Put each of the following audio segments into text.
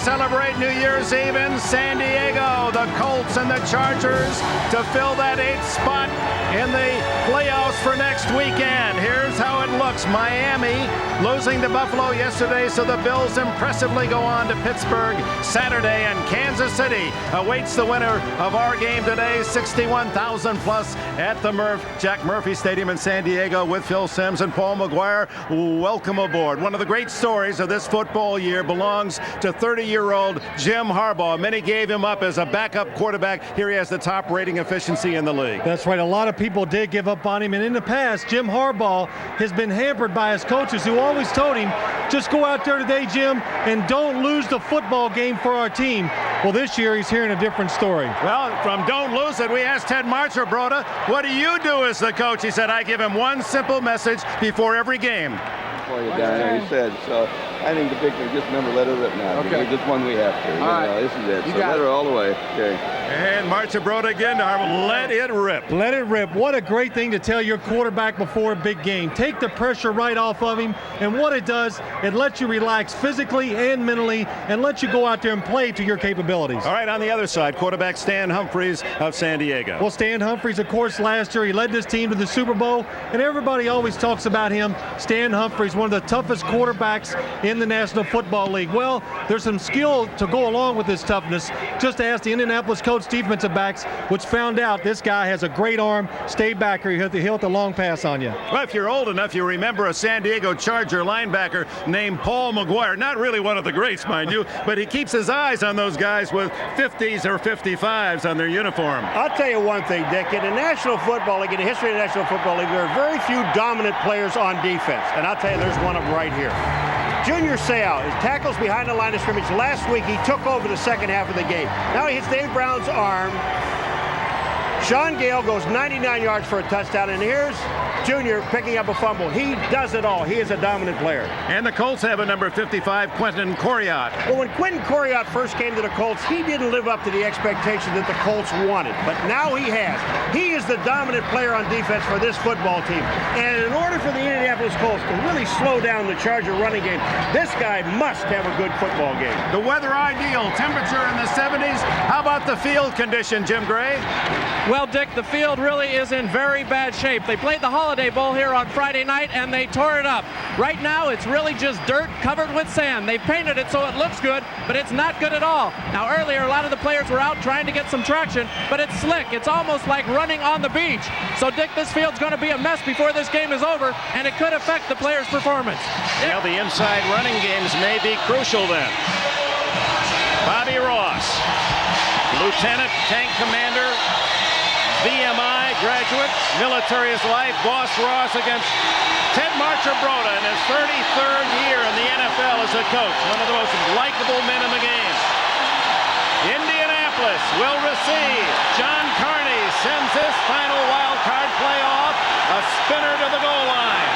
celebrate New Year's Eve in San Diego. The Colts and the Chargers to fill that 8th spot in the playoffs for next weekend. Here's how it looks. Miami losing to Buffalo yesterday, so the Bills impressively go on to Pittsburgh Saturday, and Kansas City awaits the winner of our game today, 61,000 plus at the Jack Murphy Stadium in San Diego with Phil Simms and Paul McGuire. Welcome aboard. One of the great stories of this football year belongs to 30-year-old Jim Harbaugh. Many gave him up as a backup quarterback. Here he has the top rating efficiency in the league. That's right. A lot of people did give up on him, and in the past, Jim Harbaugh has been hampered by his coaches who always told him, just go out there today, Jim, and don't lose the football game for our team. Well, this year he's hearing a different story. Well, from don't lose it, we asked Ted Marcher-Broda, what do you do as the coach? He said, I give him one simple message before every game. Before you down, he said, so I think the big thing, just remember, let her rip now. Okay. This one we have to. All right. This is it. You So got let it. her all the way. Okay. And Marcher-Broda again to Harbaugh. Let it rip. Let it rip. What a great thing to tell your quarterback before a big game. Take the pressure right off of him, and what it does, it lets you relax physically and mentally and lets you go out there and play to your capabilities. All right, on the other side, quarterback Stan Humphries of San Diego. Well, Stan Humphries, of course, last year he led this team to the Super Bowl, and everybody always talks about him. Stan Humphries, one of the toughest quarterbacks in the National Football League. Well, there's some skill to go along with this toughness. Just ask the Indianapolis Colts defensive backs, which found out this guy has a great arm. Stay back or he'll hit the long pass on you. Well, if you're old enough, you remember a San Diego Charger linebacker named Paul McGuire. Not really one of the greats, mind you, but he keeps his eyes on those guys with 50s or 55s on their uniform. I'll tell you one thing, Dick. In the National Football League, in the history of the National Football League, there are very few dominant players on defense. And I'll tell you, there's one of them right here. Junior Seau, his tackles behind the line of scrimmage. Last week, he took over the second half of the game. Now he hits Dave Brown's arm. Sean Gale goes 99 yards for a touchdown, and here's Junior picking up a fumble. He does it all. He is a dominant player. And the Colts have a number 55, Quentin Coriat. Well, when Quentin Coriat first came to the Colts, he didn't live up to the expectation that the Colts wanted. But now he has. He is the dominant player on defense for this football team. And in order for the Indianapolis Colts to really slow down the Charger running game, this guy must have a good football game. The weather ideal, temperature in the 70s. How about the field condition, Jim Gray? Well, Dick, the field really is in very bad shape. They played the Holiday Bowl here on Friday night, and they tore it up. Right now, it's really just dirt covered with sand. They painted it so it looks good, but it's not good at all. Now, earlier, a lot of the players were out trying to get some traction, but it's slick. It's almost like running on the beach. So, Dick, this field's going to be a mess before this game is over, and it could affect the players' performance. Well, the inside running games may be crucial then. Bobby Ross, Lieutenant Tank Commander, VMI graduate, military is life, Boss Ross against Ted Marcher-Broda in his 33rd year in the NFL as a coach. One of the most likable men in the game. Indianapolis will receive. John Carney sends his final wild card playoff, a spinner to the goal line.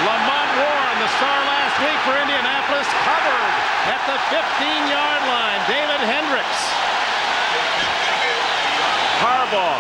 Lamont Warren, the star last week for Indianapolis, covered at the 15-yard line. David Hendricks. Harbaugh,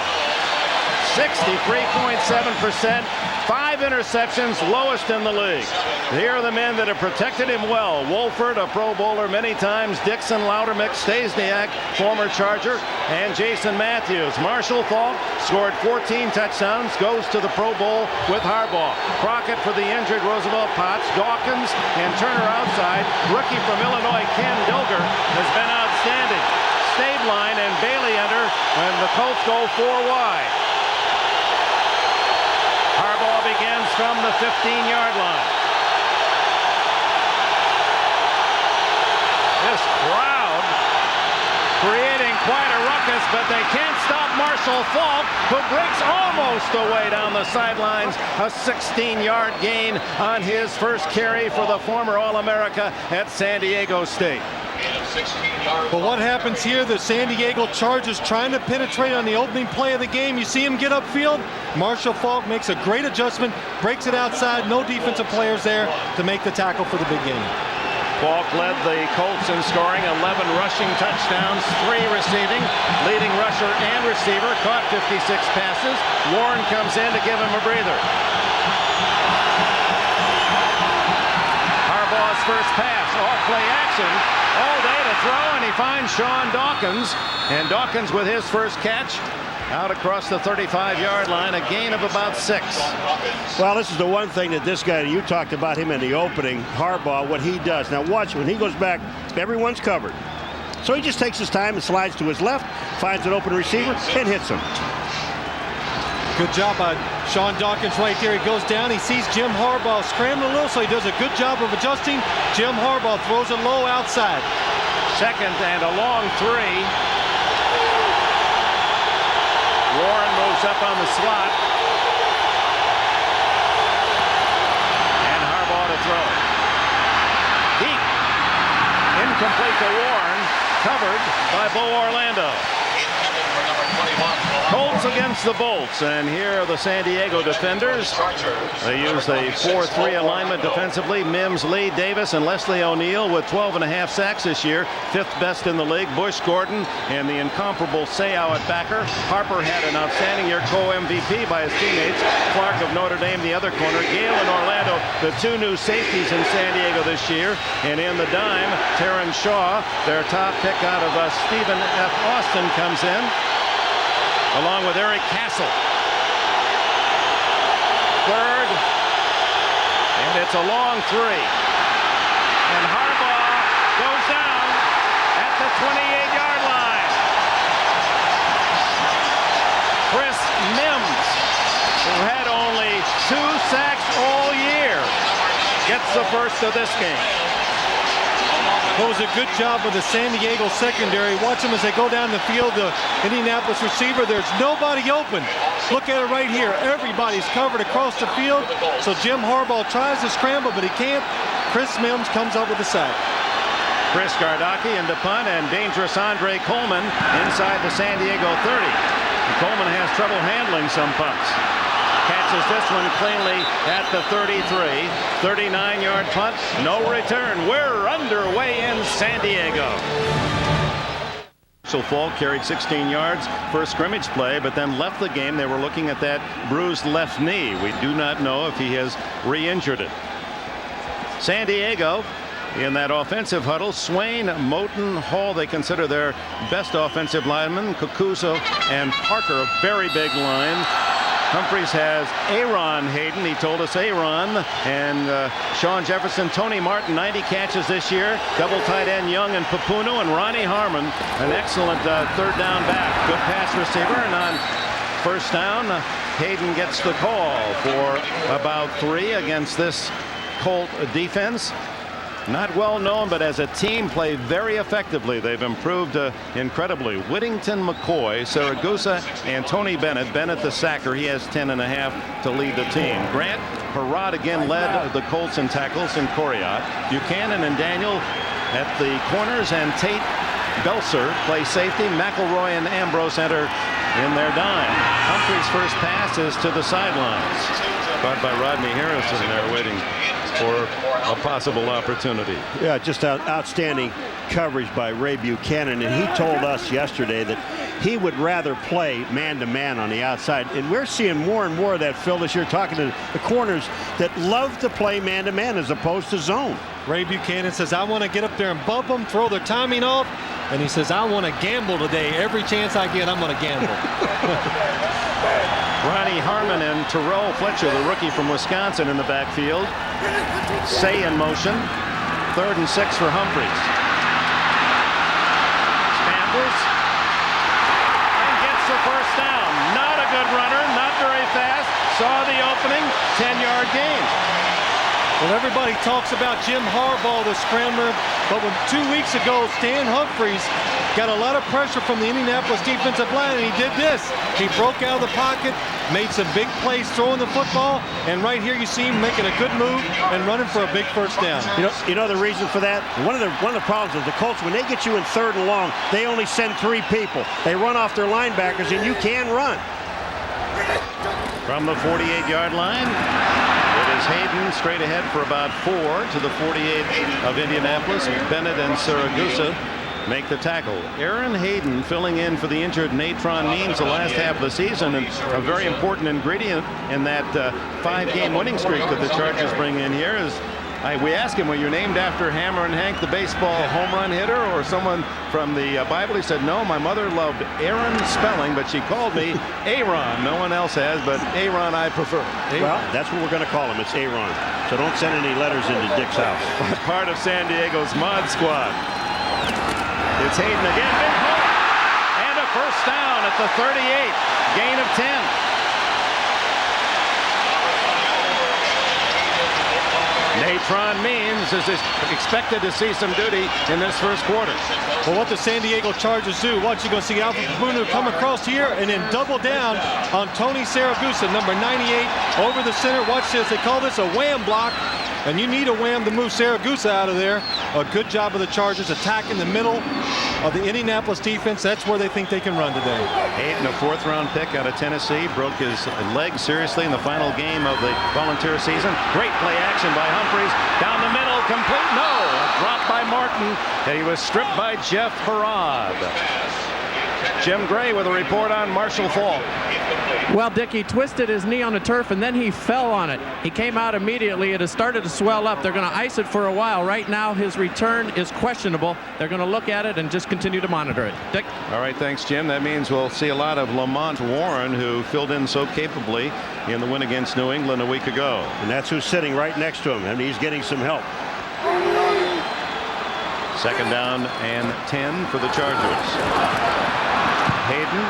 63.7%, 5 interceptions, lowest in the league. Here are the men that have protected him well. Wolford, a Pro Bowler many times. Dixon, Loudermilk, Stasiak, former Charger, and Jason Matthews. Marshall Faulk scored 14 touchdowns, goes to the Pro Bowl with Harbaugh. Crockett for the injured Roosevelt Potts. Dawkins and Turner outside. Rookie from Illinois, Ken Dilger, has been outstanding. Stabline and Bailey enter, and the Colts go 4 wide. Harbaugh begins from the 15-yard line. This crowd creating quite a ruckus, but they can't stop Marshall Faulk, who breaks almost away down the sidelines. A 16-yard gain on his first carry for the former All-America at San Diego State. But what happens here? The San Diego Chargers trying to penetrate on the opening play of the game. You see him get upfield. Marshall Faulk makes a great adjustment, breaks it outside. No defensive players there to make the tackle for the big game. Faulk led the Colts in scoring, 11 rushing touchdowns, 3 receiving. Leading rusher and receiver, caught 56 passes. Warren comes in to give him a breather. Harbaugh first pass. Off play action. All day to throw, and he finds Sean Dawkins. And Dawkins with his first catch out across the 35-yard line, a gain of about 6. Well, this is the one thing that this guy, you talked about him in the opening, Harbaugh, what he does. Now watch, when he goes back, everyone's covered. So he just takes his time and slides to his left, finds an open receiver, and hits him. Good job by Sean Dawkins right there. He goes down. He sees Jim Harbaugh scrambling a little, so he does a good job of adjusting. Jim Harbaugh throws it low outside. Second and a long 3. Warren moves up on the slot. And Harbaugh to throw. Deep. Incomplete to Warren. Covered by Bo Orlando. Colts against the Bolts, and here are the San Diego defenders. They use a 4-3 alignment defensively. Mims, Lee, Davis, and Leslie O'Neal with 12.5 sacks this year, 5th best in the league. Bush Gordon and the incomparable Seau at backer. Harper had an outstanding year, co-MVP by his teammates. Clark of Notre Dame, the other corner. Gale and Orlando, the 2 new safeties in San Diego this year. And in the dime, Terrence Shaw, their top pick out of Stephen F. Austin, comes in, along with Eric Castle. Third, and it's a long 3. And Harbaugh goes down at the 28-yard line. Chris Mims, who had only 2 sacks all year, gets the first of this game. It was a good job of the San Diego secondary. Watch them as they go down the field. The Indianapolis receiver, there's nobody open. Look at it right here. Everybody's covered across the field. So Jim Harbaugh tries to scramble, but he can't. Chris Mims comes up with the sack. Chris Gardocki into punt, and dangerous Andre Coleman inside the San Diego 30. And Coleman has trouble handling some punts. Catches this one cleanly at the 33. 39-yard punt, no return. We're underway in San Diego. Fall carried 16 yards for a scrimmage play, but then left the game. They were looking at that bruised left knee. We do not know if he has re-injured it. San Diego in that offensive huddle. Swain, Moten, Hall, they consider their best offensive linemen. Kukuzo and Parker, a very big line. Humphreys has Aaron Hayden. He told us Aaron and Sean Jefferson, Tony Martin, 90 catches this year. Double tight end Young and Papuno, and Ronnie Harmon, an excellent third down back. Good pass receiver, and on first down, Hayden gets the call for about 3 against this Colt defense. Not well known, but as a team play very effectively. They've improved incredibly. Whittington, McCoy, Saragusa, and Tony Bennett. Bennett the sacker. He has 10.5 to lead the team. Grant Parrott again led the Colts in tackles, and Coriat. Buchanan and Daniel at the corners, and Tate Belser play safety. McElroy and Ambrose enter in their dime. Humphrey's first pass is to the sidelines. Caught by Rodney Harrison there waiting for a possible opportunity. Yeah, just outstanding coverage by Ray Buchanan, and he told us yesterday that he would rather play man-to-man on the outside, and we're seeing more and more of that, Phil, this year, talking to the corners that love to play man-to-man as opposed to zone. Ray Buchanan says, I want to get up there and bump them, throw their timing off, and he says, I want to gamble today. Every chance I get, I'm going to gamble. Ronnie Harmon and Terrell Fletcher, the rookie from Wisconsin, in the backfield. Seau in motion. 3rd and 6 for Humphreys. Scrambles and gets the first down. Not a good runner, not very fast. Saw the opening, 10-yard gain. Well, everybody talks about Jim Harbaugh, the scrambler, but when 2 weeks ago, Stan Humphreys got a lot of pressure from the Indianapolis defensive line, and he did this. He broke out of the pocket, made some big plays throwing the football, and right here you see him making a good move and running for a big first down. You know the reason for that? One of the problems is the Colts, when they get you in 3rd and long, they only send 3 people. They run off their linebackers, and you can run. From the 48-yard line, it is Hayden straight ahead for about 4 to the 48 of Indianapolis. Bennett and Saragusa make the tackle. Aaron Hayden filling in for the injured Natron Means the last half of the season, and a very important ingredient in that 5-game winning streak that the Chargers bring in here is We asked him, were you named after Hammer and Hank, the baseball home run hitter, or someone from the Bible? He said, no, my mother loved Aaron Spelling, but she called me Aaron. No one else has, but Aaron I prefer. Well, that's what we're going to call him. It's Aaron. So don't send any letters into Dick's house. Part of San Diego's Mod Squad. It's Hayden again. Big hole. And a first down at the 38. Gain of 10. Natron Means is expected to see some duty in this first quarter. Well, what the San Diego Chargers do, watch, you're going to see Alfred Capuno come across here and then double down on Tony Saragusa, number 98, over the center. Watch this. They call this a wham block, and you need a wham to move Saragusa out of there. A good job of the Chargers attacking the middle of the Indianapolis defense. That's where they think they can run today. Hayden, a 4th-round pick out of Tennessee, broke his leg seriously in the final game of the Volunteer season. Great play action by Humphreys. Down the middle, complete. No, a drop by Martin, and he was stripped by Jeff Harbaugh. Jim Gray with a report on Marshall Faulk. Well, Dick, he twisted his knee on the turf and then he fell on it. He came out immediately. It has started to swell up. They're going to ice it for a while. Right now, his return is questionable. They're going to look at it and just continue to monitor it. Dick? All right, thanks, Jim. That means we'll see a lot of Lamont Warren, who filled in so capably in the win against New England a week ago. And that's who's sitting right next to him, and he's getting some help. 2nd down and 10 for the Chargers. Hayden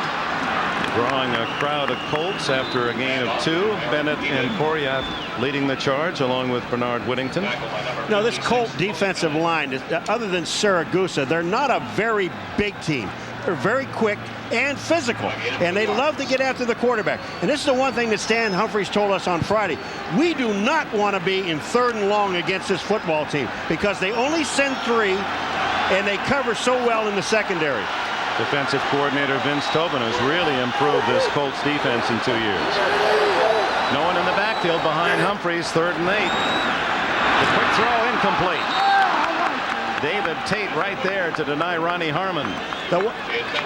drawing a crowd of Colts after a gain of 2. Bennett and Poryat leading the charge along with Bernard Whittington. Now, this Colt defensive line, other than Saragusa, they're not a very big team. They're very quick and physical, and they love to get after the quarterback. And this is the one thing that Stan Humphries told us on Friday. We do not want to be in 3rd and long against this football team because they only send 3, and they cover so well in the secondary. Defensive coordinator Vince Tobin has really improved this Colts defense in 2 years. No one in the backfield behind Humphreys. 3rd and 8. The quick throw incomplete. David Tate right there to deny Ronnie Harmon.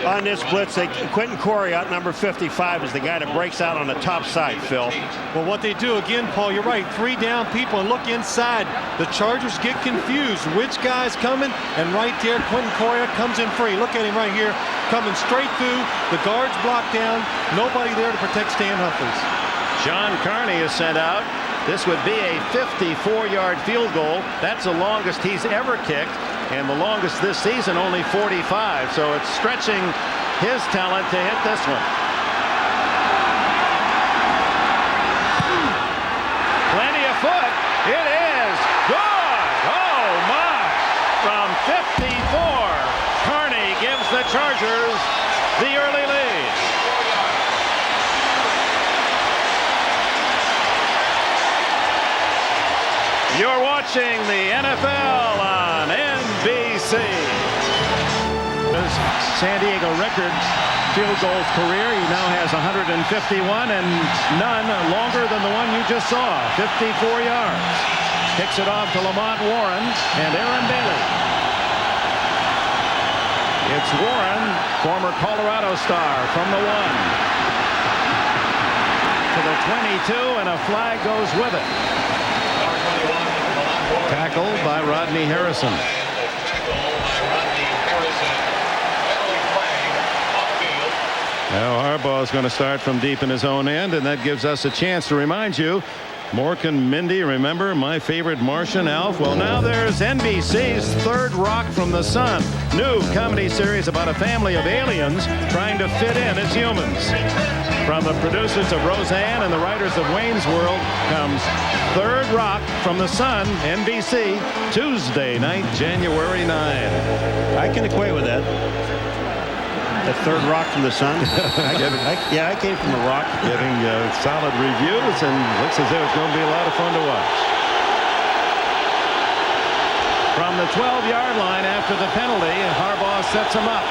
On this blitz, Quentin Coryat, number 55, is the guy that breaks out on the top side, Phil. Well, what they do, again, Paul, you're right. 3 down people and look inside. The Chargers get confused. Which guy's coming? And right there, Quentin Coryat comes in free. Look at him right here, coming straight through. The guards blocked down. Nobody there to protect Stan Humphries. John Carney is sent out. This would be a 54-yard field goal. That's the longest he's ever kicked, and the longest this season, only 45. So it's stretching his talent to hit this one. Plenty of foot. It is good. Oh, my. From 54, Carney gives the Chargers the early lead. You're watching the NFL on NBC. His San Diego record field goals career. He now has 151 and none longer than the one you just saw. 54 yards. Kicks it off to Lamont Warren and Aaron Bailey. It's Warren, former Colorado star, from the 1 to the 22, and a flag goes with it. Tackled by Rodney Harrison. Now Harbaugh is going to start from deep in his own end, and that gives us a chance to remind you. Mork and Mindy, remember my favorite Martian, Alf? Well, now there's NBC's Third Rock from the Sun. New comedy series about a family of aliens trying to fit in as humans. From the producers of Roseanne and the writers of Wayne's World comes Third Rock from the Sun, NBC, Tuesday night, January 9. I can equate with that. The Third Rock from the Sun. I came from the Rock. Getting solid reviews, and looks as though it's going to be a lot of fun to watch. From the 12-yard line after the penalty, Harbaugh sets him up.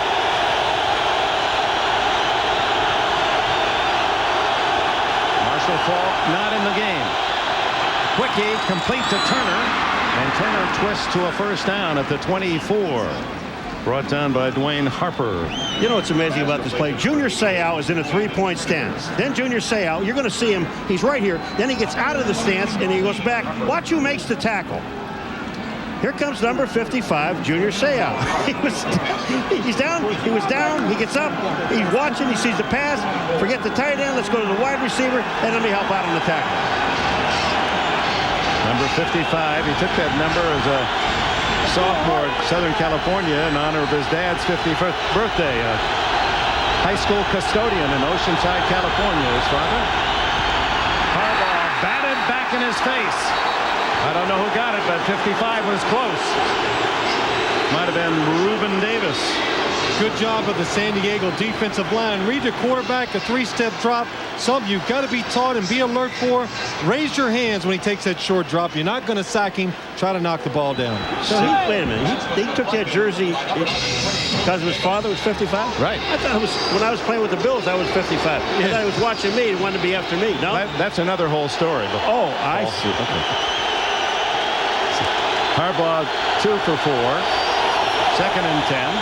Marshall Faulk not in the game. Quickie complete to Turner, and Turner twists to a first down at the 24. Brought down by Dwayne Harper. You know what's amazing about this play? Junior Seau is in a 3-point stance. Then Junior Seau, you're going to see him. He's right here. Then he gets out of the stance and he goes back. Watch who makes the tackle. Here comes number 55, Junior Seau. He's down. He was down. He gets up. He's watching. He sees the pass. Forget the tight end. Let's go to the wide receiver, and let me help out on the tackle. Number 55. He took that number as a sophomore at Southern California in honor of his dad's 51st birthday. High school custodian in Oceanside, California, his father. Harbaugh batted back in his face. I don't know who got it, but 55 was close. Might have been Reuben Davis. Good job of the San Diego defensive line. Read your quarterback, a three-step drop. Something you've got to be taught and be alert for. Raise your hands when he takes that short drop. You're not going to sack him. Try to knock the ball down. So wait a minute. He took that jersey because his father was 55? Right. I thought it was, when I was playing with the Bills, I was 55. I thought he was watching me and wanted to be after me. No? That's another whole story. Oh, I see. Okay. Harbaugh 2 for 4. 2nd and 10.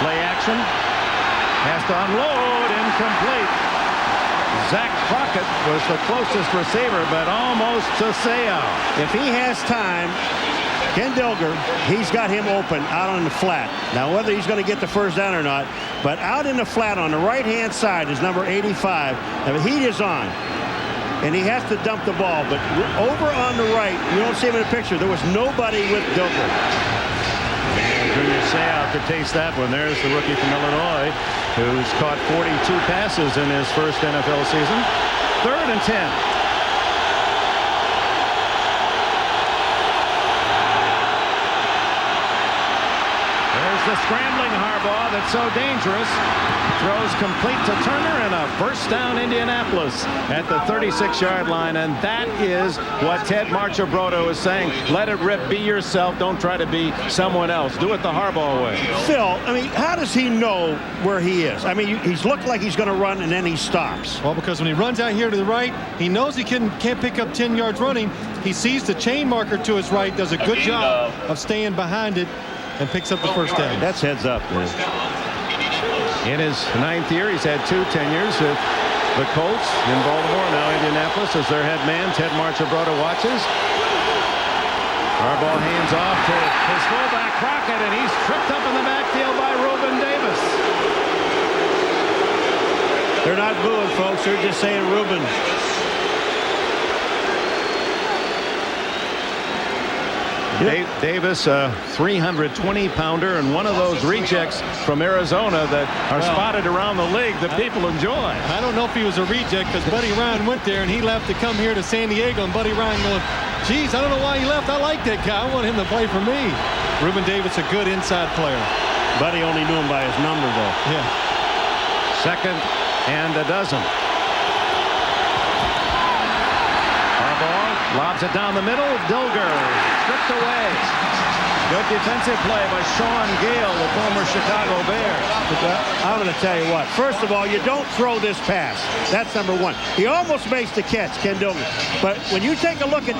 Play action. Has to unload. Incomplete. Zach Crockett was the closest receiver, but almost to Seau. If he has time, Ken Dilger, he's got him open out on the flat. Now, whether he's going to get the first down or not, but out in the flat on the right-hand side is number 85. Now, the heat is on, and he has to dump the ball. But over on the right, you don't see him in the picture, there was nobody with Dilger. Junior Seau could taste that one. There's the rookie from Illinois who's caught 42 passes in his first NFL season. 3rd and 10. There's the scrambling Harbaugh that's so dangerous. Throws complete to Turner and a first down Indianapolis at the 36-yard line. And that is what Ted Marchibrodo is saying. Let it rip. Be yourself. Don't try to be someone else. Do it the Harbaugh way. Phil, I mean, how does he know where he is? I mean, he's looked like he's going to run and then he stops. Well, because when he runs out here to the right, he knows he can't pick up 10 yards running. He sees the chain marker to his right, does a good job of staying behind it, and picks up the first down. That's heads up, man. In his 9th year, he's had 2 tenures with the Colts in Baltimore, now Indianapolis as their head man. Ted Marchibrodo watches. Harbaugh hands off to his fullback Crockett, and he's tripped up in the backfield by Reuben Davis. They're not booing, folks. They're just saying Reuben. Davis, a 320-pounder, and one of those rejects from Arizona that are spotted around the league that people enjoy. I don't know if he was a reject because Buddy Ryan went there and he left to come here to San Diego, and Buddy Ryan going, geez, I don't know why he left. I like that guy. I want him to play for me. Reuben Davis, a good inside player. Buddy only knew him by his number, though. Yeah. 2nd and a dozen. Lobs it down the middle. Dilger stripped away. Good defensive play by Sean Gale, the former Chicago Bear. I'm going to tell you what. First of all, you don't throw this pass. That's number 1. He almost makes the catch, Ken Dilger. But when you take a look at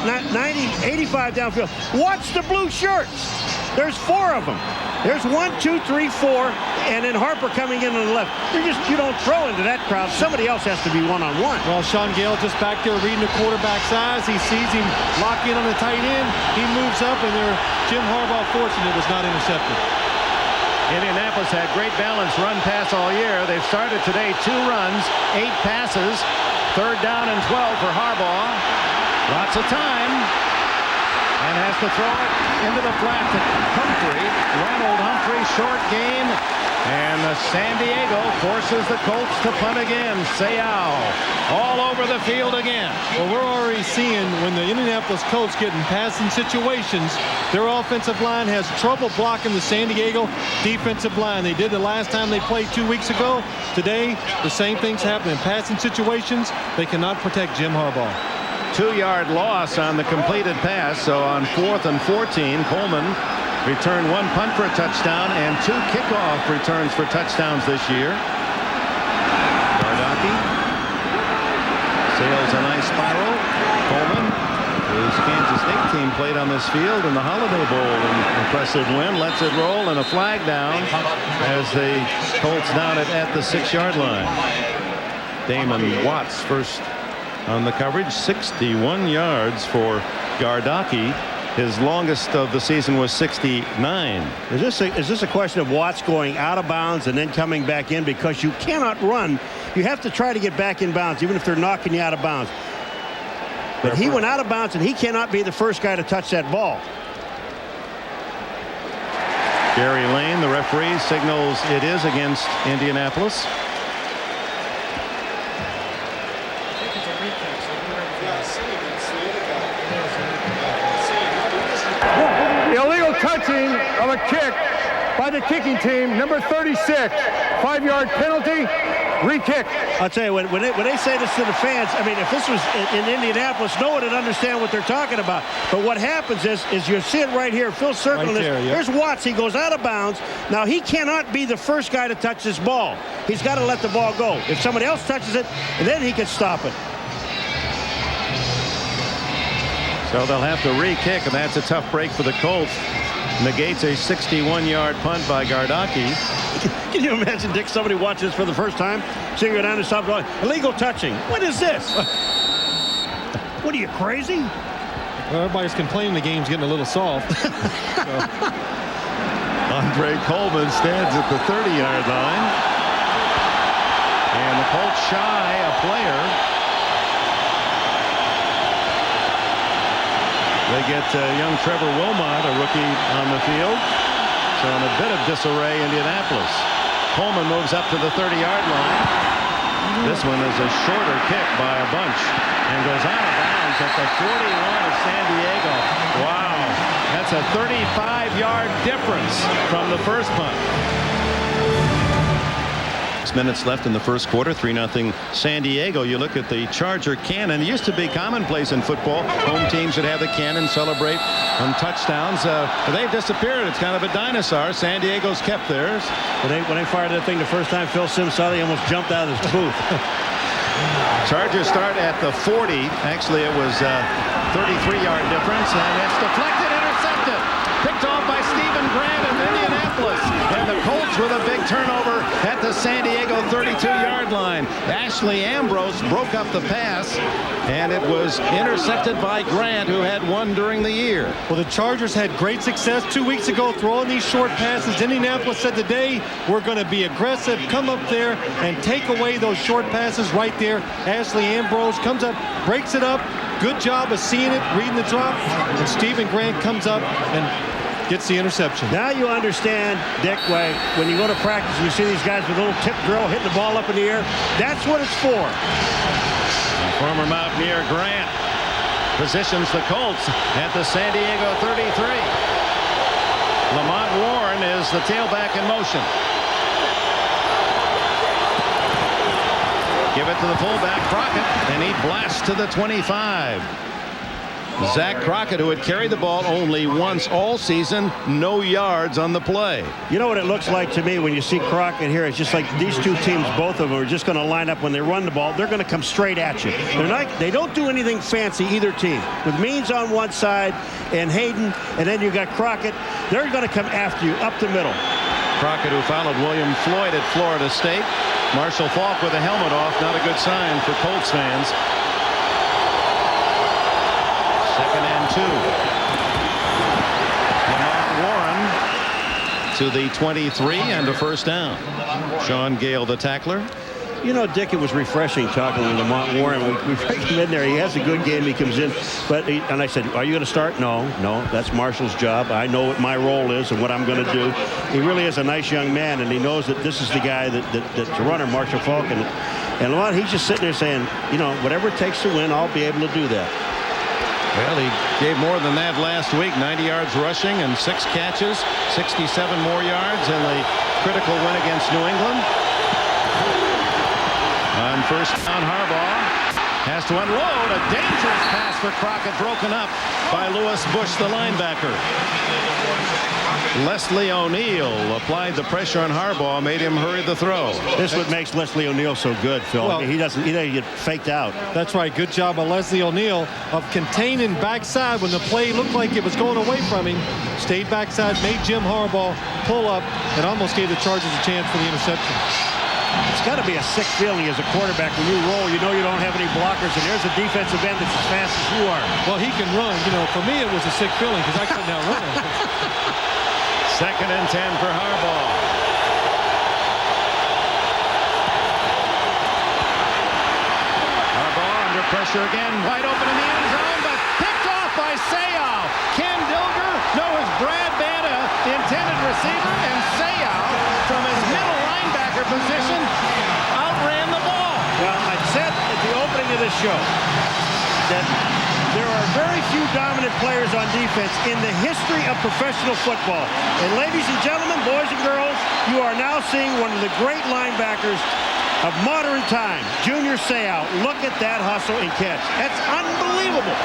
85 downfield, watch the blue shirts. There's 4 of them. There's 1, 2, 3, 4, and then Harper coming in on the left. You don't throw into that crowd. Somebody else has to be one-on-one. Well, Sean Gale just back there reading the quarterback's eyes. He sees him lock in on the tight end. He moves up, and Jim Harbaugh fortunate it was not intercepted. Indianapolis had great balance run-pass all year. They've started today 2 runs, 8 passes. 3rd down and 12 for Harbaugh. Lots of time. And has to throw it into the flat to Humphrey. Ronald Humphrey, short game. And San Diego forces the Colts to punt again. Seau all over the field again. Well, we're already seeing when the Indianapolis Colts get in passing situations, their offensive line has trouble blocking the San Diego defensive line. They did the last time they played 2 weeks ago. Today, the same thing's happening. Passing situations, they cannot protect Jim Harbaugh. 2-yard loss on the completed pass. So on 4th and 14, Coleman returned 1 punt for a touchdown and 2 kickoff returns for touchdowns this year. Bardaki sails a nice spiral. Coleman, whose Kansas State team played on this field in the Holiday Bowl, an impressive win, lets it roll, and a flag down as the Colts down at the 6-yard line. Damon Watts, first on the coverage. 61 yards for Gardocki. His longest of the season was 69. Is this a question of Watts going out of bounds and then coming back in? Because you cannot run. You have to try to get back in bounds, even if they're knocking you out of bounds. But he went out of bounds, and he cannot be the first guy to touch that ball. Gary Lane, the referee, signals it is against Indianapolis. Illegal touching of a kick by the kicking team, number 36. 5-yard penalty, re-kick. I'll tell you, when they say this to the fans, I mean, if this was in Indianapolis, no one would understand what they're talking about. But what happens is you see it right here. Phil circling this. Here's Watts. He goes out of bounds. Now, he cannot be the first guy to touch this ball. He's got to let the ball go. If somebody else touches it, then he can stop it. So they'll have to re-kick, and that's a tough break for the Colts. Negates a 61-yard punt by Gardocki. Can you imagine, Dick, somebody watching this for the first time? So you go down to stop going, illegal touching. What is this? What are you, crazy? Well, everybody's complaining the game's getting a little soft. Andre Coleman stands at the 30-yard line. And the Colts shy a player. They get young Trevor Wilmot, a rookie, on the field. So in a bit of disarray, Indianapolis. Coleman moves up to the 30-yard line. This one is a shorter kick by a bunch and goes out of bounds at the 41 of San Diego. Wow, that's a 35-yard difference from the first punt. 6 minutes left in the first quarter. 3-0 San Diego. You look at the Charger cannon. It used to be commonplace in football. Home teams would have the cannon celebrate on touchdowns. They've disappeared. It's kind of a dinosaur. San Diego's kept theirs. When they fired that thing the first time, Phil Simms saw it, he almost jumped out of his booth. Chargers start at the 40. Actually, it was a 33-yard difference, and it's deflected, intercepted. Picked off by Stephen Grant of Indianapolis. And the Colts with a big turnover at the San Diego 32-yard line. Ashley Ambrose broke up the pass, and it was intercepted by Grant, who had one during the year. Well, the Chargers had great success 2 weeks ago throwing these short passes. Indianapolis said today we're going to be aggressive, come up there and take away those short passes right there. Ashley Ambrose comes up, breaks it up. Good job of seeing it, reading the drop, and Stephen Grant comes up and gets the interception. Now you understand, Dick, why when you go to practice and you see these guys with a little tip drill hitting the ball up in the air, that's what it's for. Former Mountaineer Grant positions the Colts at the San Diego 33. Lamont Warren is the tailback in motion. Give it to the fullback, Crockett, and he blasts to the 25. Zach Crockett, who had carried the ball only once all season, no yards on the play. You know what it looks like to me when you see Crockett here? It's just like these two teams, both of them, are just going to line up when they run the ball. They're going to come straight at you. They don't do anything fancy, either team. With Means on one side and Hayden, and then you got Crockett, they're going to come after you up the middle. Crockett, who followed William Floyd at Florida State. Marshall Faulk with a helmet off, not a good sign for Colts fans. 2nd and 2. Lamont Warren to the 23 and a first down. Sean Gale, the tackler. You know, Dick, it was refreshing talking with Lamont Warren. We bring him in there. He has a good game. He comes in. And I said, are you going to start? No, that's Marshall's job. I know what my role is and what I'm going to do. He really is a nice young man, and he knows that this is the guy that's a runner, Marshall Faulk. And Lamont, he's just sitting there saying, you know, whatever it takes to win, I'll be able to do that. Well, he gave more than that last week. 90 yards rushing and 6 catches, 67 more yards in the critical win against New England. On first down, Harbaugh has to unload. A dangerous pass for Crockett, broken up by Lewis Bush, the linebacker. Leslie O'Neal applied the pressure on Harbaugh, made him hurry the throw. This is what makes Leslie O'Neal so good, Phil. Well, he doesn't get faked out. That's right. Good job by Leslie O'Neal of containing backside when the play looked like it was going away from him. Stayed backside, made Jim Harbaugh pull up, and almost gave the Chargers a chance for the interception. It's got to be a sick feeling as a quarterback when you roll. You know you don't have any blockers, and there's a defensive end that's as fast as you are. Well, he can run. You know, for me, it was a sick feeling because I couldn't outrun him. 2nd and 10 for Harbaugh. Harbaugh under pressure again, wide open in the end zone, but picked off by Seau. Ken Dilger, no, it was Brad Banta, the intended receiver, and Seau from his middle linebacker position outran the ball. Well, I said at the opening of this show that there are very few dominant players on defense in the history of professional football. And ladies and gentlemen, boys and girls, you are now seeing one of the great linebackers of modern time, Junior Seau. Look at that hustle and catch. That's unbelievable.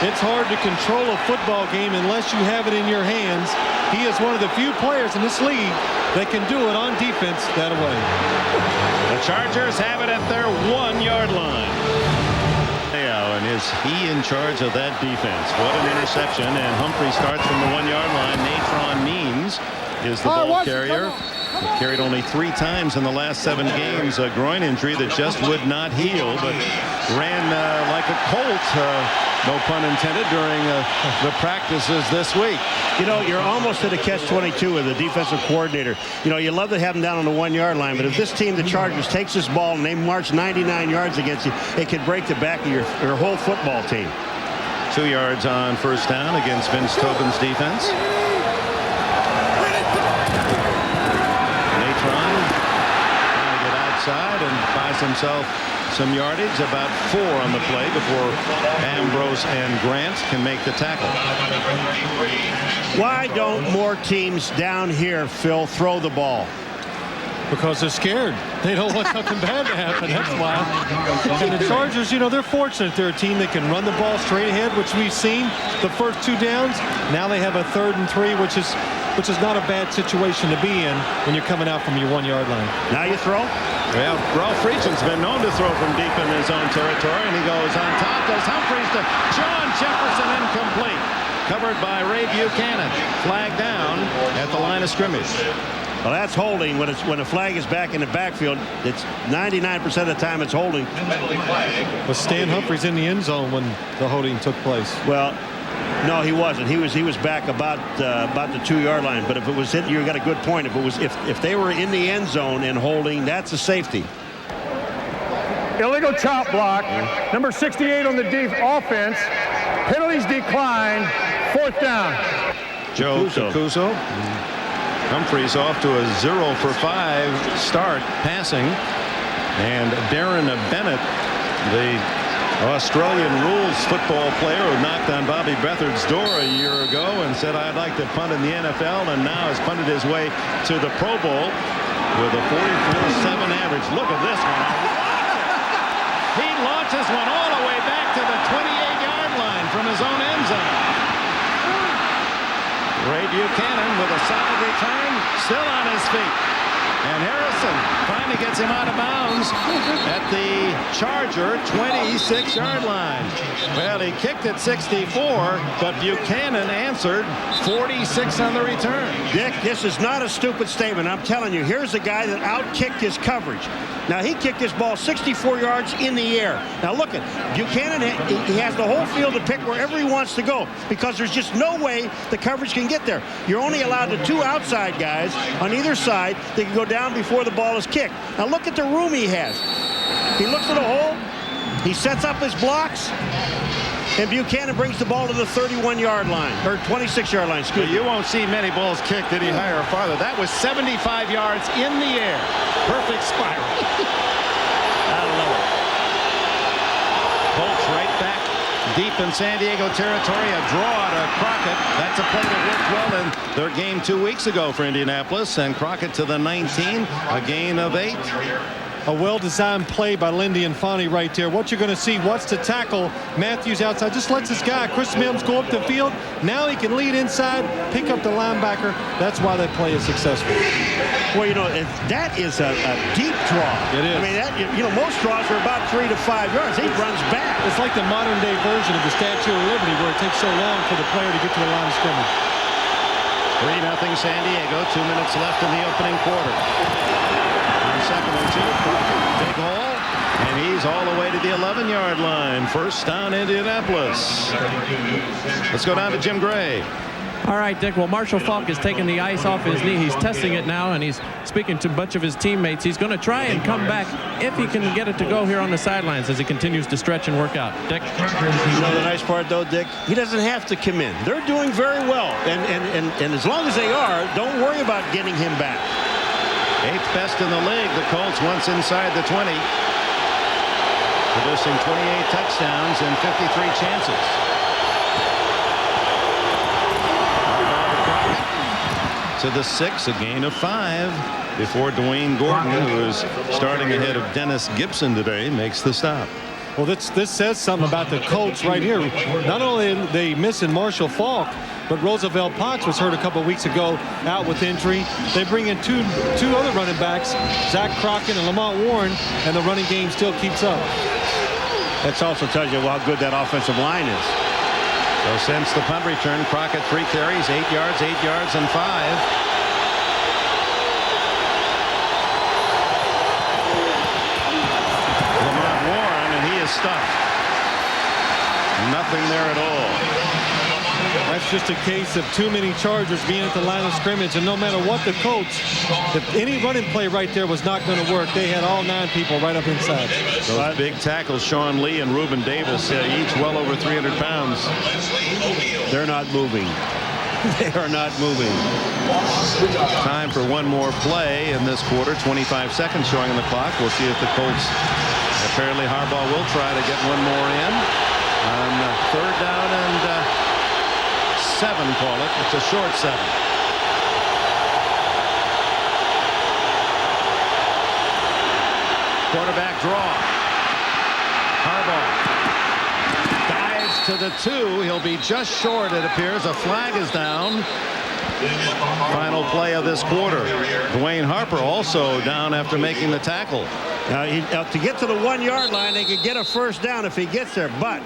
It's hard to control a football game unless you have it in your hands. He is one of the few players in this league that can do it on defense that way. The Chargers have it at their 1-yard line. And is he in charge of that defense? What an interception, and Humphrey starts from the 1-yard line. Natron Means is the ball carrier. He carried only 3 times in the last 7 games, a groin injury that just would not heal, but ran like a Colt, no pun intended, during the practices this week. You know, you're almost at a catch-22 with the defensive coordinator. You know, you love to have him down on the 1-yard line, but if this team, the Chargers, takes this ball and they march 99 yards against you, it could break the back of your whole football team. 2 yards on first down against Vince Tobin's defense. Natron trying to get outside and buys himself some yardage, about 4 on the play before Ambrose and Grant can make the tackle. Why don't more teams down here, Phil, throw the ball? Because they're scared. They don't want something bad to happen. That's why. And the Chargers, you know, they're fortunate. They're a team that can run the ball straight ahead, which we've seen the first 2 downs. Now they have a 3rd and 3, which is not a bad situation to be in when you're coming out from your 1-yard line. Now you throw? Well, Ralph Friedgen's been known to throw from deep in his own territory, and he goes on top, goes Humphreys to John Jefferson, incomplete. Covered by Ray Buchanan. Flag down at the line of scrimmage. Well, that's holding. When a flag is back in the backfield, it's 99% of the time it's holding. Was Stan Humphreys in the end zone when the holding took place? Well, no, he wasn't. He was back about the 2-yard line. But if it was hit, you got a good point. If they were in the end zone and holding, that's a safety. Illegal chop block. Number 68 on the offense. Penalties decline. 4th down. Joe Cacuso. Humphreys off to a 0 for 5 start passing. And Darren Bennett, the Australian rules football player who knocked on Bobby Beathard's door a year ago and said, I'd like to punt in the NFL, and now has punted his way to the Pro Bowl with a 44.7 average. Look at this one. He launches one all the way back to the 28-yard line from his own end zone. Ray Buchanan with a solid return, still on his feet. And Harrison finally gets him out of bounds at the Charger 26-yard line. Well, he kicked at 64, but Buchanan answered 46 on the return. Dick, this is not a stupid statement. I'm telling you, here's a guy that outkicked his coverage. Now, he kicked this ball 64 yards in the air. Now, look at Buchanan. He has the whole field to pick wherever he wants to go because there's just no way the coverage can get there. You're only allowed the 2 outside guys on either side that can go down before the ball is kicked. Now, look at the room he has. He looks at the hole. He sets up his blocks. And Buchanan brings the ball to the 31-yard line, or 26-yard line, excuse me. You won't see many balls kicked any higher or farther. That was 75 yards in the air. Perfect spiral. I love it. Colts right back deep in San Diego territory. A draw to Crockett. That's a play that worked well in their game 2 weeks ago for Indianapolis. And Crockett to the 19, a gain of 8. A well-designed play by Lindy and Fonnie right there. What you're going to see, what's to tackle Matthews outside. Just lets this guy, Chris Mims, go up the field. Now he can lead inside, pick up the linebacker. That's why that play is successful. Well, you know, that is a deep draw. It is. I mean, you know, most draws are about 3 to 5 yards. He runs back. It's like the modern-day version of the Statue of Liberty where it takes so long for the player to get to the line of scrimmage. 3-0 San Diego. 2 minutes left in the opening quarter. On second and 2. Big hole, and he's all the way to the 11-yard line. First down, Indianapolis. Let's go down to Jim Gray. All right, Dick. Well, Marshall Faulk is taking the ice off his knee. He's testing it now, and he's speaking to a bunch of his teammates. He's going to try and come back if he can get it to go here on the sidelines as he continues to stretch and work out. Dick? You know the nice part, though, Dick? He doesn't have to come in. They're doing very well, and as long as they are, don't worry about getting him back. 8th best in the league. The Colts once inside the 20, producing 28 touchdowns and 53 chances. To the 6, a gain of 5 before Dwayne Gordon, who is starting ahead of Dennis Gibson today, makes the stop. Well, this says something about the Colts right here. Not only are they missing Marshall Faulk, but Roosevelt Potts was hurt a couple weeks ago, out with injury. They bring in two other running backs, Zach Crockett and Lamont Warren, and the running game still keeps up. That also tells you how good that offensive line is. So since the punt return, Crockett 3 carries, 8 yards, 8 yards, and 5. Lamont Warren, and he is stuffed. Nothing there at all. That's just a case of too many Chargers being at the line of scrimmage, and no matter what the Colts, if any running play right there was not going to work, they had all 9 people right up inside. Those big tackles, Sean Lee and Reuben Davis, each well over 300 pounds. They're not moving. They are not moving. Time for one more play in this quarter. 25 seconds showing on the clock. We'll see if the Colts, apparently Harbaugh will try to get one more in. On 3rd down and 7, call it. It's a short 7. Quarterback draw. Harbaugh dives to the 2. He'll be just short, it appears. A flag is down. Final play of this quarter. Dwayne Harper also down after making the tackle. Now, to get to the 1-yard line, they could get a first down if he gets there, but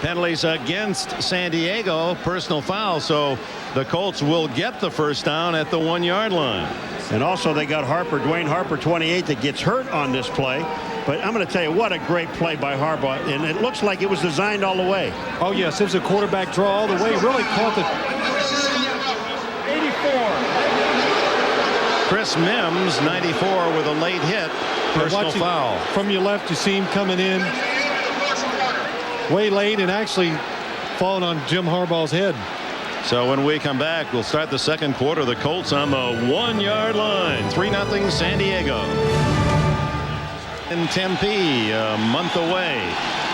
penalties against San Diego, personal foul, so the Colts will get the first down at the 1-yard line. And also they got Dwayne Harper, 28, that gets hurt on this play. But I'm going to tell you, what a great play by Harbaugh, and it looks like it was designed all the way. Oh yes, it was a quarterback draw all the way. Really caught the 84. Chris Mims, 94, with a late hit, personal foul. From your left, you see him coming in way late and actually falling on Jim Harbaugh's head. So when we come back, we'll start the second quarter. The Colts on the 1-yard line. 3-0 San Diego. In Tempe, a month away.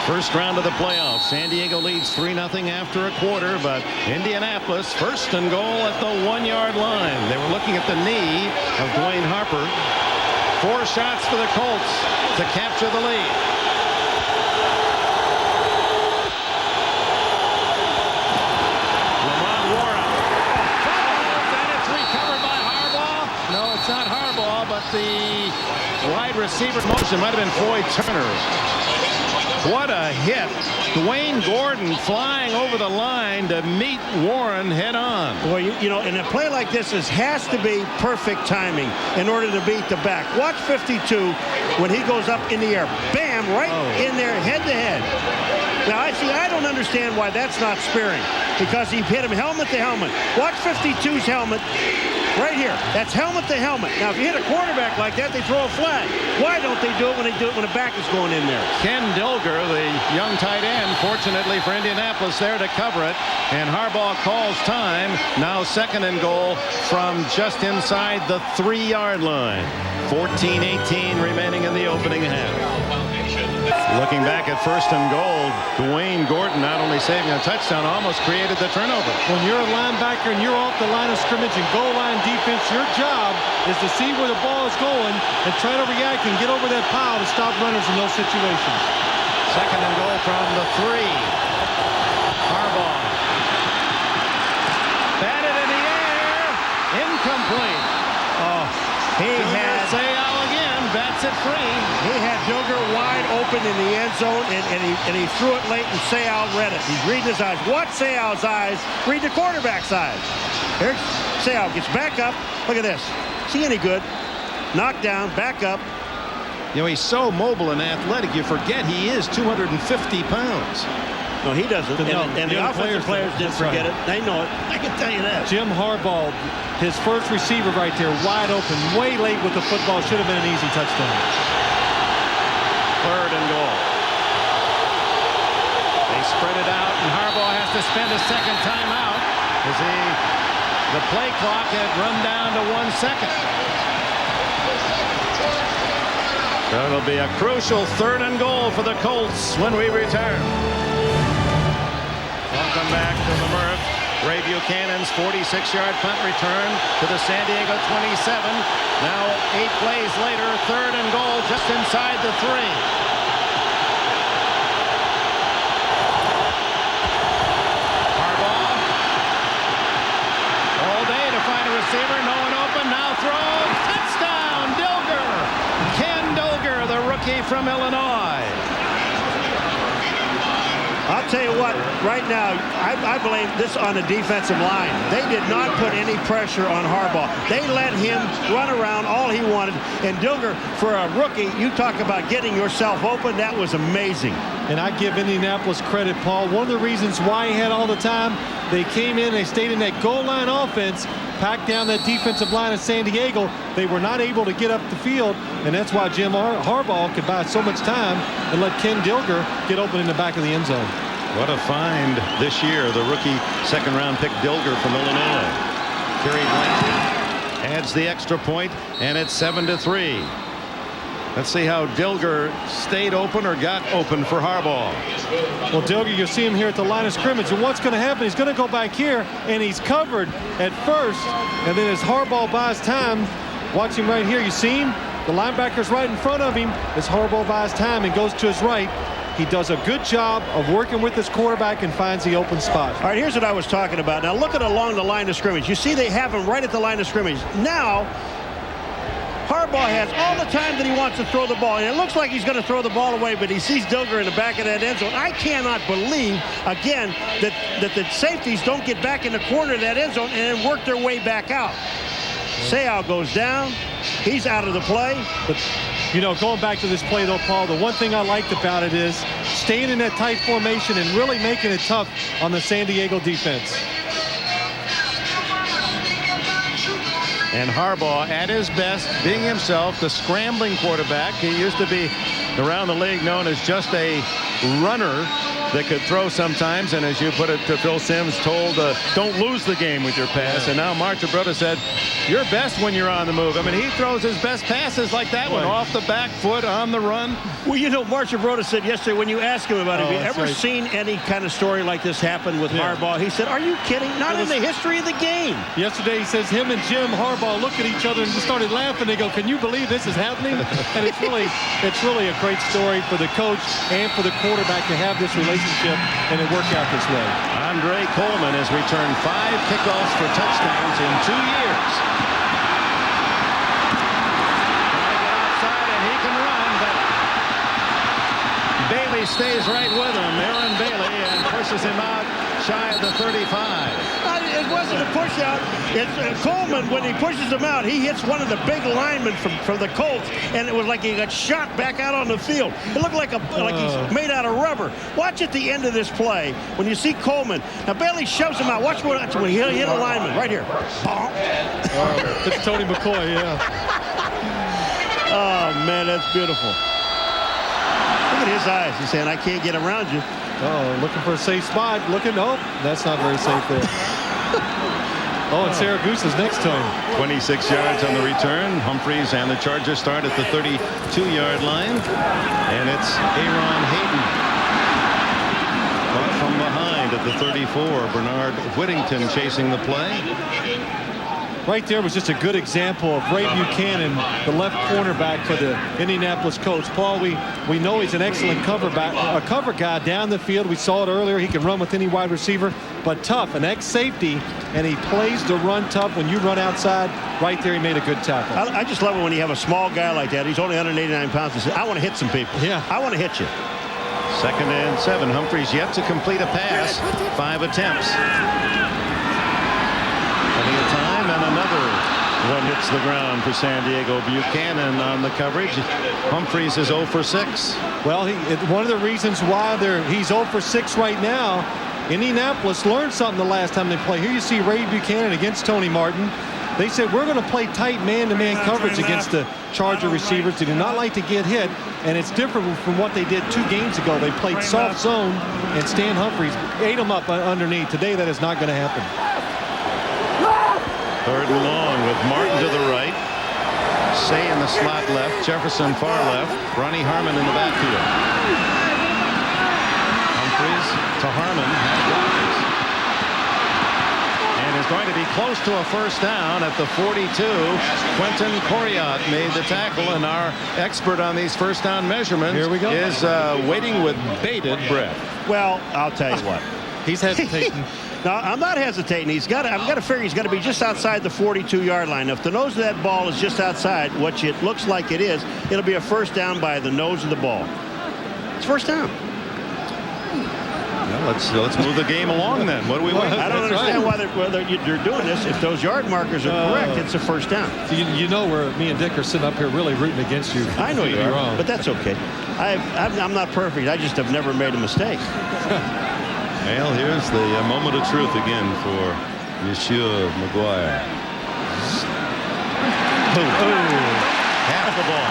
First round of the playoffs. San Diego leads 3-0 after a quarter, but Indianapolis first and goal at the 1-yard line. They were looking at the knee of Dwayne Harper. 4 shots for the Colts to capture the lead. It's not Harbaugh, but the wide receiver motion might have been Floyd Turner. What a hit. Dwayne Gordon flying over the line to meet Warren head on. Well, you know, in a play like this, has to be perfect timing in order to beat the back. Watch 52 when he goes up in the air. Bam, right in there, head to head. Now, I don't understand why that's not sparing, because he hit him helmet to helmet. Watch 52's helmet. Right here. That's helmet to helmet. Now, if you hit a quarterback like that, they throw a flag. Why don't they do it when they do it when a back is going in there? Ken Dilger, the young tight end, fortunately for Indianapolis, there to cover it. And Harbaugh calls time. Now 2nd and goal from just inside the 3-yard line. 14-18 remaining in the opening half. Looking back at 1st and goal, Dwayne Gordon not only saving a touchdown, almost created the turnover. When you're a linebacker and you're off the line of scrimmage and goal line defense, your job is to see where the ball is going and try to react and get over that pile to stop runners in those situations. 2nd and goal from the 3. Harbaugh. Batted in the air. Incomplete. He had Seau again. Bats it free. He had Dilger wide open in the end zone, and he threw it late, and Seau read it. He's reading his eyes. Watch Seau's eyes. Read the quarterback's eyes. Here's Seau gets back up. Look at this. Is he any good? knocked down, back up. You know, he's so mobile and athletic, you forget he is 250 pounds. No, he doesn't. And the offensive players didn't forget it. They know it. I can tell you that. Jim Harbaugh, his first receiver right there, wide open, way late with the football. Should have been an easy touchdown. 3rd and goal. They spread it out, and Harbaugh has to spend a second timeout as the play clock had run down to 1 second. That'll be a crucial 3rd and goal for the Colts when we return. Welcome back to the Murph. Ray Buchanan's 46-yard punt return to the San Diego 27. Now 8 plays later, 3rd and goal just inside the 3. Harbaugh. All day to find a receiver. No one open. Now throw. Touchdown, Dilger. Ken Dilger, the rookie from Illinois. I'll tell you what, right now, I blame this on the defensive line. They did not put any pressure on Harbaugh. They let him run around all he wanted. And Dilger, for a rookie, you talk about getting yourself open. That was amazing. And I give Indianapolis credit, Paul. One of the reasons why he had all the time, they came in, they stayed in that goal line offense, packed down that defensive line of San Diego. They were not able to get up the field, and that's why Jim Harbaugh could buy so much time and let Ken Dilger get open in the back of the end zone. What a find this year, the rookie 2nd-round pick Dilger from Illinois. Kerry Blanchard adds the extra point, and it's 7-3. Let's see how Dilger stayed open or got open for Harbaugh. Well, Dilger, you'll see him here at the line of scrimmage, and what's going to happen, he's going to go back here, and he's covered at first, and then as Harbaugh buys time, watch him right here, you see him? The linebacker's right in front of him as Harbaugh buys time and goes to his right. He does a good job of working with his quarterback and finds the open spot. All right, here's what I was talking about. Now look at along the line of scrimmage. You see they have him right at the line of scrimmage. Now, Harbaugh has all the time that he wants to throw the ball. And it looks like he's going to throw the ball away, but he sees Dilger in the back of that end zone. I cannot believe, again, that the safeties don't get back in the corner of that end zone and then work their way back out. Seau goes down. He's out of the play. But, you know, going back to this play, though, Paul, the one thing I liked about it is staying in that tight formation and really making it tough on the San Diego defense. And Harbaugh at his best, being himself, the scrambling quarterback. He used to be around the league known as just a runner that could throw sometimes, and as you put it to Phil Simms, told don't lose the game with your pass. And now Mark DeBrota said you're best when you're on the move. I mean, he throws his best passes like that one, off the back foot, on the run. Well, you know, Mark DeBrota said yesterday when you asked him about it, have you ever seen any kind of story like this happen with Harbaugh? He said, are you kidding? Not in the history of the game. Yesterday he says him and Jim Harbaugh looked at each other and just started laughing. They go, can you believe this is happening? And it's really a great story for the coach and for the quarterback to have this relationship and it worked out this way. Andre Coleman has returned 5 kickoffs for touchdowns in 2 years. Outside and he can run, but Bailey stays right with him. Aaron Bailey, and pushes him out shy of the 35. It wasn't a push out. Coleman, when he pushes him out, he hits one of the big linemen from the Colts, and it was like he got shot back out on the field. It looked like he's made out of rubber. Watch at the end of this play when you see Coleman. Now Bailey shoves him out. Watch when he hit a lineman right here. It's Tony McCoy, yeah. Oh man, that's beautiful. Look at his eyes. He's saying, I can't get around you. Oh, looking for a safe spot. Oh, that's not very safe there. Oh, and Saragusa's next to him. 26 yards on the return. Humphreys and the Chargers start at the 32-yard line. And it's Aaron Hayden. Caught from behind at the 34. Bernard Whittington chasing the play. Right there was just a good example of Ray Buchanan, the left cornerback for the Indianapolis Colts. Paul, we know he's an excellent cover guy down the field. We saw it earlier. He can run with any wide receiver, but tough, an ex-safety, and he plays to run tough. When you run outside, right there, he made a good tackle. I just love it when you have a small guy like that. He's only 189 pounds. He says, I want to hit some people. Yeah. I want to hit you. 2nd and 7. Humphreys yet to complete a pass. 5 attempps. Plenty of time, and another One hits the ground for San Diego. Buchanan on the coverage. Humphreys is 0 for 6. Well, one of the reasons why he's 0 for 6 right now, Indianapolis learned something the last time they played. Here you see Ray Buchanan against Tony Martin. They said, we're going to play tight man-to-man coverage against the Charger receivers. They do not like to get hit, and it's different from what they did 2 games ago. They played soft zone, and Stan Humphreys ate them up underneath. Today, that is not going to happen. 3rd and long with Martin to the right. Seau in the slot left. Jefferson far left. Ronnie Harmon in the backfield. Humphreys to Harmon. And is going to be close to a first down at the 42. Quentin Coriat made the tackle, and our expert on these first down measurements Here we go. is waiting with bated breath. Well, I'll tell you what. He's hesitating. No, I'm not hesitating. I've got to figure he's got to be just outside the 42-yard line. If the nose of that ball is just outside, which it looks like it is, it'll be a first down by the nose of the ball. It's first down. Well, let's move the game along then. What do we wait? I don't understand why they're doing this. If those yard markers are correct, it's a first down. You know where me and Dick are sitting up here really rooting against you. I know you are, wrong. but that's okay. I'm not perfect. I just have never made a mistake. Well, here's the moment of truth again for Monsieur McGuire. Half the ball.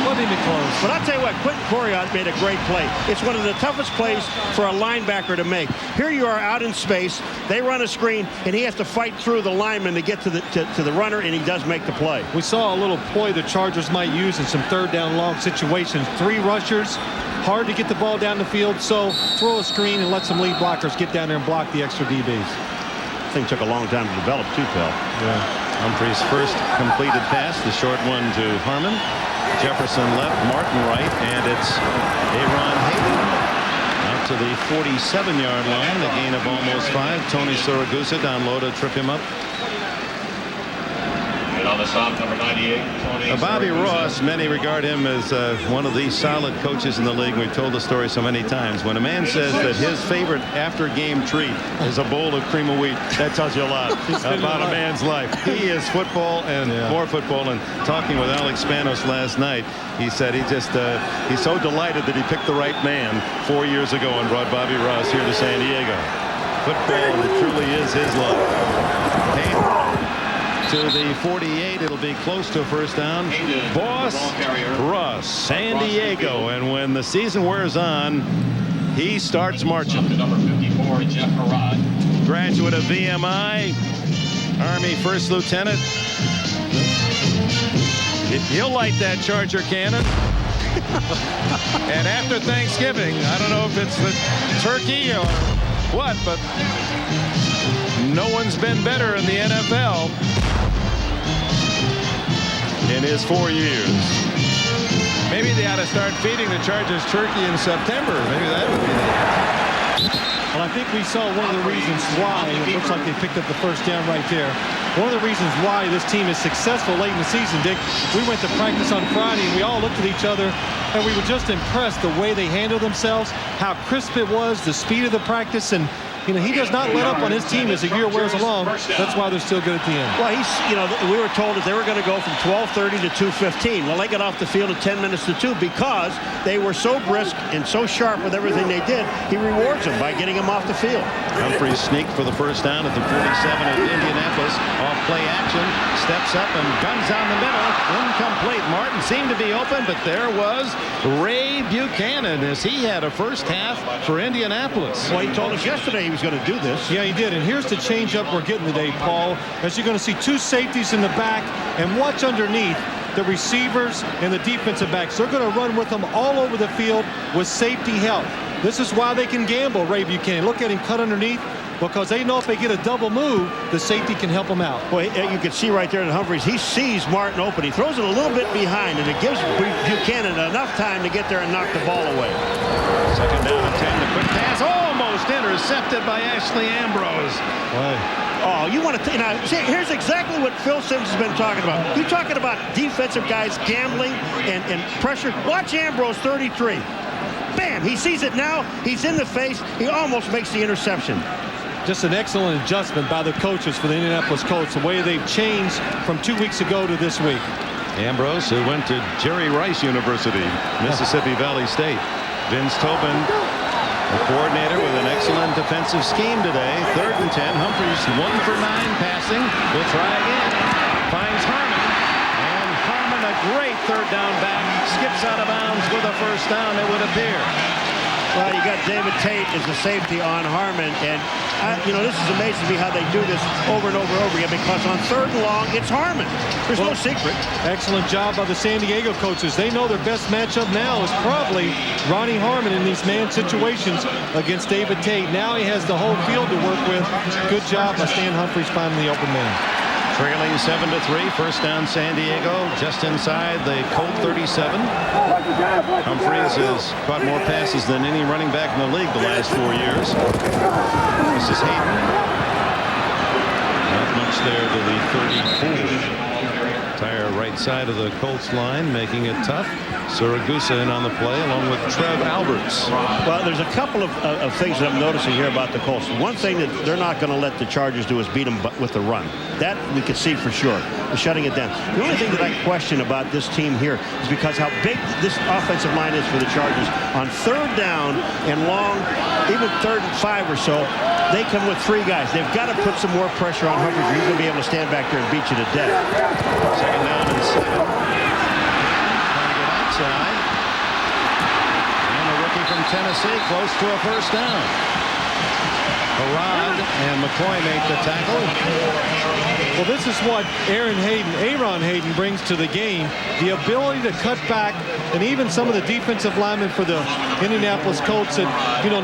Wasn't even close. But I'll tell you what, Quentin Coriat made a great play. It's one of the toughest plays for a linebacker to make. Here you are out in space. They run a screen, and he has to fight through the lineman to get to the runner, and he does make the play. We saw a little ploy the Chargers might use in some 3rd down long situations. 3 rushers, hard to get the ball down the field, so throw a screen and let some lead blockers get down there and block the extra DBs. This thing took a long time to develop, too, Phil. Yeah. Humphreys' first completed pass, the short one to Harmon. Jefferson left, Martin right, and it's Aaron Hayden out to the 47-yard line. The gain of almost 5. Tony Siragusa down low to trip him up. And on the stop, number 98, Tony Bobby Ross, many regard him as one of the solid coaches in the league. We've told the story so many times. When a man says that his favorite after-game treat is a bowl of cream of wheat, that tells you a lot about a man's life. He is football and more football. And talking with Alex Spanos last night, he said he's so delighted that he picked the right man 4 years ago and brought Bobby Ross here to San Diego. Football truly is his love. To the 48, it'll be close to a first down. Boss Russ, San Diego, and when the season wears on, he starts marching. Number 54, Jeff Harbaugh. Graduate of VMI, Army First Lieutenant. He'll light that Charger cannon. And after Thanksgiving, I don't know if it's the turkey or what, but no one's been better in the NFL in his 4 years. Maybe they ought to start feeding the Chargers turkey in September. Maybe that would be the answer. Well, I think we saw one of the reasons why, it looks like they picked up the first down right there. One of the reasons why this team is successful late in the season, Dick, we went to practice on Friday and we all looked at each other and we were just impressed the way they handled themselves, how crisp it was, the speed of the practice, and he does not let up on his team as the year wears along. That's why they're still good at the end. Well, we were told that they were going to go from 12:30 to 2:15. Well, they got off the field at 10 minutes to 2 because they were so brisk and so sharp with everything they did. He rewards them by getting them off the field. Humphreys sneaked for the first down at the 47 of Indianapolis. Off play action, steps up and guns down the middle. Incomplete. Martin seemed to be open, but there was Ray Buchanan as he had a first half for Indianapolis. Well, he told us yesterday he was going to do this. Yeah, he did. And here's the changeup we're getting today, Paul. As you're going to see 2 safeties in the back, and watch underneath the receivers and the defensive backs. They're going to run with them all over the field with safety help. This is why they can gamble, Ray Buchanan. Look at him cut underneath, because they know if they get a double move, the safety can help them out. Well, you can see right there in Humphreys, he sees Martin open. He throws it a little bit behind, and it gives Buchanan enough time to get there and knock the ball away. Second down and 10. The quick pass almost intercepted by Ashley Ambrose. Right. Oh, you want to see, here's exactly what Phil Simms has been talking about. You're talking about defensive guys gambling and pressure. Watch Ambrose, 33. Bam! He sees it now. He's in the face. He almost makes the interception. Just an excellent adjustment by the coaches for the Indianapolis Colts, the way they've changed from 2 weeks ago to this week. Ambrose, who went to Jerry Rice University, Mississippi Valley State. Vince Tobin, the coordinator, with an excellent defensive scheme today. 3rd and 10. Humphries 1 for 9 passing. Will try again. Finds Harmon. And Harmon, a great 3rd down back, skips out of bounds with a first down, it would appear. Well, you got David Tate as the safety on Harmon, and this is amazing to me how they do this over and over and over again, because on 3rd and long, it's Harmon. There's no secret. Excellent job by the San Diego coaches. They know their best matchup now is probably Ronnie Harmon in these man situations against David Tate. Now he has the whole field to work with. Good job by Stan Humphries finding the open man. Trailing 7-3, first down San Diego, just inside the Colt 37. Humphries has caught more passes than any running back in the league the last 4 years. This is Hayden. Not much there to the 34. Entire right side of the Colts line, making it tough. Siragusa in on the play, along with Trev Alberts. Well, there's a couple of things that I'm noticing here about the Colts. One thing that they're not going to let the Chargers do is beat them with the run. That we could see for sure. They're shutting it down. The only thing that I question about this team here is because how big this offensive line is for the Chargers. On 3rd down and long, even 3rd and 5 or so, they come with 3 guys. They've got to put some more pressure on Humphries, or he's going to be able to stand back there and beat you to death. 2nd down and 7. Outside. And the rookie from Tennessee close to a first down. Harbaugh and McCoy make the tackle. Well, this is what Aaron Hayden brings to the game. The ability to cut back, and even some of the defensive linemen for the Indianapolis Colts. And,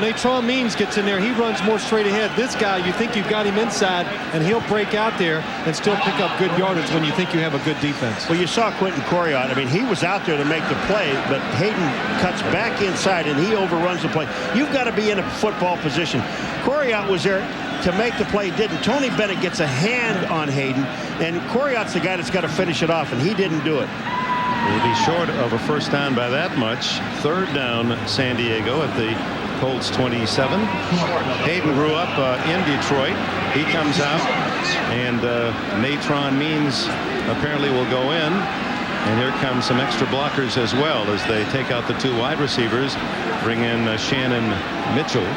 Natron Means gets in there. He runs more straight ahead. This guy, you think you've got him inside, and he'll break out there and still pick up good yardage when you think you have a good defense. Well, you saw Quentin Coriat. I mean, he was out there to make the play, but Hayden cuts back inside, and he overruns the play. You've got to be in a football position. Coriat was there to make the play, didn't. Tony Bennett gets a hand on Hayden, and Coriat's the guy that's got to finish it off, and he didn't do it. Will be short of a first down by that much. 3rd down San Diego at the Colts 27. Hayden grew up in Detroit. He comes out, and Natron Means apparently will go in. And here comes some extra blockers as well as they take out the 2 wide receivers, bring in Shannon Mitchell.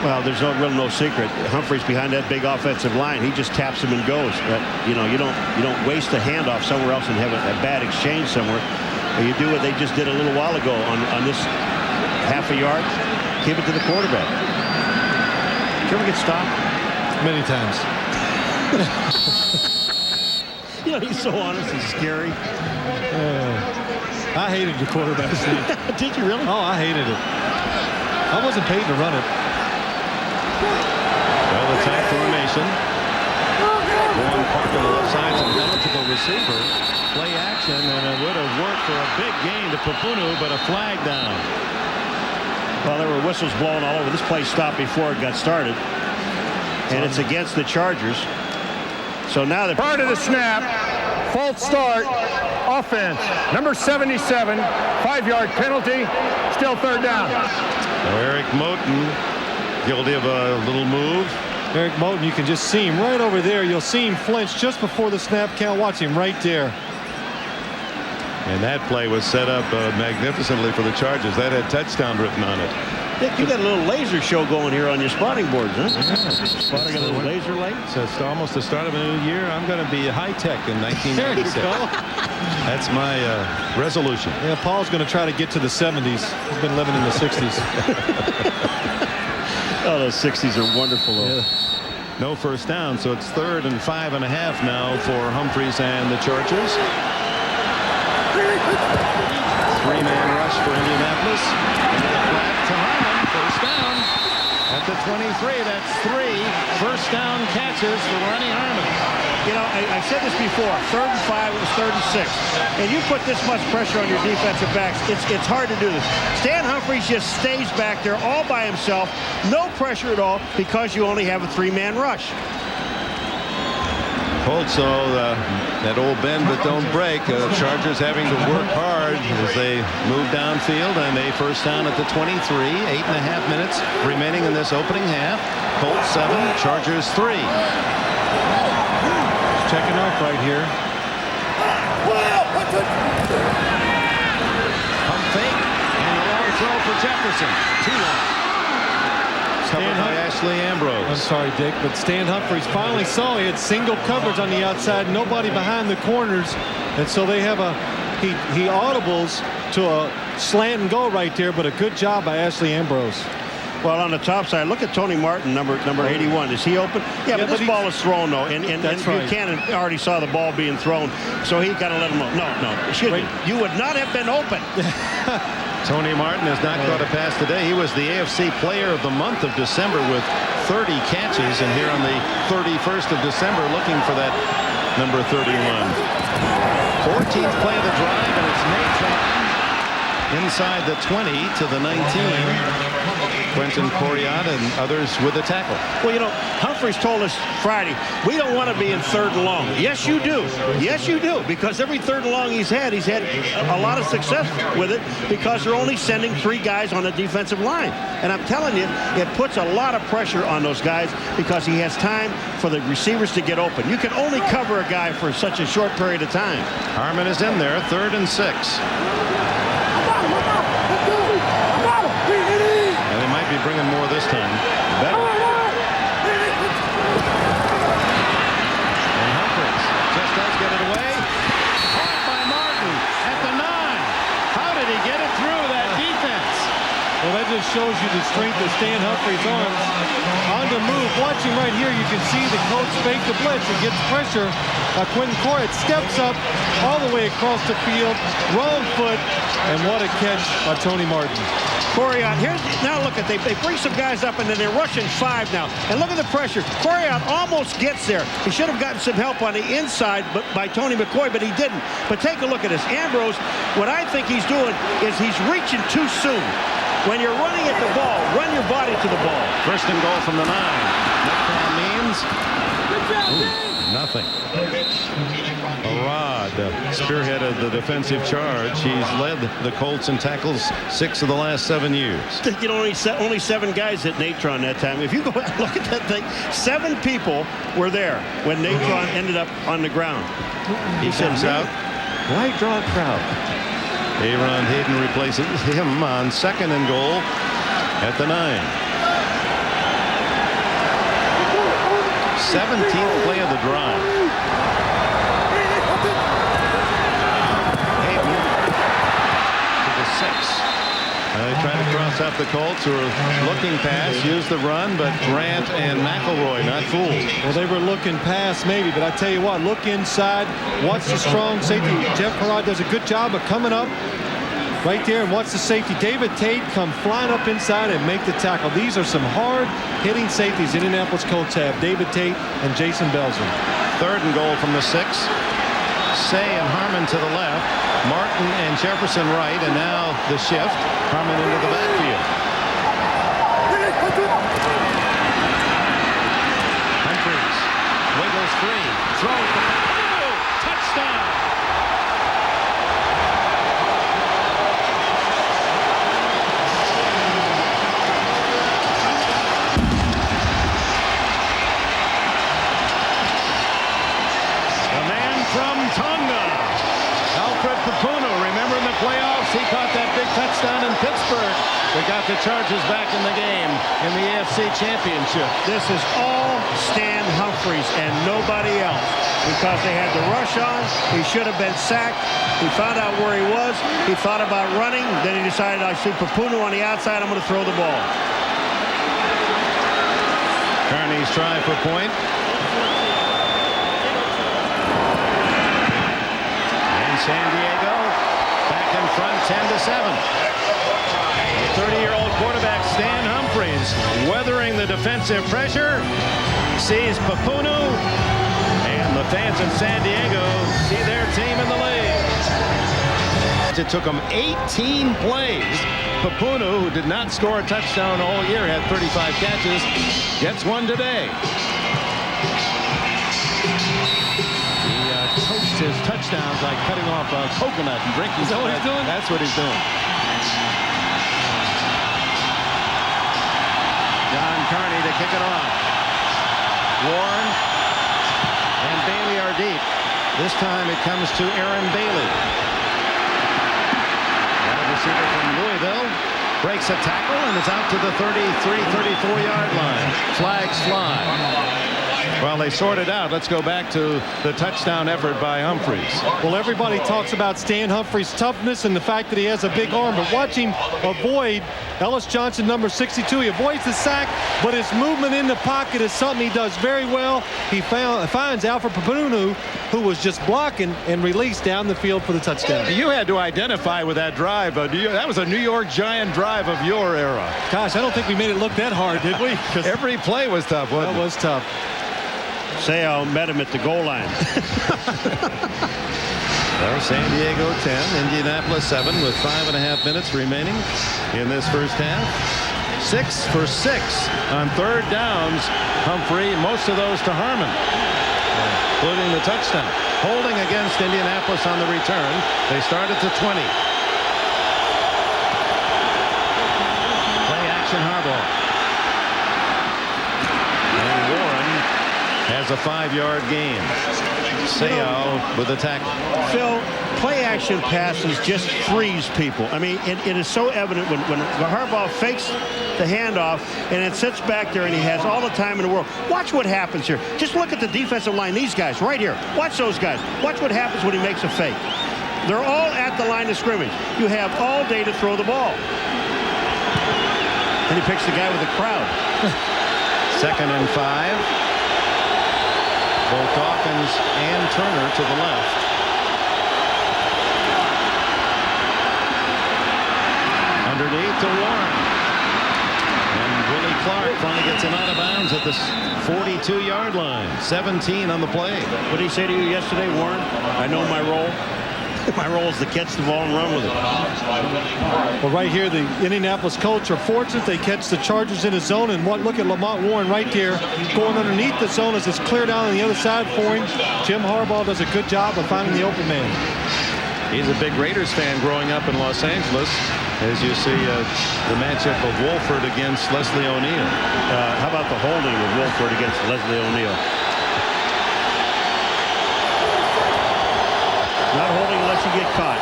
Well, there's no secret. Humphries behind that big offensive line, he just taps him and goes. But, you don't waste a handoff somewhere else and have a bad exchange somewhere. You do what they just did a little while ago on this half a yard. Give it to the quarterback. Did you ever get stopped? Many times. He's so honest and scary. I hated the quarterback sneak. Did you really? Oh, I hated it. I wasn't paid to run it. Well, the tight formation. One park on the left side, an eligible receiver. Play action, and it would have worked for a big gain to Papunu, but a flag down. Well, there were whistles blowing all over. This play stopped before it got started. And it's against the Chargers. So now the Prior to the snap, false start, offense, number 77, 5-yard penalty, still 3rd down. So Eric Moten, guilty of a little move. Eric Moten, you can just see him right over there. You'll see him flinch just before the snap count. Watch him right there. And that play was set up magnificently for the Chargers. That had touchdown written on it. Dick, you got a little laser show going here on your spotting boards, huh? Spotting a little laser light. So it's almost the start of a new year. I'm going to be high-tech in 1996. That's my resolution. Yeah, Paul's going to try to get to the 70s. He's been living in the 60s. Oh, those 60s are wonderful, though. Yeah. No first down, so it's 3rd and 5.5 now for Humphries and the Chargers. 3-man rush for Indianapolis. Into the flat to Harmon. First down at the 23. That's 3 first down catches for Ronnie Harmon. I said this before. 3rd and 5, it was 3rd and 6. And you put this much pressure on your defensive backs, it's hard to do this. Stan Humphries just stays back there all by himself. No pressure at all because you only have a 3-man rush. Colts, so that old bend but don't break. Chargers having to work hard as they move downfield, and a first down at the 23. 8.5 minutes remaining in this opening half. Colts 7, Chargers 3. Checking off right here. Pump fake and a long throw for Jefferson. Too long. Covered by Ashley Ambrose. I'm sorry, Dick, but Stan Humphries finally saw he had single coverage on the outside, nobody behind the corners, and so they have he audibles to a slant and go right there, but a good job by Ashley Ambrose. Well, on the top side, look at Tony Martin, number 81. Is he open? Yeah, but this ball is thrown, though. And Buchanan already saw the ball being thrown, so he got to let him know. No, excuse me. You would not have been open. Tony Martin has not caught a pass today. He was the AFC Player of the Month of December with 30 catches, and here on the 31st of December looking for that number 31. 14th play of the drive, and it's Natron inside the 20 to the 19. Quentin Coriat and others with a tackle. Well, you know, Humphries told us Friday, we don't want to be in 3rd and long. Yes, you do. Yes, you do. Because every 3rd and long he's had a lot of success with it because they're only sending 3 guys on the defensive line. And I'm telling you, it puts a lot of pressure on those guys because he has time for the receivers to get open. You can only cover a guy for such a short period of time. Harmon is in there, 3rd and 6. Be bringing more this time. Better. And Humphries just does get it away. Caught by Martin at the 9. How did he get it through that defense? Well, that just shows you the strength of Stan Humphries' arms. On the move, watching right here, you can see the coach fake the blitz and gets pressure. Quentin Coriat steps up all the way across the field, wrong foot, and what a catch by Tony Martin. Coriat, now look at, they bring some guys up and then they're rushing 5 now. And look at the pressure. Coriat almost gets there. He should have gotten some help on the inside by Tony McCoy, but he didn't. But take a look at this. Ambrose, what I think he's doing is he's reaching too soon. When you're running at the ball, run your body to the ball. First and goal from the 9. That means nothing. Arad spearheaded the defensive charge. He's led the Colts in tackles 6 of the last 7 years. You know, only 7 guys hit Natron that time. If you go back and look at that thing, 7 people were there when Natron ended up on the ground. He comes out. Why draw a crowd? Aaron Hayden replaces him on 2nd and goal at the 9. 17th play of the drive. Hayden to the 6. They try to cross up the Colts, who are looking pass, use the run, but Grant and McElroy not fooled. Well, they were looking past maybe, but I tell you what, look inside, watch the strong safety. Jeff Harbaugh does a good job of coming up right there and watch the safety. David Tate come flying up inside and make the tackle. These are some hard-hitting safeties Indianapolis Colts have, David Tate and Jason Belzer. 3rd and goal from the 6. Seau and Harmon to the left. Martin and Jefferson right, and now the shift. Harmon into the backfield. Humphries wiggles free, throws the touchdown. The man from Tonga, Alfred Papuno. Remember in the playoffs, he caught that big touchdown in Pittsburgh. We got the Chargers back in the game in the AFC Championship. This is all Stan Humphries and nobody else because they had the rush on. He should have been sacked. He found out where he was. He thought about running. Then he decided, I see Papuno on the outside. I'm going to throw the ball. Carney's try for point. And San Diego back in front 10-7. 30-year-old quarterback Stan Humphries weathering the defensive pressure, sees Papuno, and the fans in San Diego see their team in the lead. It took him 18 plays. Papuno, who did not score a touchdown all year, had 35 catches, gets one today. his touchdowns like cutting off a coconut and drinking. Is that what he's doing? That's what he's doing. John Carney to kick it off. Warren and Bailey are deep. This time it comes to Aaron Bailey. Wide receiver from Louisville breaks a tackle and is out to the 34-yard line. Flags fly. Well, they sorted out. Let's go back to the touchdown effort by Humphreys. Well, everybody talks about Stan Humphreys' toughness and the fact that he has a big arm, but watch him avoid Ellis Johnson, number 62. He avoids the sack, but his movement in the pocket is something he does very well. He finds Alfred Papunu, who was just blocking, and released down the field for the touchdown. You had to identify with that drive. That was a New York Giant drive of your era. Gosh, I don't think we made it look that hard, did we? Every play was tough, wasn't it? That was tough. Seau met him at the goal line. Well, San Diego 10, Indianapolis 7 with 5.5 minutes remaining in this first half. 6 for 6 on third downs. Humphrey, most of those to Harmon, including the touchdown. Holding against Indianapolis on the return. They start at the 20. Play action Harbaugh. Has a 5-yard gain. Seau with a tackle. Phil, play action passes just freeze people. I mean, it is so evident when Harbaugh fakes the handoff and it sits back there and he has all the time in the world. Watch what happens here. Just look at the defensive line. These guys right here. Watch those guys. Watch what happens when he makes a fake. They're all at the line of scrimmage. You have all day to throw the ball. And he picks the guy with the crowd. 2nd and 5. Both Dawkins and Turner to the left. Underneath to Warren. And Willie Clark finally gets him out of bounds at the 42-yard line. 17 on the play. What did he say to you yesterday, Warren? I know my role. My role is to catch the ball and run with it. Well, right here, the Indianapolis Colts are fortunate. They catch the Chargers in a zone, and look at Lamont Warren right there going underneath the zone as it's cleared out on the other side for him. Jim Harbaugh does a good job of finding the open man. He's a big Raiders fan growing up in Los Angeles, as you see the matchup of Wolford against Leslie O'Neal. How about the holding of Wolford against Leslie O'Neal? Not holding unless you get caught.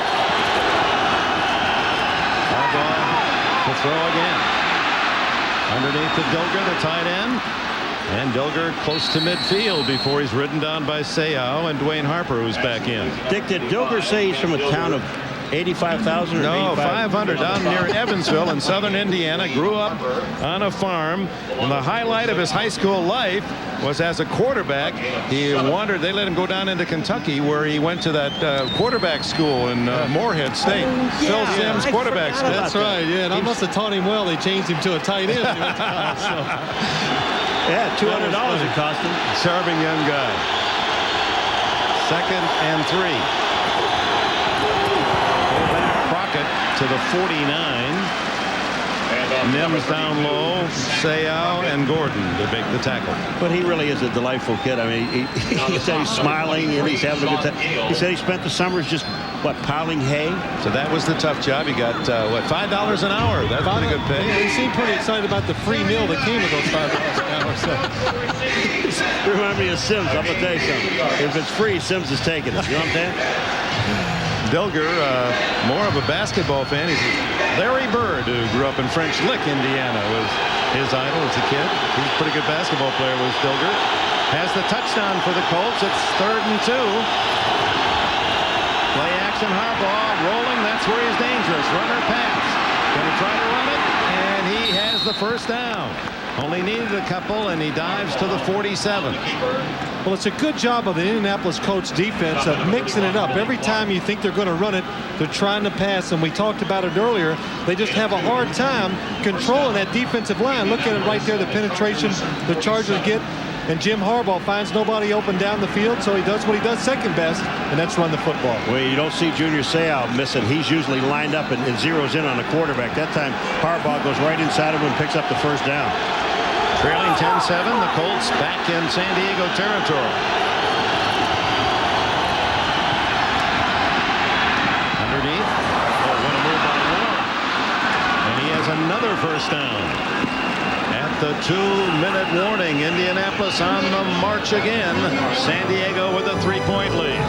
Harbaugh to throw again. Underneath to Dilger, the tight end. And Dilger close to midfield before he's ridden down by Seau and Dwayne Harper, who's back in. Dick, did Dilger say he's from a town of 85,000 or no, 500 down near Evansville in southern Indiana. Grew up on a farm, and the highlight of his high school life was as a quarterback. He wandered. They let him go down into Kentucky, where he went to that quarterback school in Morehead State. Phil Simms quarterback school. That's right. Yeah, and I must have taught him well. They changed him to a tight end. Yeah, $200 it cost him. Charming young guy. 2nd and 3. To the 49. Mims down low. Seau and Gordon to make the tackle. But he really is a delightful kid. I mean, he said he's smiling and he's having a good time. He said he spent the summers just, piling hay? So that was the tough job. He got, $5 an hour. That's pretty good pay. He seemed pretty excited about the free meal that came with those $5 an hour. So. Remind me of Simms. I'm going to tell you something. If it's free, Simms is taking it. You know what I'm saying? Dilger, more of a basketball fan. He's Larry Bird, who grew up in French Lick, Indiana, was his idol as a kid. He's a pretty good basketball player, was Dilger. Has the touchdown for the Colts. It's 3rd and 2. Play action Harbaugh rolling. That's where he's dangerous. Runner pass. Going to try to run it, and he has the first down. Only needed a couple, and he dives to the 47. Well, it's a good job of the Indianapolis Colts defense of mixing it up. Every time you think they're going to run it, they're trying to pass, and we talked about it earlier. They just have a hard time controlling that defensive line. Look at it right there, the penetration the Chargers get, and Jim Harbaugh finds nobody open down the field, so he does what he does second best, and that's run the football. Well, you don't see Junior Seau missing. He's usually lined up and zeroes in on the quarterback. That time, Harbaugh goes right inside of him and picks up the first down. Trailing 10-7, the Colts back in San Diego territory. first down. At the 2-minute warning, Indianapolis on the march again. San Diego with a 3-point lead.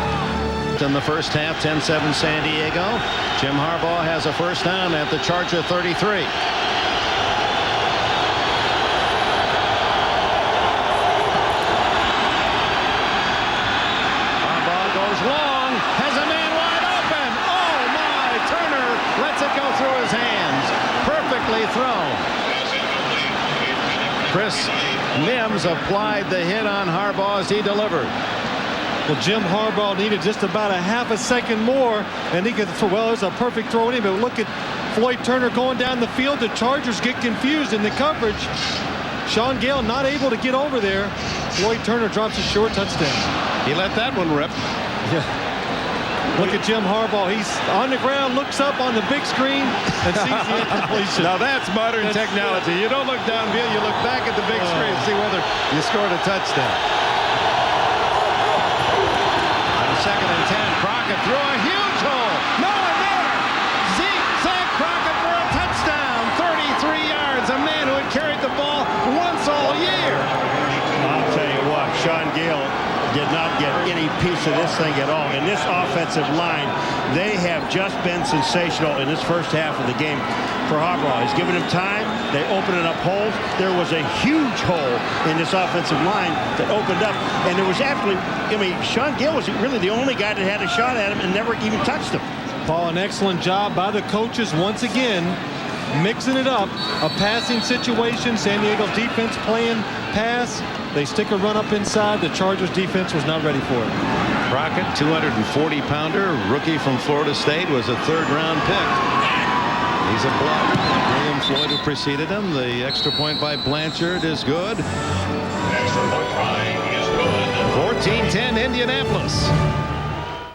In the first half, 10-7 San Diego. Jim Harbaugh has a first down at the Charger 33. Harbaugh goes long, has a man wide open. Oh my, Turner lets it go through his hands. Perfectly thrown. Chris Mims applied the hit on Harbaugh as he delivered. Well, Jim Harbaugh needed just about a half a second more, and he could throw. Well, it was a perfect throw in, but look at Floyd Turner going down the field. The Chargers get confused in the coverage. Sean Gale not able to get over there. Floyd Turner drops a short touchdown. He let that one rip. Yeah. Look at Jim Harbaugh. He's on the ground, looks up on the big screen, and sees the incompletion. Now that's modern technology. You don't look downfield, you look back at the big screen and see whether you scored a touchdown. On 2nd and 10, Crockett threw a huge hole. No one there. Zach Crockett for a touchdown. 33 yards. A man who had carried the ball once all year. I'll tell you what, Sean Gale did not get any piece of this thing at all. And this offensive line, they have just been sensational in this first half of the game for Harbaugh. He's given him time. They opening up holes. There was a huge hole in this offensive line that opened up. And there was absolutely, I mean, Sean Gale was really the only guy that had a shot at him and never even touched him. Paul, an excellent job by the coaches once again, mixing it up. A passing situation. San Diego's defense playing pass. They stick a run up inside. The Chargers defense was not ready for it. Crockett, 240-pounder, rookie from Florida State, was a 3rd-round pick. He's a blocker. William Floyd, who preceded him. The extra point by Blanchard is good. Extra point try is good. 14-10 Indianapolis.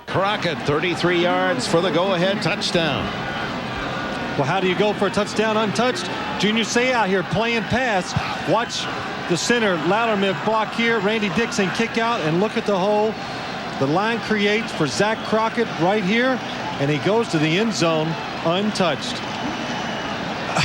Crockett, 33 yards for the go-ahead touchdown. Well, how do you go for a touchdown untouched? Junior Seau out here playing pass. Watch the center Loudermilk block here. Randy Dixon kick out, and look at the hole the line creates for Zach Crockett right here, and he goes to the end zone untouched.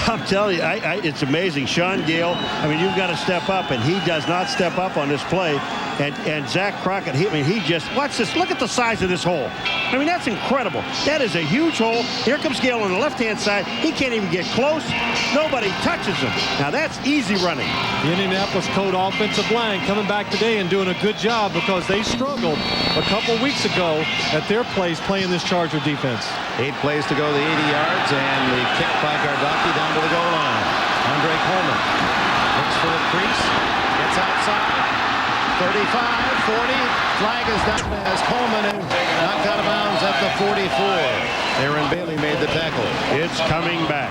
I'm telling you, it's amazing. Sean Gale, I mean, you've got to step up, and he does not step up on this play. And Zach Crockett, he just, watch this. Look at the size of this hole. I mean, that's incredible. That is a huge hole. Here comes Gale on the left-hand side. He can't even get close. Nobody touches him. Now, that's easy running. The Indianapolis Colts offensive line coming back today and doing a good job because they struggled a couple weeks ago at their place playing this Charger defense. 8 plays to go, the 80 yards, and the kick by Gardocki down to the goal line. Andre Coleman looks for the crease, gets outside. 35, 40, flag is down as Coleman knocked out of bounds at the 44. Aaron Bailey made the tackle. It's coming back.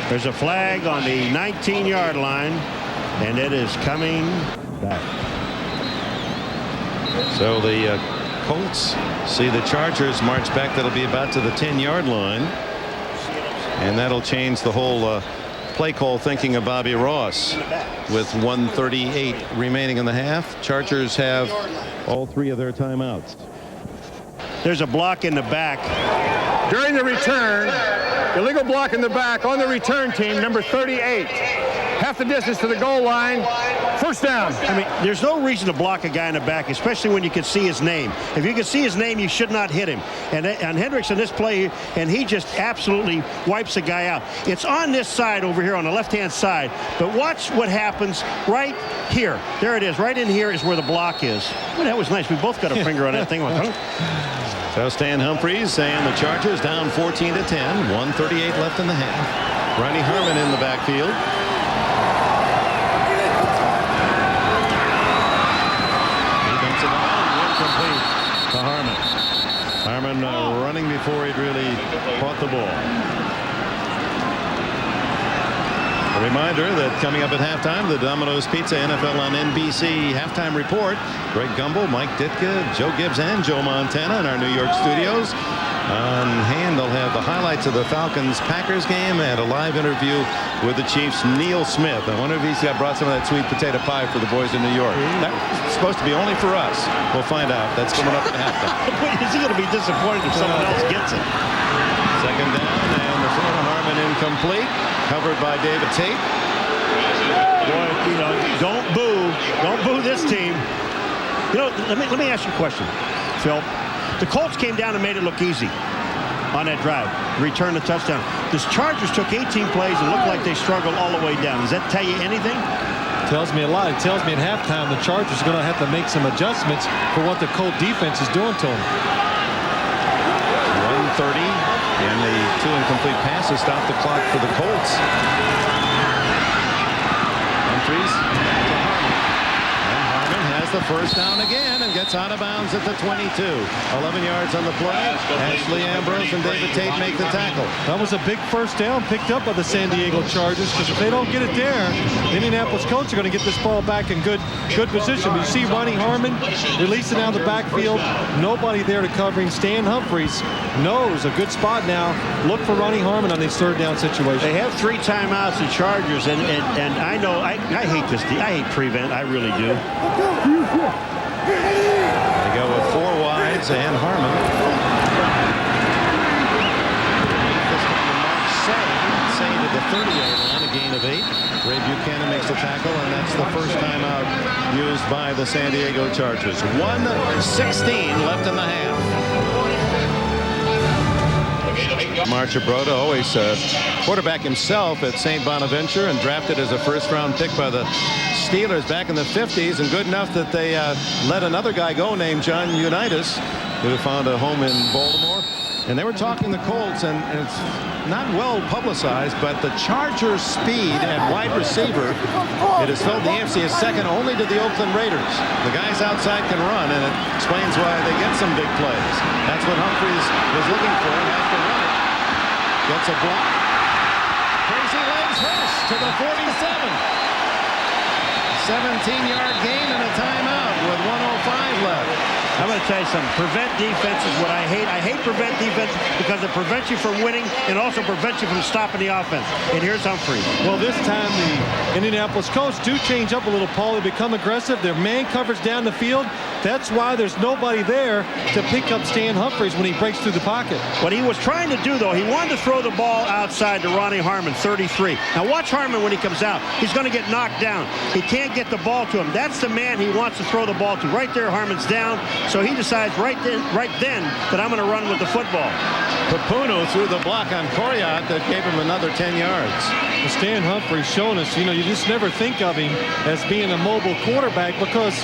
There's a flag on the 19-yard line, and it is coming back. So the Colts see the Chargers march back. That'll be about to the 10-yard line, and that'll change the whole play call thinking of Bobby Ross. With 1:38 remaining in the half, Chargers have all 3 of their timeouts. There's a block in the back. During the return, illegal block in the back on the return team, number 38. Half the distance to the goal line. First down. I mean, there's no reason to block a guy in the back, especially when you can see his name. If you can see his name, you should not hit him. And Hendricks in this play, and he just absolutely wipes the guy out. It's on this side over here on the left-hand side, but watch what happens right here. There it is. Right in here is where the block is. Oh, that was nice. We both got a finger on that thing. So Stan Humphries and the Chargers down 14-10. 1:38 left in the half. Ronnie Harmon in the backfield. To Harmon. Harmon running before he'd really caught the ball. A reminder that coming up at halftime, the Domino's Pizza NFL on NBC halftime report. Greg Gumbel, Mike Ditka, Joe Gibbs, and Joe Montana in our New York studios. On hand, they'll have the highlights of the Falcons-Packers game and a live interview with the Chiefs' Neil Smith. I wonder if he's brought some of that sweet potato pie for the boys in New York. That's supposed to be only for us. We'll find out. That's coming up at halftime. Is he going to be disappointed if someone else gets it? Second down, and the throw to Harmon Harmon incomplete, covered by David Tate. Boy, you know, don't boo this team. You know, let me ask you a question, Phil. The Colts came down and made it look easy on that drive, return the touchdown. The Chargers took 18 plays and looked like they struggled all the way down. Does that tell you anything? Tells me a lot. It tells me at halftime the Chargers are going to have to make some adjustments for what the Colt defense is doing to them. 1:30, and the 2 incomplete passes stop the clock for the Colts. Humphries to Harmon. And Harmon has the first down again and gets out of bounds at the 22. 11 yards on the play. Ashley Ambrose and David Tate make the tackle. That was a big first down picked up by the San Diego Chargers, because if they don't get it there, the Indianapolis Colts are going to get this ball back in good position. But you see Ronnie Harmon releasing out of the backfield. Nobody there to cover him. Stan Humphries knows a good spot now. Look for Ronnie Harmon on these third down situations. They have 3 timeouts, the Chargers, and I know I hate this. I hate prevent. I really do. They go with 4 wides and Harmon. Say to the 30-yard line, a gain of 8. Ray Buchanan makes the tackle, and that's the first timeout used by the San Diego Chargers. 1:16 left in the half. Marchibroda, always a quarterback himself at St. Bonaventure and drafted as a first-round pick by the Steelers back in the 50s, and good enough that they let another guy go named John Unitas, who found a home in Baltimore. And they were talking the Colts, and it's not well publicized, but the Chargers' speed at wide receiver, it is felt in the AFC is second only to the Oakland Raiders. The guys outside can run, and it explains why they get some big plays. That's what Humphries was looking for, and has to run it. Gets a block. Crazy legs rush to the 47. 17-yard gain and a timeout with 1:05 left. I'm going to tell you something. Prevent defense is what I hate. I hate prevent defense because it prevents you from winning and also prevents you from stopping the offense. And here's Humphries. Well, this time the Indianapolis Colts do change up a little, Paul. They become aggressive. Their man coverage down the field. That's why there's nobody there to pick up Stan Humphries when he breaks through the pocket. What he was trying to do, though, he wanted to throw the ball outside to Ronnie Harmon, 33. Now watch Harmon when he comes out. He's going to get knocked down. He can't get the ball to him. That's the man he wants to throw the ball to. Right there, Harmon's down. So he decides right then that I'm going to run with the football. Papuno threw the block on Coriat that gave him another 10 yards. Stan Humphries showing us, you just never think of him as being a mobile quarterback, because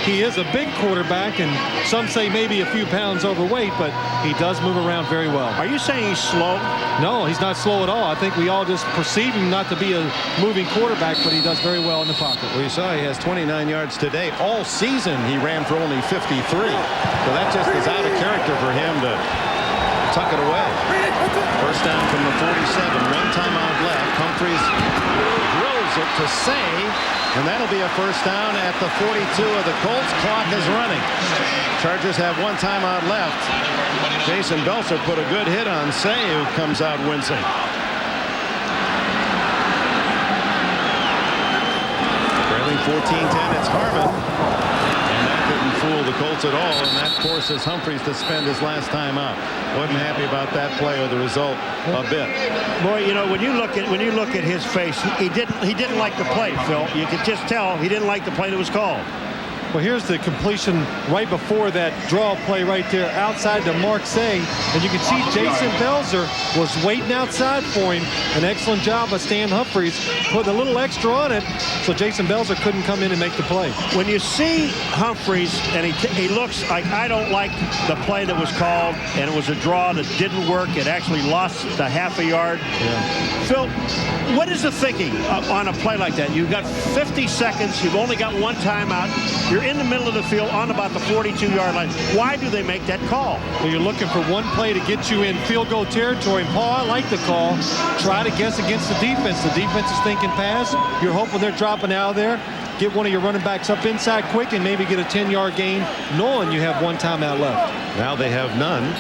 he is a big quarterback, and some say maybe a few pounds overweight, but he does move around very well. Are you saying he's slow? No, he's not slow at all. I think we all just perceive him not to be a moving quarterback, but he does very well in the pocket. Well, you saw he has 29 yards today. All season he ran for only 53. So that just is out of character for him to tuck it away. First down from the 47. 1 timeout left. Humphries drills it to Seau, and that'll be a first down at the 42 of the Colts. Clock is running. Chargers have 1 timeout left. Jason Belser put a good hit on Seau, who comes out wincing. Trailing 14-10, it's Harmon. Didn't fool the Colts at all, and that forces Humphries to spend his last time out. Wasn't happy about that play or the result a bit. Boy, when you look at his face, he didn't like the play, Phil. You could just tell he didn't like the play that was called. Well, here's the completion right before that draw play right there outside to Mark Seau. And you can see Jason Belser was waiting outside for him. An excellent job by Stan Humphries, putting a little extra on it so Jason Belser couldn't come in and make the play. When you see Humphries and he looks like, I don't like the play that was called, and it was a draw that didn't work. It actually lost the half a yard. Yeah. Phil, what is the thinking on a play like that? You've got 50 seconds. You've only got 1 timeout. You're in the middle of the field on about the 42-yard line. Why do they make that call? Well, you're looking for one play to get you in field goal territory. And Paul, I like the call. Try to guess against the defense. The defense is thinking pass. You're hoping they're dropping out of there. Get one of your running backs up inside quick and maybe get a 10-yard gain, knowing you have 1 timeout left. Now they have none.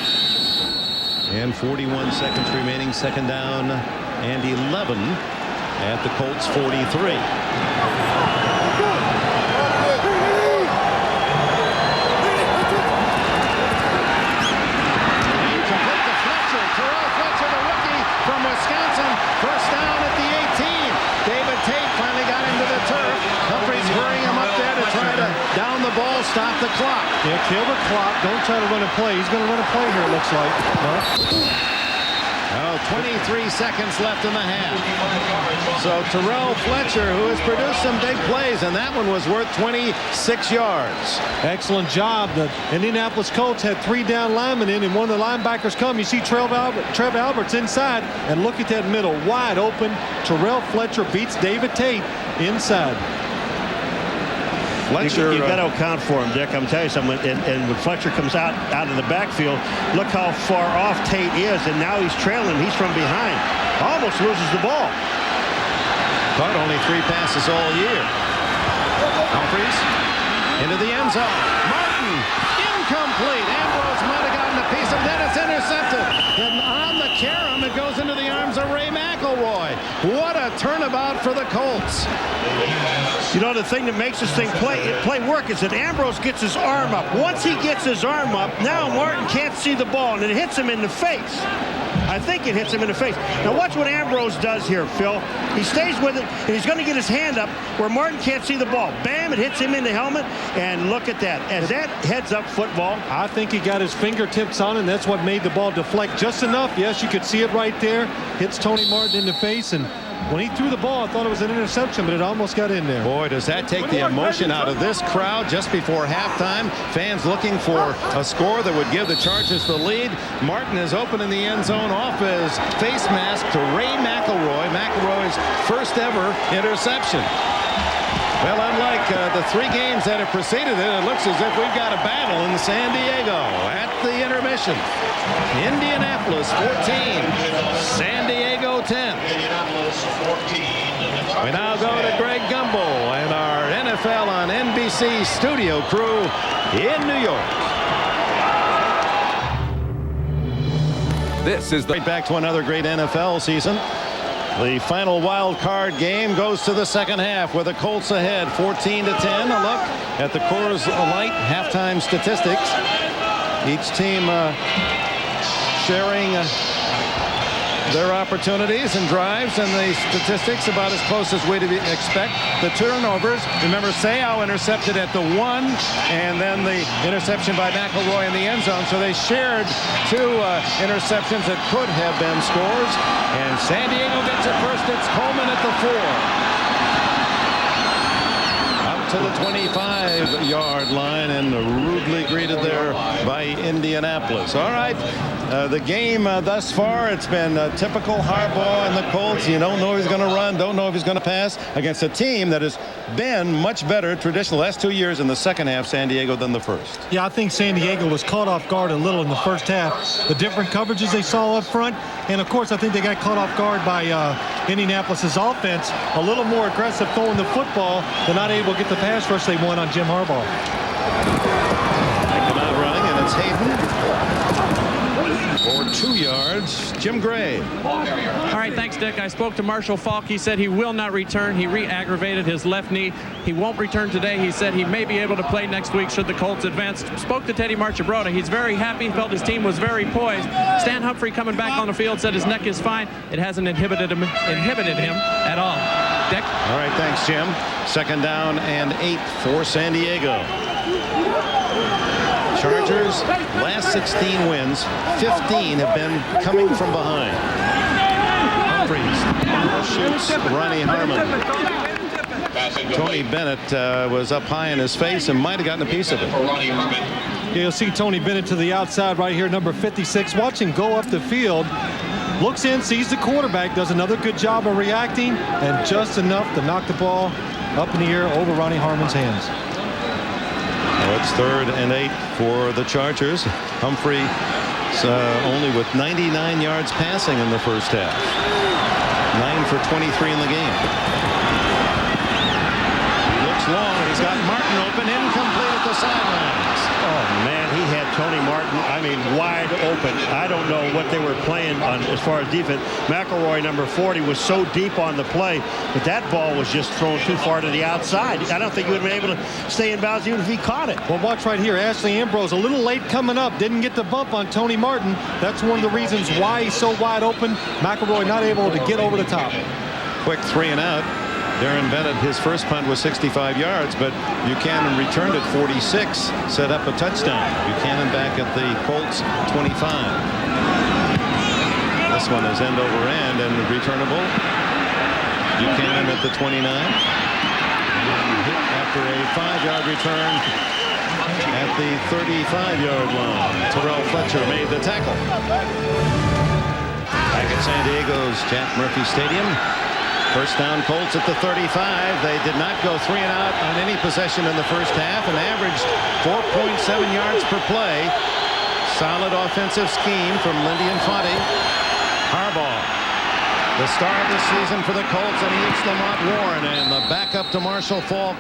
And 41 seconds remaining. Second down and 11 at the Colts 43. Wisconsin the clock. Yeah, kill the clock. Don't try to run a play. He's going to run a play here, it looks like. No. Oh, 23 seconds left in the half. So Terrell Fletcher, who has produced some big plays, and that one was worth 26 yards. Excellent job. The Indianapolis Colts had 3 down linemen in, and one of the linebackers come. You see Trev Alberts inside, and look at that middle, wide open. Terrell Fletcher beats David Tate inside. Fletcher, you've got to account for him, Dick. I'm telling you something. And when Fletcher comes out of the backfield, look how far off Tate is, and now he's trailing. He's from behind. Almost loses the ball. Caught only 3 passes all year. Humphries into the end zone. Martin, incomplete. Ambrose might have gotten a piece of that. It's intercepted. And on the carom, it goes into the arms of Ray McElroy. What a turnabout for the Colts. You know, the thing that makes this thing play work is that Ambrose gets his arm up. Once he gets his arm up, now Martin can't see the ball, and it hits him in the face. I think it hits him in the face. Now watch what Ambrose does here, Phil. He stays with it, and he's going to get his hand up where Martin can't see the ball. Bam, it hits him in the helmet, and look at that. As that heads-up football. I think he got his fingertips on it, and that's what made the ball deflect just enough. Yes, you could see it right there. Hits Tony Martin in the face, and when he threw the ball, I thought it was an interception, but it almost got in there. Boy, does that take the emotion out of this crowd just before halftime. Fans looking for a score that would give the Chargers the lead. Martin is open in the end zone off his face mask to Ray McElroy. McElroy's first ever interception. Well, unlike the 3 games that have preceded it, it looks as if we've got a battle in San Diego at the intermission. Indianapolis 14, San Diego 10. We now go to Greg Gumbel and our NFL on NBC studio crew in New York. This is right back to another great NFL season. The final wild card game goes to the second half with the Colts ahead 14-10. A look at the Coors Light halftime statistics. Each team sharing their opportunities and drives, and the statistics about as close as we'd expect. The turnovers, remember, Seau intercepted at the 1, and then the interception by McElroy in the end zone. So they shared 2 interceptions that could have been scores. And San Diego gets it first. It's Coleman at the 4. Out to the 25-yard line, and rudely greeted there by Indianapolis. All right. The game thus far, it's been typical Harbaugh and the Colts. You don't know if he's going to run, don't know if he's going to pass against a team that has been much better traditionally the last 2 years in the second half, San Diego, than the first. Yeah, I think San Diego was caught off guard a little in the first half. The different coverages they saw up front, and of course I think they got caught off guard by Indianapolis's offense. A little more aggressive throwing the football. They're not able to get the pass rush they want on Jim Harbaugh. They come out running, and it's Hayden. For 2 yards, Jim Gray. All right, thanks, Dick. I spoke to Marshall Faulk. He said he will not return. He re-aggravated his left knee. He won't return today. He said he may be able to play next week should the Colts advance. Spoke to Teddy Marchibroda. He's very happy. Felt his team was very poised. Stan Humphrey coming back on the field said his neck is fine. It hasn't inhibited him at all. Dick? All right, thanks, Jim. Second down and 8 for San Diego. Chargers, last 16 wins, 15 have been coming from behind. Humphries shoots Ronnie Harmon. Tony Bennett was up high in his face and might have gotten a piece of it. Yeah, you'll see Tony Bennett to the outside right here, number 56. Watch him go up the field. Looks in, sees the quarterback, does another good job of reacting, and just enough to knock the ball up in the air over Ronnie Harmon's hands. Well, it's 3rd and 8 for the Chargers. Humphrey only with 99 yards passing in the first half. 9 for 23 in the game. He looks long, and he's got Martin open, incomplete at the sidelines. Oh, man, he had Tony Martin, wide open. I don't know what they were playing on as far as defense. McElroy, number 40, was so deep on the play, but that ball was just thrown too far to the outside. I don't think he would have been able to stay in bounds even if he caught it. Well, watch right here. Ashley Ambrose, a little late coming up. Didn't get the bump on Tony Martin. That's one of the reasons why he's so wide open. McElroy not able to get over the top. Quick 3 and out. Darren Bennett, his first punt was 65 yards, but Buchanan returned it 46, set up a touchdown. Buchanan back at the Colts 25. This one is end over end and returnable. Buchanan at the 29. Hit after a 5-yard return at the 35-yard line. Terrell Fletcher made the tackle. Back at San Diego's Jack Murphy Stadium. First down Colts at the 35. They did not go 3 and out on any possession in the first half and averaged 4.7 yards per play. Solid offensive scheme from Lindy Infante. Harbaugh, the star of the season for the Colts, and he hits Lamont Warren, and the backup to Marshall Faulk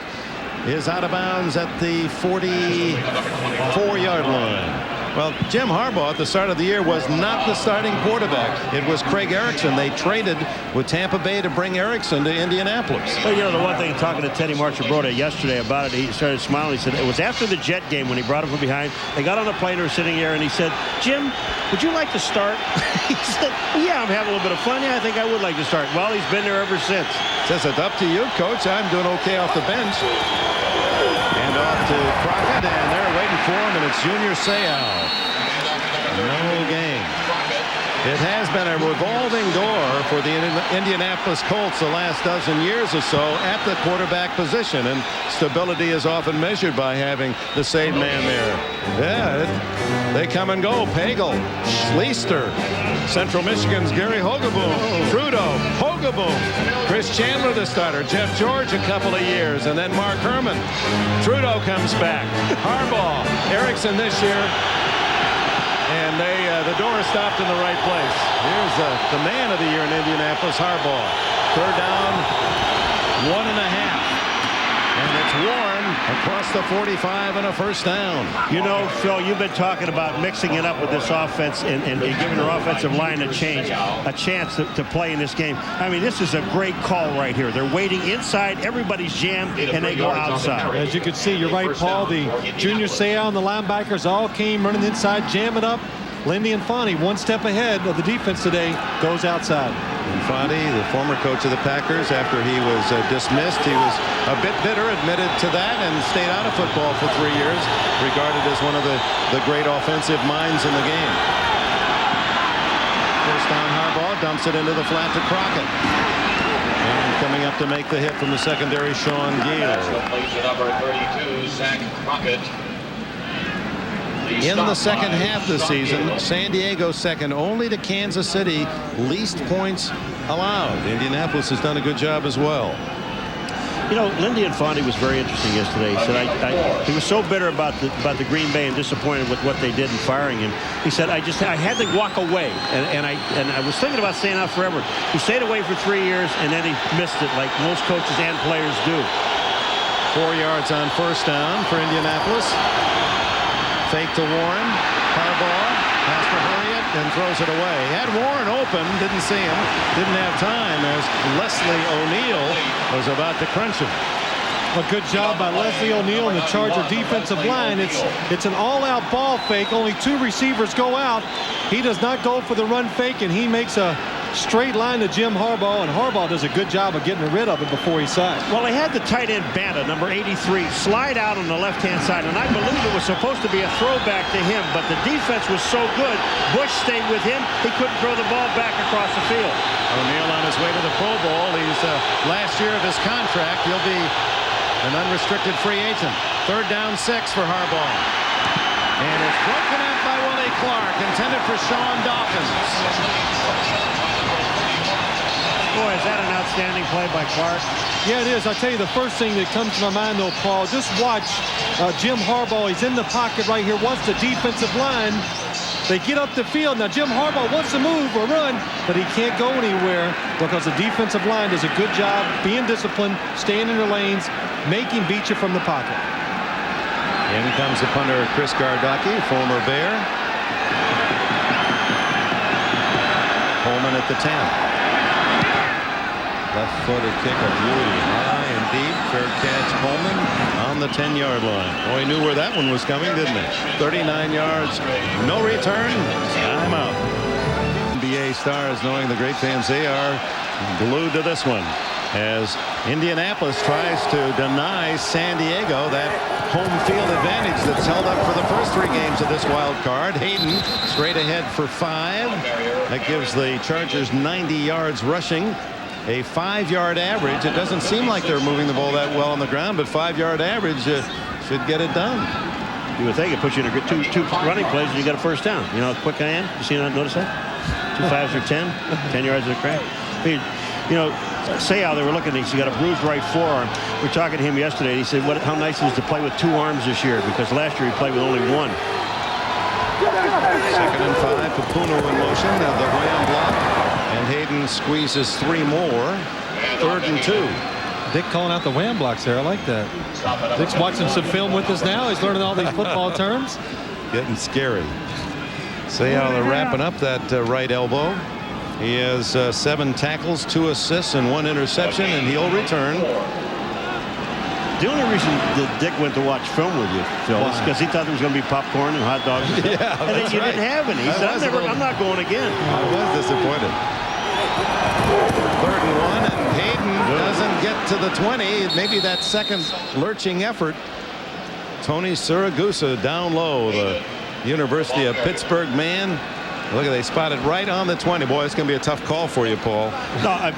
is out of bounds at the 44-yard line. Well, Jim Harbaugh at the start of the year was not the starting quarterback. It was Craig Erickson. They traded with Tampa Bay to bring Erickson to Indianapolis. Well, you know, the one thing talking to Teddy Marchibroda yesterday about it, he started smiling. He said it was after the Jet game when he brought him from behind. They got on the plane, they were sitting there, and he said, "Jim, would you like to start?" He said, "Yeah, I'm having a little bit of fun. Yeah, I think I would like to start." Well, he's been there ever since. Says it's up to you, Coach. I'm doing okay off the bench. And off to Crockett, and they're waiting for him, and it's Junior Seau. No gain. It has been a revolving door for the Indianapolis Colts the last dozen years or so at the quarterback position, and stability is often measured by having the same man there. Yeah, they come and go. Pagel, Schleister, Central Michigan's Gary Hogeboom, Trudeau, Hogeboom, Chris Chandler the starter, Jeff George a couple of years, and then Mark Herman. Trudeau comes back. Harbaugh, Erickson this year. And the door stopped in the right place. Here's the man of the year in Indianapolis, Harbaugh. Third down, 1.5. And it's Warren across the 45 and a first down. You know, Phil, you've been talking about mixing it up with this offense and giving their offensive line a chance to play in this game. I mean, this is a great call right here. They're waiting inside, everybody's jammed, and they go outside. As you can see, you're right, Paul. The Junior Seau and the linebackers all came running inside, jamming up. Lindy Infante, one step ahead of the defense today, goes outside. Infante, the former coach of the Packers, after he was dismissed, he was a bit bitter, admitted to that, and stayed out of football for 3 years, regarded as one of the great offensive minds in the game. First down, Harbaugh dumps it into the flat to Crockett. And coming up to make the hit from the secondary, Sean Gale. Number 32, Zach Crockett. In the second half this season, San Diego second only to Kansas City, least points allowed. Indianapolis has done a good job as well. You know, Lindy Infante was very interesting yesterday. He said he was so bitter about the Green Bay and disappointed with what they did in firing him. He said, I had to walk away, and I was thinking about staying out forever. He stayed away for 3 years, and then he missed it like most coaches and players do. 4 yards on first down for Indianapolis. Fake to Warren. Harbaugh has to hurry it and throws it away. Had Warren open, didn't see him, didn't have time as Leslie O'Neal was about to crunch him. A good job by Leslie O'Neal and the Charger defensive line. It's an all-out ball fake. Only 2 receivers go out. He does not go for the run fake, and he makes a straight line to Jim Harbaugh, and Harbaugh does a good job of getting rid of it before he sacks. Well, they had the tight end Banta, number 83, slide out on the left-hand side, and I believe it was supposed to be a throwback to him, but the defense was so good, Bush stayed with him, he couldn't throw the ball back across the field. O'Neal on his way to the Pro Bowl. He's last year of his contract. He'll be an unrestricted free agent. Third down 6 for Harbaugh. And it's broken up by Willie Clark, intended for Sean Dawkins. Boy, is that an outstanding play by Clark. Yeah, it is. I tell you, the first thing that comes to my mind, though, Paul, just watch Jim Harbaugh. He's in the pocket right here, wants the defensive line. They get up the field. Now, Jim Harbaugh wants to move or run, but he can't go anywhere because the defensive line does a good job being disciplined, staying in their lanes, making beat you from the pocket. In comes the punter, Chris Gardocki, former Bear. Coleman at the 10. Left-footed kick, a beauty, high and deep. Fair catch, Coleman on the 10-yard line. Oh, he knew where that one was coming, didn't he? 39 yards, no return, time out. NBA stars, knowing the great fans they are, glued to this one. as Indianapolis tries to deny San Diego that home field advantage that's held up for the first 3 games of this wild card. Hayden straight ahead for 5. That gives the Chargers 90 yards rushing, a 5-yard average. It doesn't seem like they're moving the ball that well on the ground, but 5-yard average should get it done. You would think it puts you in a two running plays and you got a first down. You know how quick I am? You see that? Notice that? 2 5s are 10 yards of the crack. You know, Seau, they were looking at, he got a bruised right forearm. We were talking to him yesterday. He said, how nice it is to play with 2 arms this year, because last year he played with only 1. 2nd and 5. Papuno in motion. The wham block. And Hayden squeezes 3 more. 3rd and 2. Dick calling out the wham blocks there. I like that. Dick's watching some film with us now. He's learning all these football terms. Getting scary. Seau, they're wrapping up that right elbow. He has 7 tackles, 2 assists, and 1 interception, and he'll return. The only reason that Dick went to watch film with you, Phil, is because he thought there was going to be popcorn and hot dogs. Yeah, and then you didn't have any. He said, I'm not going again. I was disappointed. 3rd and 1, and Hayden doesn't get to the 20. Maybe that second lurching effort. Tony Siragusa down low, the University of Pittsburgh man. Look at, they spotted right on the 20. Boy, it's going to be a tough call for you, Paul. No,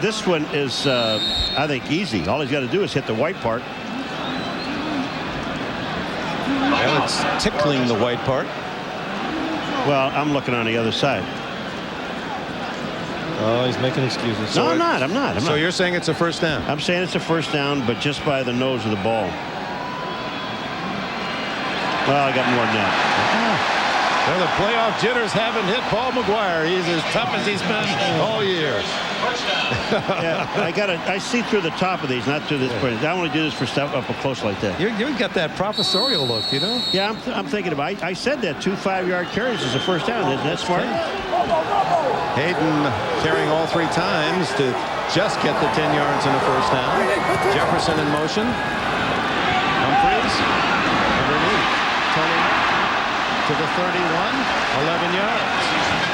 this one is, I think, easy. All he's got to do is hit the white part. Well, it's tickling the white part. Well, I'm looking on the other side. Oh, he's making excuses. No, I'm not. So you're saying it's a first down? I'm saying it's a first down, but just by the nose of the ball. Well, I got more than that. Well, the playoff jitters haven't hit Paul McGuire. He's as tough as he's been all year. Yeah, I see through the top of these, not through this point. I want to do this for stuff up close like that. You've got that professorial look, you know? Yeah, I'm thinking about. I said that 2 5-yard carries is a first down. Isn't that smart? Hayden carrying all 3 times to just get the 10 yards in a first down. Jefferson in motion. Humphries underneath. Tony to the 31, 11 yards.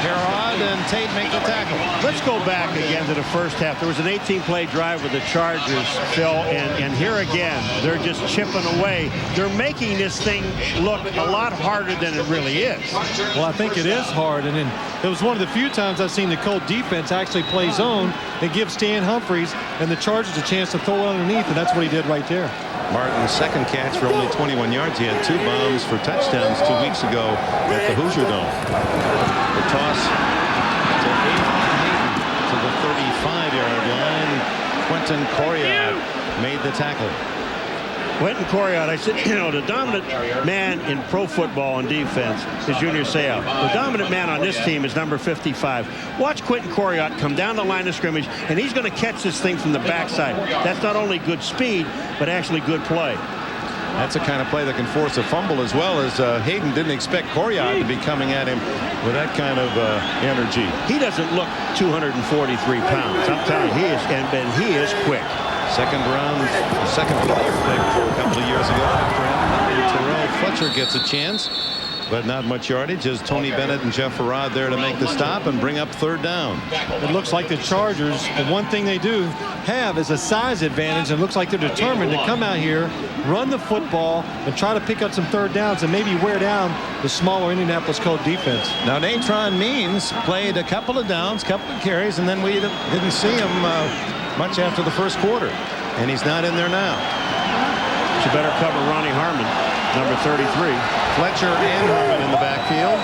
Herod and Tate make the tackle. Let's go back again to the first half. There was an 18-play drive with the Chargers, Phil, and here again, they're just chipping away. They're making this thing look a lot harder than it really is. Well, I think it is hard, and it was one of the few times I've seen the Colt defense actually play zone and give Stan Humphries and the Chargers a chance to throw it underneath, and that's what he did right there. Martin's second catch for only 21 yards. He had 2 bombs for touchdowns 2 weeks ago at the Hoosier Dome. The toss to Hayden to the 35-yard line. Quentin Coriat made the tackle. Quentin Coriat, I said, you know, the dominant man in pro football on defense is Junior Seau. The dominant man on this team is number 55. Watch Quentin Coriat come down the line of scrimmage, and he's going to catch this thing from the backside. That's not only good speed, but actually good play. That's the kind of play that can force a fumble, as well as Hayden didn't expect Coriat to be coming at him with that kind of energy. He doesn't look 243 pounds. I'm telling you, he is, and he is quick. Second player pick a couple of years ago after him. Terrell Fletcher gets a chance, but not much yardage as Tony Bennett and Jeff Herod there to make the stop and bring up 3rd down. It looks like the Chargers, the one thing they do have is a size advantage, and it looks like they're determined to come out here, run the football, and try to pick up some 3rd downs and maybe wear down the smaller Indianapolis Colts defense. Now, Natron Means played a couple of downs, couple of carries, and then we didn't see him much after the first quarter, and he's not in there now. You better cover Ronnie Harmon, number 33. Fletcher and Harmon in the backfield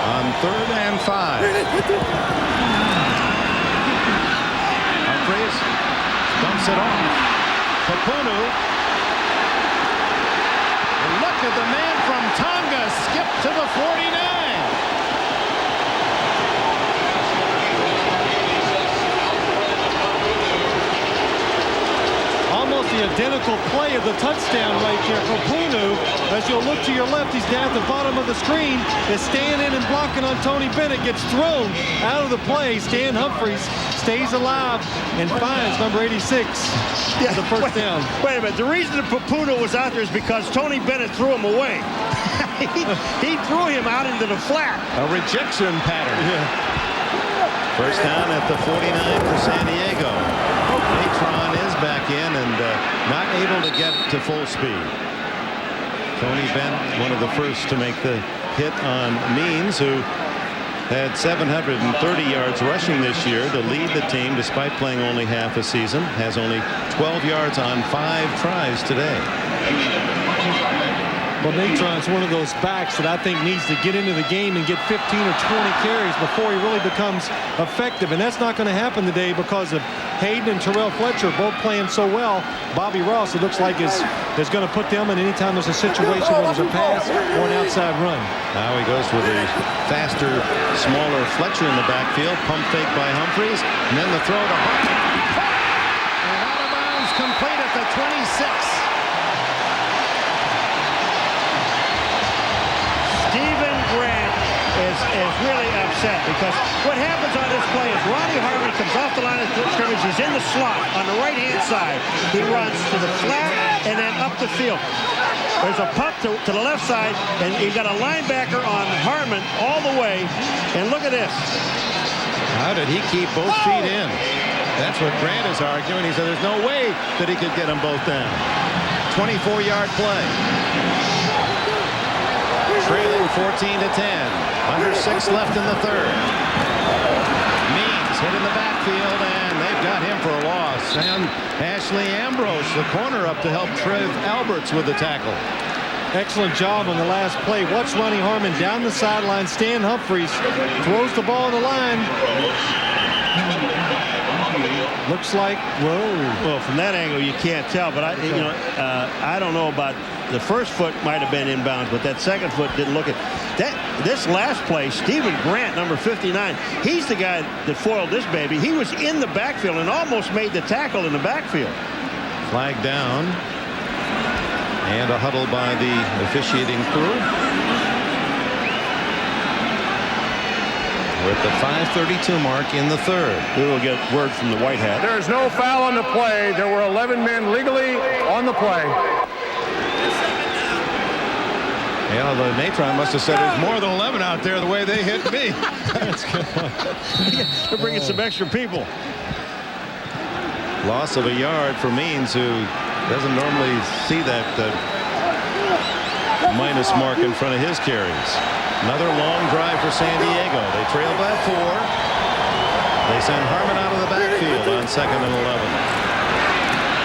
on 3rd and 5. Humphries dumps it off. Papunu. And look at the man from Tonga skip to the 49. Almost the identical play of the touchdown right there. Papunu, as you'll look to your left, he's down at the bottom of the screen, is staying in and blocking on Tony Bennett, gets thrown out of the play. Stan Humphries stays alive and finds number 86 for the first down. Wait a minute. The reason that Papunu was out there is because Tony Bennett threw him away. he threw him out into the flat. A rejection pattern. Yeah. First down at the 49 for San Diego. back in and not able to get to full speed. Tony Bent, one of the first to make the hit on Means, who had 730 yards rushing this year to lead the team despite playing only half a season. Has only 12 yards on 5 tries today. Well, Natron's one of those backs that I think needs to get into the game and get 15 or 20 carries before he really becomes effective. And that's not going to happen today because of Hayden and Terrell Fletcher both playing so well. Bobby Ross, it looks like, is going to put them in anytime there's a situation where there's a pass or an outside run. Now he goes with a faster, smaller Fletcher in the backfield. Pump fake by Humphries. And then the throw to Harbaugh. And out of bounds, complete at the 26. Stephen Grant is really upset because what happens on this play is Ronnie Harbaugh comes off the line of scrimmage. He's in the slot on the right-hand side. He runs to the flat and then up the field. There's a pump to the left side, and you've got a linebacker on Harmon all the way. And look at this. How did he keep both feet in? That's what Grant is arguing. He said there's no way that he could get them both down. 24-yard play. Trailing 14-10. Under 6 left in the third. Means hit in the backfield, and they've got him for a loss. And Ashley Ambrose, the corner, up to help Trev Alberts with the tackle. Excellent job on the last play. Watch Ronnie Harmon down the sideline. Stan Humphries throws the ball on the line. Looks like, whoa. Well, from that angle, you can't tell. But I don't know about the first foot might have been inbounds, but that second foot didn't look at that. This last play, Stephen Grant, number 59, he's the guy that foiled this baby. He was in the backfield and almost made the tackle in the backfield. Flag down. And a huddle by the officiating crew. We're at the 5:32 mark in the third. We will get word from the White Hat. There is no foul on the play. There were 11 men legally on the play. Yeah, the Natron must have said there's more than 11 out there the way they hit me. That's good. They're bringing some extra people. Loss of a yard for Means, who doesn't normally see that minus mark in front of his carries. Another long drive for San Diego. They trail by 4. They send Harmon out of the backfield on 2nd and 11.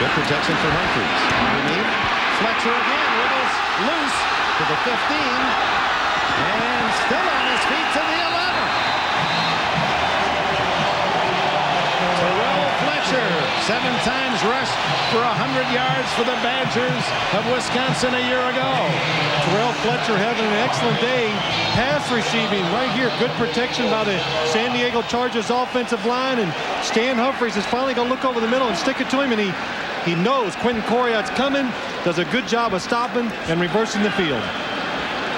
Good protection for Humphries. Underneath, Fletcher again wiggles loose to the 15, and still on his feet to the 11. Terrell Fletcher, 7 times rushed for 100 yards for the Badgers of Wisconsin a year ago. Terrell Fletcher having an excellent day. Pass receiving right here. Good protection by the San Diego Chargers offensive line. And Stan Humphries is finally going to look over the middle and stick it to him. And he knows Quentin Coriat's coming. Does a good job of stopping and reversing the field.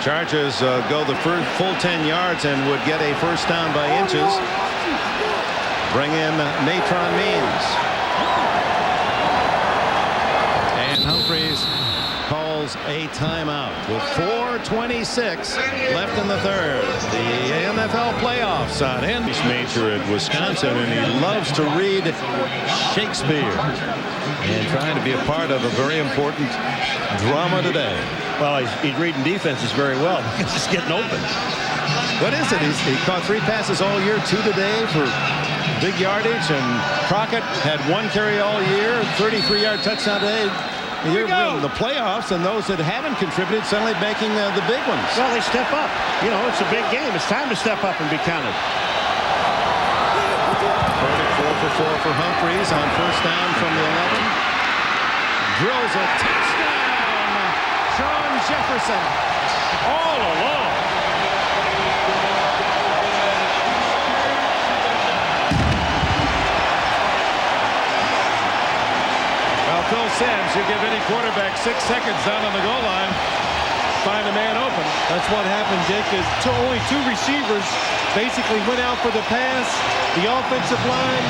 Chargers go the full 10 yards and would get a first down by inches. Bring in Natron Means. And Humphries calls a timeout with 4:26 left in the third. The NFL playoffs on English major at Wisconsin, and he loves to read Shakespeare and trying to be a part of a very important drama today. Well, he's reading defenses very well because it's getting open. What is it? He caught 3 passes all year, 2 today for big yardage, and Crockett had 1 carry all year, 33-yard touchdown today. You're in the playoffs, and those that haven't contributed suddenly making the big ones. Well, they step up. You know, it's a big game. It's time to step up and be counted. Perfect 4 for 4 for Humphries on first down from the 11. Drills a touchdown. Sean Jefferson all alone. Phil Simms, you give any quarterback 6 seconds down on the goal line, find a man open. That's what happened, Dick, is only 2 receivers basically went out for the pass. The offensive line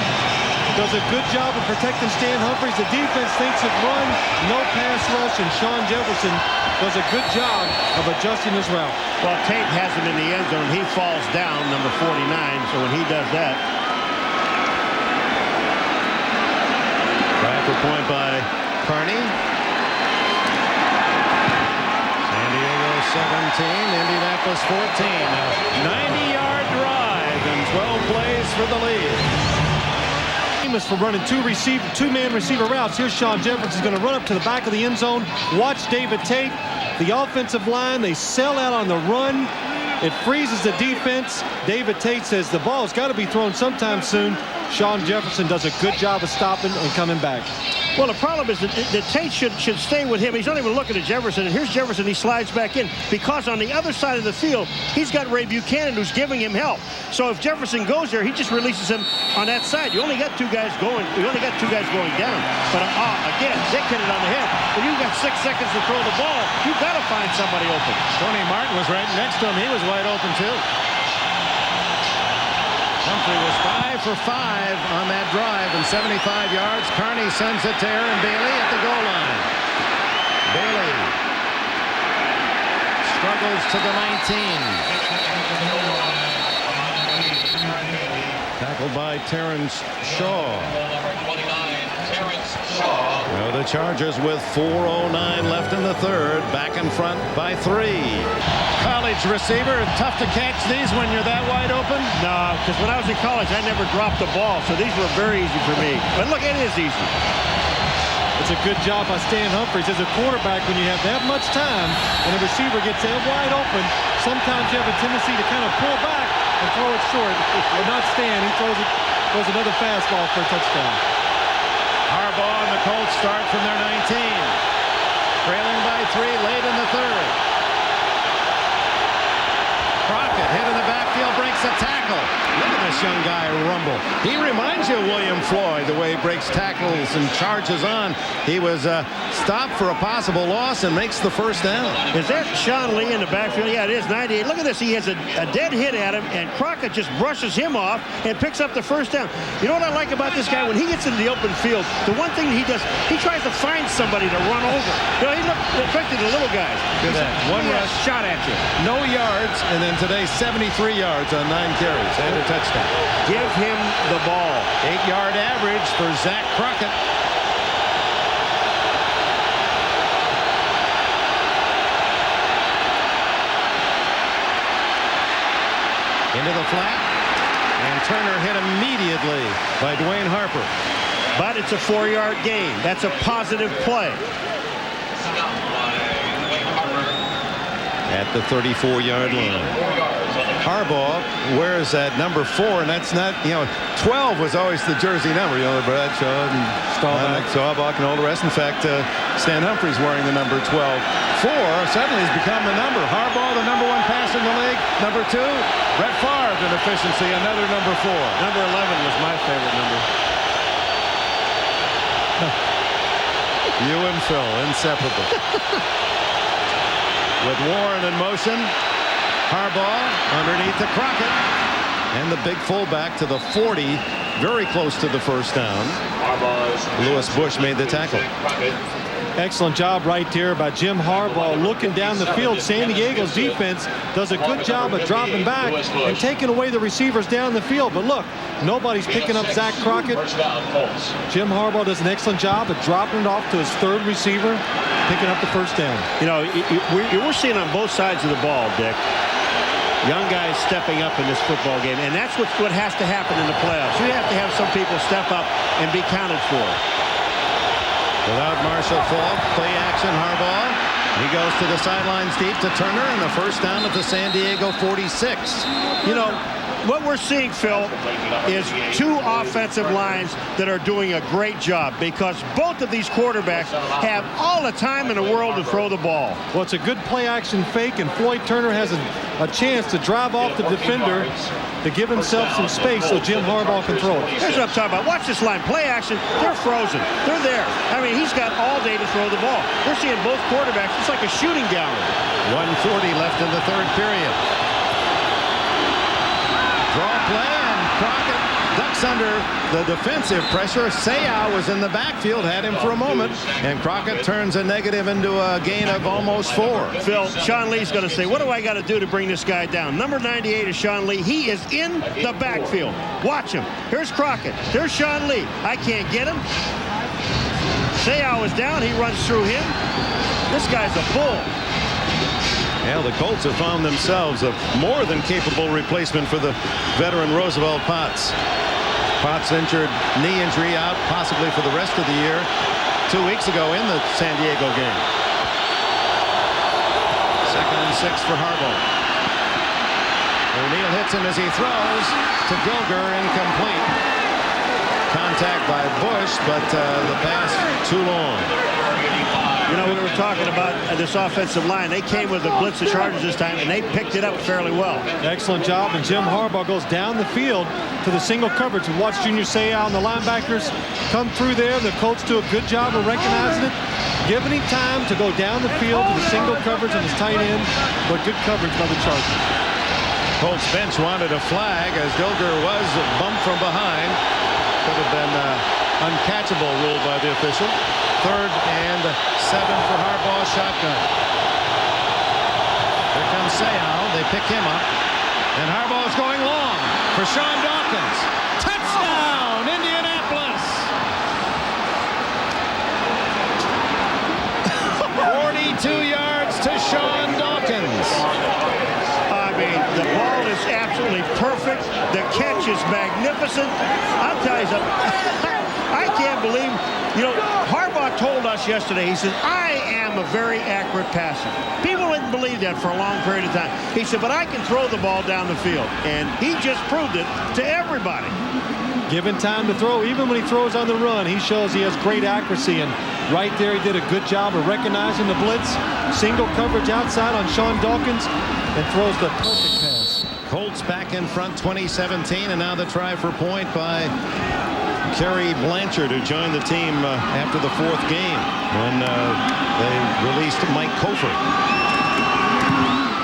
does a good job of protecting Stan Humphries. The defense thinks it run, no pass rush, and Sean Jefferson does a good job of adjusting his route. Well, Tate has him in the end zone. He falls down, number 49, so when he does that. Extra point by Carney. San Diego 17, Indianapolis 14. A 90-yard drive and 12 plays for the lead. Famous for running two-man receiver routes. Here's Sean Jefferson going to run up to the back of the end zone. Watch David Tate. The offensive line, they sell out on the run. It freezes the defense. David Tate says the ball's got to be thrown sometime soon. Sean Jefferson does a good job of stopping and coming back. Well, the problem is that Tate should stay with him. He's not even looking at Jefferson. And here's Jefferson. He slides back in because on the other side of the field, he's got Ray Buchanan who's giving him help. So if Jefferson goes there, he just releases him on that side. You only got two guys going. You only got two guys going down. But again, Dick hit it on the head. When you've got 6 seconds to throw the ball, you've got to find somebody open. Tony Martin was right next to him. He was wide open too. Humphrey was 5 for 5 on that drive and 75 yards. Carney sends it to Aaron Bailey at the goal line. Bailey struggles to the 19. Tackled by Terrence Shaw. Well, the Chargers with 4:09 left in the third. Back in front by 3. College receiver, tough to catch these when you're that wide open? No, because when I was in college, I never dropped the ball, so these were very easy for me. But look, it is easy. It's a good job by Stan Humphries. As a quarterback, when you have that much time and a receiver gets that wide open, sometimes you have a tendency to kind of pull back and throw it short. But not Stan. He throws another fastball for a touchdown. Harbaugh and the Colts start from their 19. Trailing by 3 late in the third. Crockett hit in the backfield, breaks a tackle. Look at this young guy rumble. He reminds you of William Floyd, the way he breaks tackles and charges on. He was stopped for a possible loss and makes the first down. Is that Sean Lee in the backfield? Yeah, it is. 98. Look at this. He has a dead hit at him, and Crockett just brushes him off and picks up the first down. You know what I like about this guy? When he gets into the open field, the one thing he does, he tries to find somebody to run over. You know, he looked affected the little guys. Look at that. One rush shot at you. No yards, and then today 73 yards on 9 carries and a touchdown. Give him the ball. 8-yard average for Zach Crockett. Into the flat, and Turner hit immediately by Dwayne Harper. But it's a 4-yard gain. That's a positive play. At the 34-yard line. Harbaugh wears that number 4, and that's not, 12 was always the jersey number, Bradshaw and Staubach and all the rest. In fact, Stan Humphries wearing the number 12. 4 suddenly has become the number. Harbaugh, the number 1 passer in the league. Number 2, Brett Favre in efficiency, another number 4. Number 11 was my favorite number. You and Phil, inseparable. With Warren in motion, Harbaugh underneath the Crockett, and the big fullback to the 40, very close to the first down. Lewis Bush made the tackle. Excellent job right there by Jim Harbaugh looking down the field. San Diego's defense does a good job of dropping back and taking away the receivers down the field. But look, nobody's picking up Zach Crockett. Jim Harbaugh does an excellent job of dropping it off to his 3rd receiver, picking up the first down. We're seeing on both sides of the ball, Dick, young guys stepping up in this football game, and that's what has to happen in the playoffs. You have to have some people step up and be counted for. Without Marshall Faulk, play action Harbaugh. He goes to the sidelines deep to Turner, and a first down at the San Diego 46. What we're seeing, Phil, is 2 offensive lines that are doing a great job because both of these quarterbacks have all the time in the world to throw the ball. Well, it's a good play-action fake, and Floyd Turner has a chance to drive off the defender to give himself some space so Jim Harbaugh can throw it. Here's what I'm talking about. Watch this line. Play action. They're frozen. They're there. I mean, he's got all day to throw the ball. We're seeing both quarterbacks. It's like a shooting gallery. 1:40 left in the third period. Draw play, and Crockett ducks under the defensive pressure. Seau was in the backfield, had him for a moment, and Crockett turns a negative into a gain of almost 4. Phil, Sean Lee's going to say, what do I got to do to bring this guy down? Number 98 is Sean Lee. He is in the backfield. Watch him. Here's Crockett. There's Sean Lee. I can't get him. Seau is down. He runs through him. This guy's a bull. Well, the Colts have found themselves a more than capable replacement for the veteran Roosevelt Potts. Potts injured, knee injury, out possibly for the rest of the year 2 weeks ago in the San Diego game. 2nd and 6 for Harbaugh. O'Neal hits him as he throws to Gilger, incomplete. Contact by Bush, but the pass too long. You know, we were talking about this offensive line. They came with a blitz of Chargers this time, and they picked it up fairly well. Excellent job, and Jim Harbaugh goes down the field to the single coverage. We watch Junior Seau and the linebackers come through there. The Colts do a good job of recognizing it, giving him time to go down the field to the single coverage on his tight end, but good coverage by the Chargers. Colts bench wanted a flag as Gilger was bumped from behind. Could have been uncatchable ruled by the official. 3rd and 7 for Harbaugh, shotgun. Here comes Seau. They pick him up. And Harbaugh's going long for Sean Dawkins. Touchdown, Indianapolis! 42 yards to Sean Dawkins. I mean, the ball is absolutely perfect. The catch is magnificent. I'll tell you something. I can't believe, you know, Harbaugh told us yesterday, he said, I am a very accurate passer. People didn't believe that for a long period of time. He said, but I can throw the ball down the field. And he just proved it to everybody. Given time to throw, even when he throws on the run, he shows he has great accuracy. And right there, he did a good job of recognizing the blitz. Single coverage outside on Sean Dawkins and throws the perfect pass. Colts back in front 2017, and now the try for point by Kerry Blanchard, who joined the team after the 4th game when they released Mike Cofer.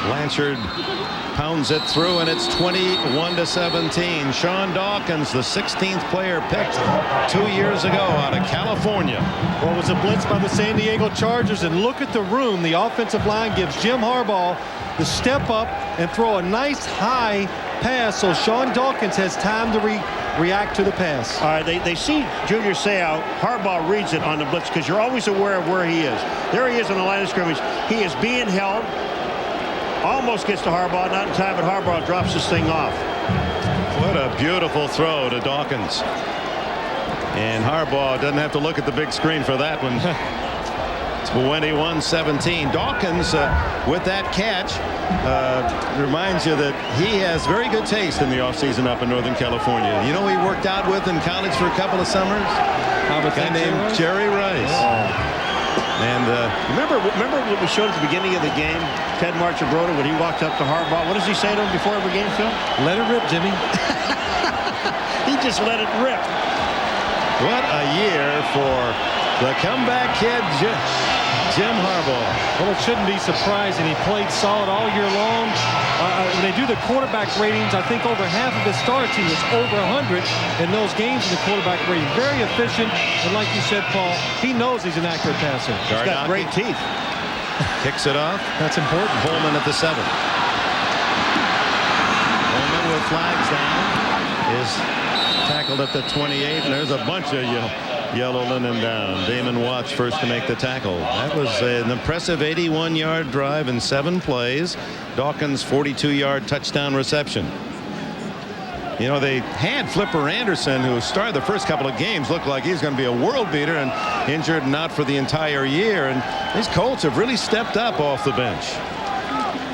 Blanchard pounds it through, and it's 21-17. Sean Dawkins, the 16th player picked 2 years ago out of California. Well, it was a blitz by the San Diego Chargers, and look at the room. The offensive line gives Jim Harbaugh the step up and throw a nice high pass, so Sean Dawkins has time to react to the pass. All right, they see Junior Seau. Harbaugh reads it on the blitz because you're always aware of where he is. There he is on the line of scrimmage. He is being held. Almost gets to Harbaugh, not in time, but Harbaugh drops this thing off. What a beautiful throw to Dawkins. And Harbaugh doesn't have to look at the big screen for that one. 21-17. Dawkins with that catch reminds you that he has very good taste in the offseason up in Northern California. You know, he worked out with in college for a couple of summers. A guy named Jerry Rice. Oh. And remember what we showed at the beginning of the game, Ted Marchibroda, when he walked up to Harbaugh. What does he say to him before every game, Phil? Let it rip, Jimmy. He just let it rip. What a year for the comeback kid, Jim Harbaugh. Well, it shouldn't be surprising. He played solid all year long. When they do the quarterback ratings, I think over half of his starts, he was over 100 in those games in the quarterback rating. Very efficient, and like you said, Paul, he knows he's an accurate passer. He's got great teeth. Kicks it off. That's important. Holman at the 7. Holman with flags down is tackled at the 28, and there's a bunch of yellow linen down. Damon Watts first to make the tackle. That was an impressive 81-yard drive in 7 plays. Dawkins' 42-yard touchdown reception. You know, they had Flipper Anderson, who started the first couple of games, looked like he's going to be a world beater, and injured and out for the entire year. And these Colts have really stepped up off the bench.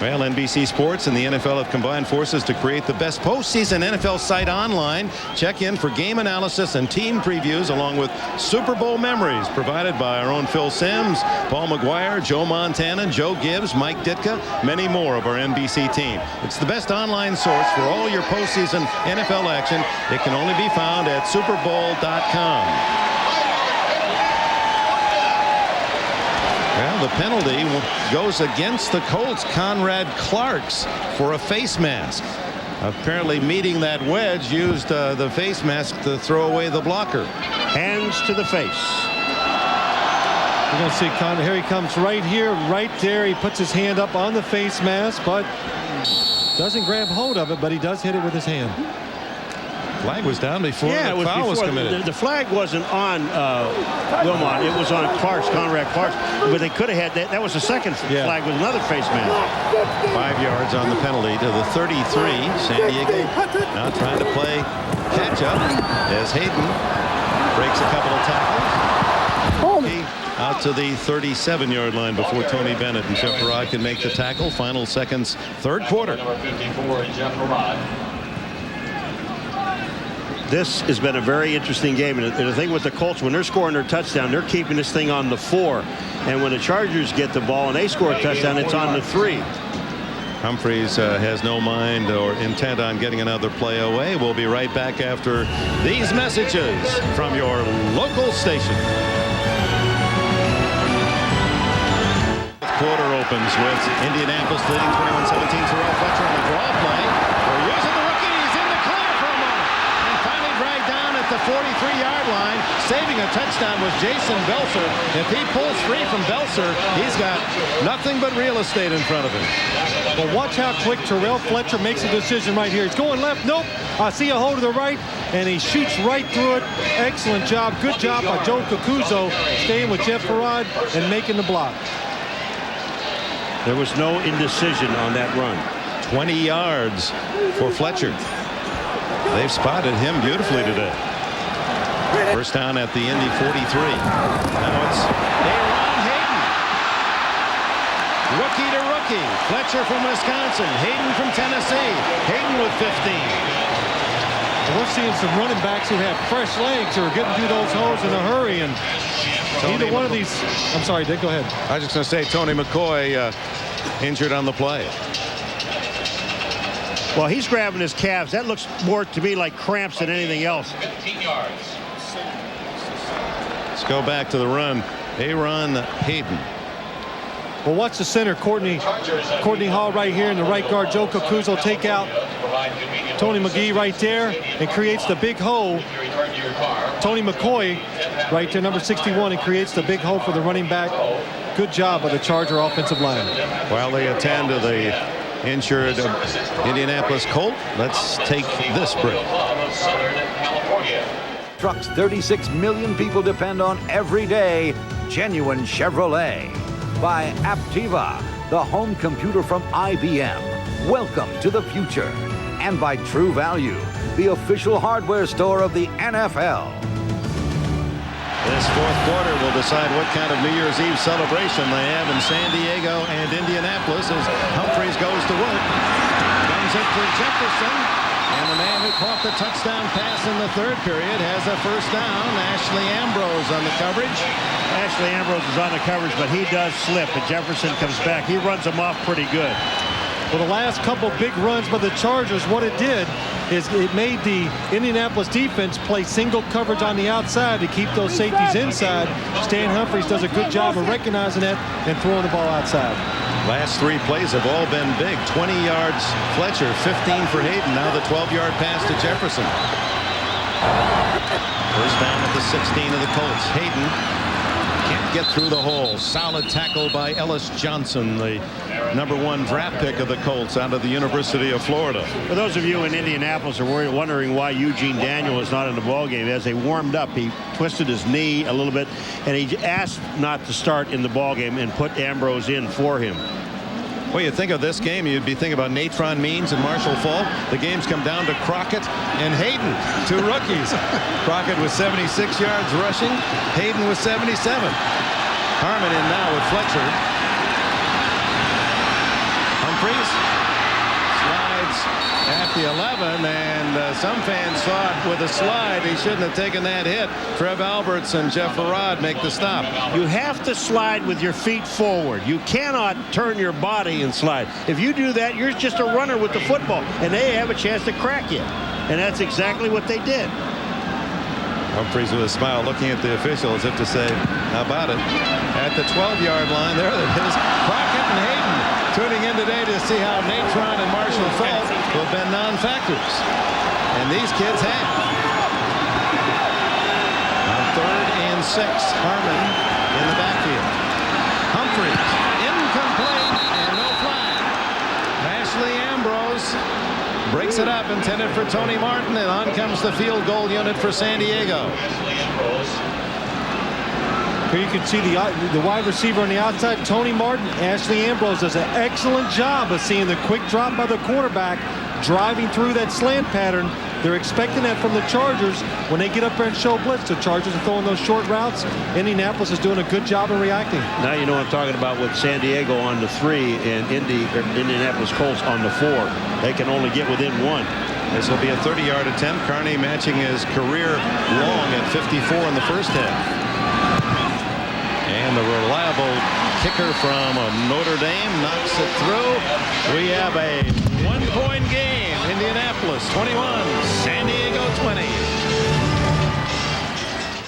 Well, NBC Sports and the NFL have combined forces to create the best postseason NFL site online. Check in for game analysis and team previews, along with Super Bowl memories provided by our own Phil Simms, Paul McGuire, Joe Montana, Joe Gibbs, Mike Ditka, many more of our NBC team. It's the best online source for all your postseason NFL action. It can only be found at superbowl.com. Well, the penalty goes against the Colts. Conrad Clark's for a face mask. Apparently meeting that wedge, used the face mask to throw away the blocker. Hands to the face. You're going to see Conrad. Here he comes right here, right there. He puts his hand up on the face mask, but doesn't grab hold of it, but he does hit it with his hand. Flag was down before the foul was committed. The flag wasn't on Wilmot. It was on Conrad Clark's. But they could have had that. That was the second flag with another face mask. 5 yards on the penalty to the 33. San Diego now trying to play catch up as Hayden breaks a couple of tackles. Out to the 37-yard line before Tony Bennett and Jeff Rod can make the tackle. Final seconds, third quarter. Number 54, Jeff Rod. This has been a very interesting game. And the thing with the Colts, when they're scoring their touchdown, they're keeping this thing on the 4. And when the Chargers get the ball and they score a touchdown, it's on the 3. Humphreys has no mind or intent on getting another play away. We'll be right back after these messages from your local station. Quarter opens with Indianapolis leading 21-17. Terrell Fletcher on the draw play. We're using the rookie. He's in the clear for a moment. And finally dragged down at the 43-yard line. Saving a touchdown was Jason Belser. If he pulls free from Belser, he's got nothing but real estate in front of him. Well, watch how quick Terrell Fletcher makes a decision right here. He's going left. Nope. I see a hole to the right, and he shoots right through it. Excellent job. Good job by Joe Cacuzo staying with Jeff Farad and making the block. There was no indecision on that run. 20 yards for Fletcher. They've spotted him beautifully today. First down at the Indy 43. Now it's Aaron Hayden. Rookie to rookie. Fletcher from Wisconsin. Hayden from Tennessee. Hayden with 15. We're seeing some running backs who have fresh legs who are getting through those holes in a hurry. And either one of these. I'm sorry, Dick, go ahead. I was just going to say Tony McCoy injured on the play. Well, he's grabbing his calves. That looks more to me like cramps than anything else. 15 yards. Let's go back to the run. Aaron Hayden. Well, watch the center, Courtney Hall right here in the right guard. Joe Cacuzo take out Tony McGee right there and creates the big hole. Tony McCoy right there, number 61, and creates the big hole for the running back. Good job by the Charger offensive line. While they attend to the injured Indianapolis Colt, let's take this break. Trucks 36 million people depend on every day. Genuine Chevrolet. By Aptiva, the home computer from IBM. Welcome to the future. And by True Value, the official hardware store of the NFL. This fourth quarter will decide what kind of New Year's Eve celebration they have in San Diego and Indianapolis as Humphreys goes to work. Comes it for Jefferson. And the man who caught the touchdown pass in the third period has a first down. Ashley Ambrose on the coverage. Ashley Ambrose is on the coverage, but he does slip, and Jefferson comes back. He runs him off pretty good. Well, the last couple big runs by the Chargers, what it did is it made the Indianapolis defense play single coverage on the outside to keep those safeties inside. Stan Humphreys does a good job of recognizing that and throwing the ball outside. Last three plays have all been big. 20 yards Fletcher, 15 for Hayden. Now the 12-yard pass to Jefferson. First down at the 16 of the Colts. Hayden can't get through the hole. Solid tackle by Ellis Johnson, the #1 draft pick of the Colts out of the University of Florida. For those of you in Indianapolis are wondering why Eugene Daniel is not in the ballgame, as they warmed up, he twisted his knee a little bit, and he asked not to start in the ballgame and put Ambrose in for him. Well, you think of this game, you'd be thinking about Natron Means and Marshall Falk. The game's come down to Crockett and Hayden, two rookies. Crockett with 76 yards rushing, Hayden with 77. Harmon in now with Fletcher. Humphreys slides at the 11, and some fans thought with a slide he shouldn't have taken that hit. Trev Alberts and Jeff Farad make the stop. You have to slide with your feet forward. You cannot turn your body and slide. If you do that, you're just a runner with the football, and they have a chance to crack you. And that's exactly what they did. Humphreys with a smile looking at the official as if to say, how about it? At the 12-yard line, there it is. Crockett and Hayden tuning in today to see how Natron and Marshall Falk will have been non-factors. And these kids have. On 3rd and 6, Harmon in the backfield. Humphreys, incomplete, and no flag. Ashley Ambrose breaks it up, intended for Tony Martin, and on comes the field goal unit for San Diego. Here you can see the wide receiver on the outside, Tony Martin. Ashley Ambrose does an excellent job of seeing the quick drop by the quarterback, driving through that slant pattern. They're expecting that from the Chargers when they get up there and show blitz. The Chargers are throwing those short routes. Indianapolis is doing a good job of reacting. Now you know what I'm talking about with San Diego on the 3 and Indianapolis Colts on the 4. They can only get within 1. This will be a 30-yard attempt. Carney matching his career long at 54 in the first half. And the reliable kicker from Notre Dame knocks it through. We have a 1-point game. Indianapolis 21, San Diego 20.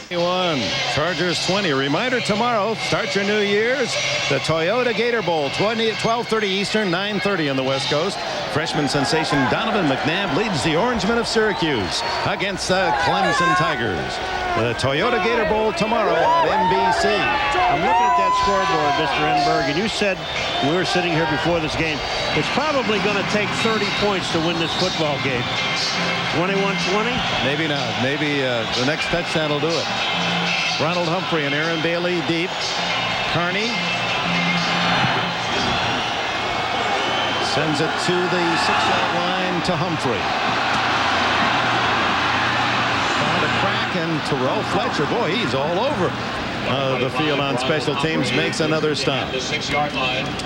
21, Chargers 20. Reminder tomorrow, start your New Year's. The Toyota Gator Bowl, 12:30 Eastern, 9:30 on the West Coast. Freshman sensation Donovan McNabb leads the Orangemen of Syracuse against the Clemson Tigers. The Toyota Gator Bowl tomorrow on NBC. I'm looking at that scoreboard, Mr. Enberg, and you said we were sitting here before this game. It's probably going to take 30 points to win this football game. 21-20? Maybe not. Maybe the next touchdown will do it. Ronald Humphrey and Aaron Bailey deep. Carney sends it to the 6-yard line to Humphrey. Found a crack, and Terrell Fletcher, boy, he's all over the field on special teams, makes another stop.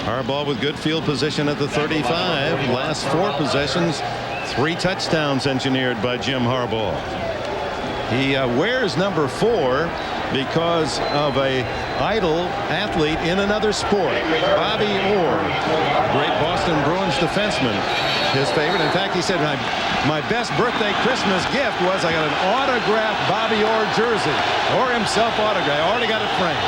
Harbaugh with good field position at the 35. Last 4 possessions, 3 touchdowns engineered by Jim Harbaugh. He wears number 4 because of a idol athlete in another sport, Bobby Orr, great Boston Bruins defenseman. His favorite. In fact, he said, my best birthday Christmas gift was I got an autographed Bobby Orr jersey, or himself autographed. I already got it framed.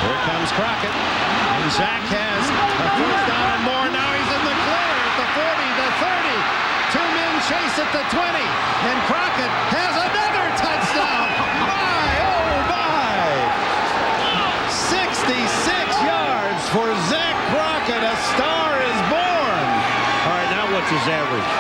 Here comes Crockett, and Zach has a first down and more. Now he's in the clear at the 40, the 30. 2 men chase at the 20, and Crockett has another touchdown. My, oh my! 66 yards for Zach Crockett. A star is born. All right, now what's his average?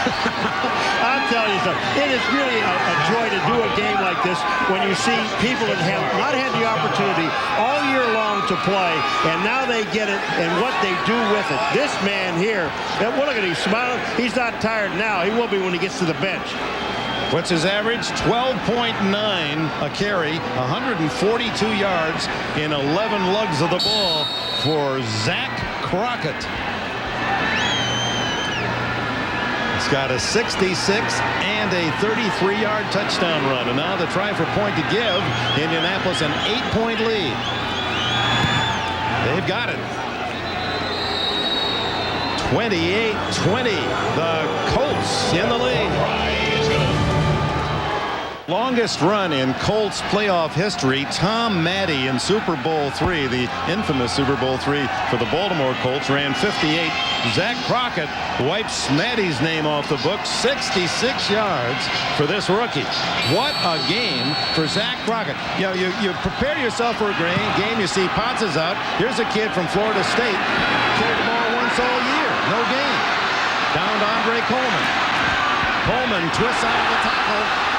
I'll tell you something. It is really a joy to do a game like this when you see people that have not had the opportunity all year long to play, and now they get it and what they do with it. This man here, well, look at him smiling. He's not tired now. He will be when he gets to the bench. What's his average? 12.9 a carry, 142 yards in 11 lugs of the ball for Zach Crockett. He's got a 66 and a 33-yard touchdown run. And now the try for point to give Indianapolis an 8-point lead. They've got it. 28-20. The Colts in the lead. Longest run in Colts playoff history, Tom Matte in Super Bowl III, the infamous Super Bowl III for the Baltimore Colts, ran 58. Zach Crockett wipes Matte's name off the book, 66 yards for this rookie. What a game for Zach Crockett. You know, you prepare yourself for a game. You see Potts is out. Here's a kid from Florida State. Carried the ball once all year. No game. Down to Andre Coleman. Coleman twists out of the tackle.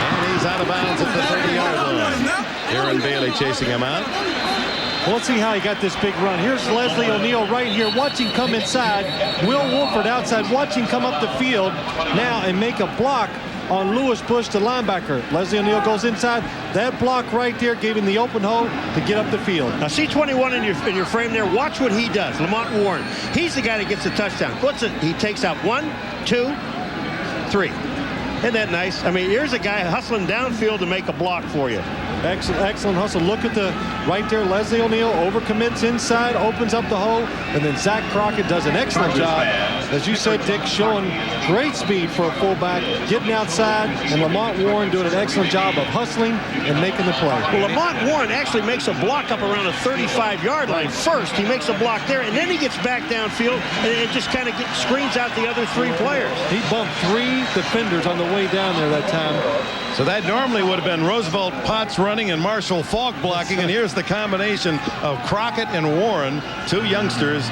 And he's out of bounds at the 30-yard line. Aaron Bailey chasing him out. Well, let's see how he got this big run. Here's Leslie O'Neal right here. Watch him come inside. Will Wolford outside. Watch him come up the field now and make a block on Lewis Bush, the linebacker. Leslie O'Neal goes inside. That block right there gave him the open hole to get up the field. Now, see 21 in your frame there. Watch what he does. Lamont Warren. He's the guy that gets the touchdown. He takes out 1, 2, 3. Isn't that nice? I mean, here's a guy hustling downfield to make a block for you. Excellent hustle. Look at the right there. Leslie O'Neal overcommits inside, opens up the hole, and then Zach Crockett does an excellent job, as you said, Dick, showing Great speed for a fullback, getting outside, and Lamont Warren doing an excellent job of hustling and making the play. Well, Lamont Warren actually makes a block up around a 35-yard line first. He makes a block there, and then he gets back downfield, and it just kind of screens out the other 3 players. He bumped 3 defenders on the way down there that time. So that normally would have been Roosevelt Potts running and Marshall Faulk blocking, and here's the combination of Crockett and Warren, 2 youngsters,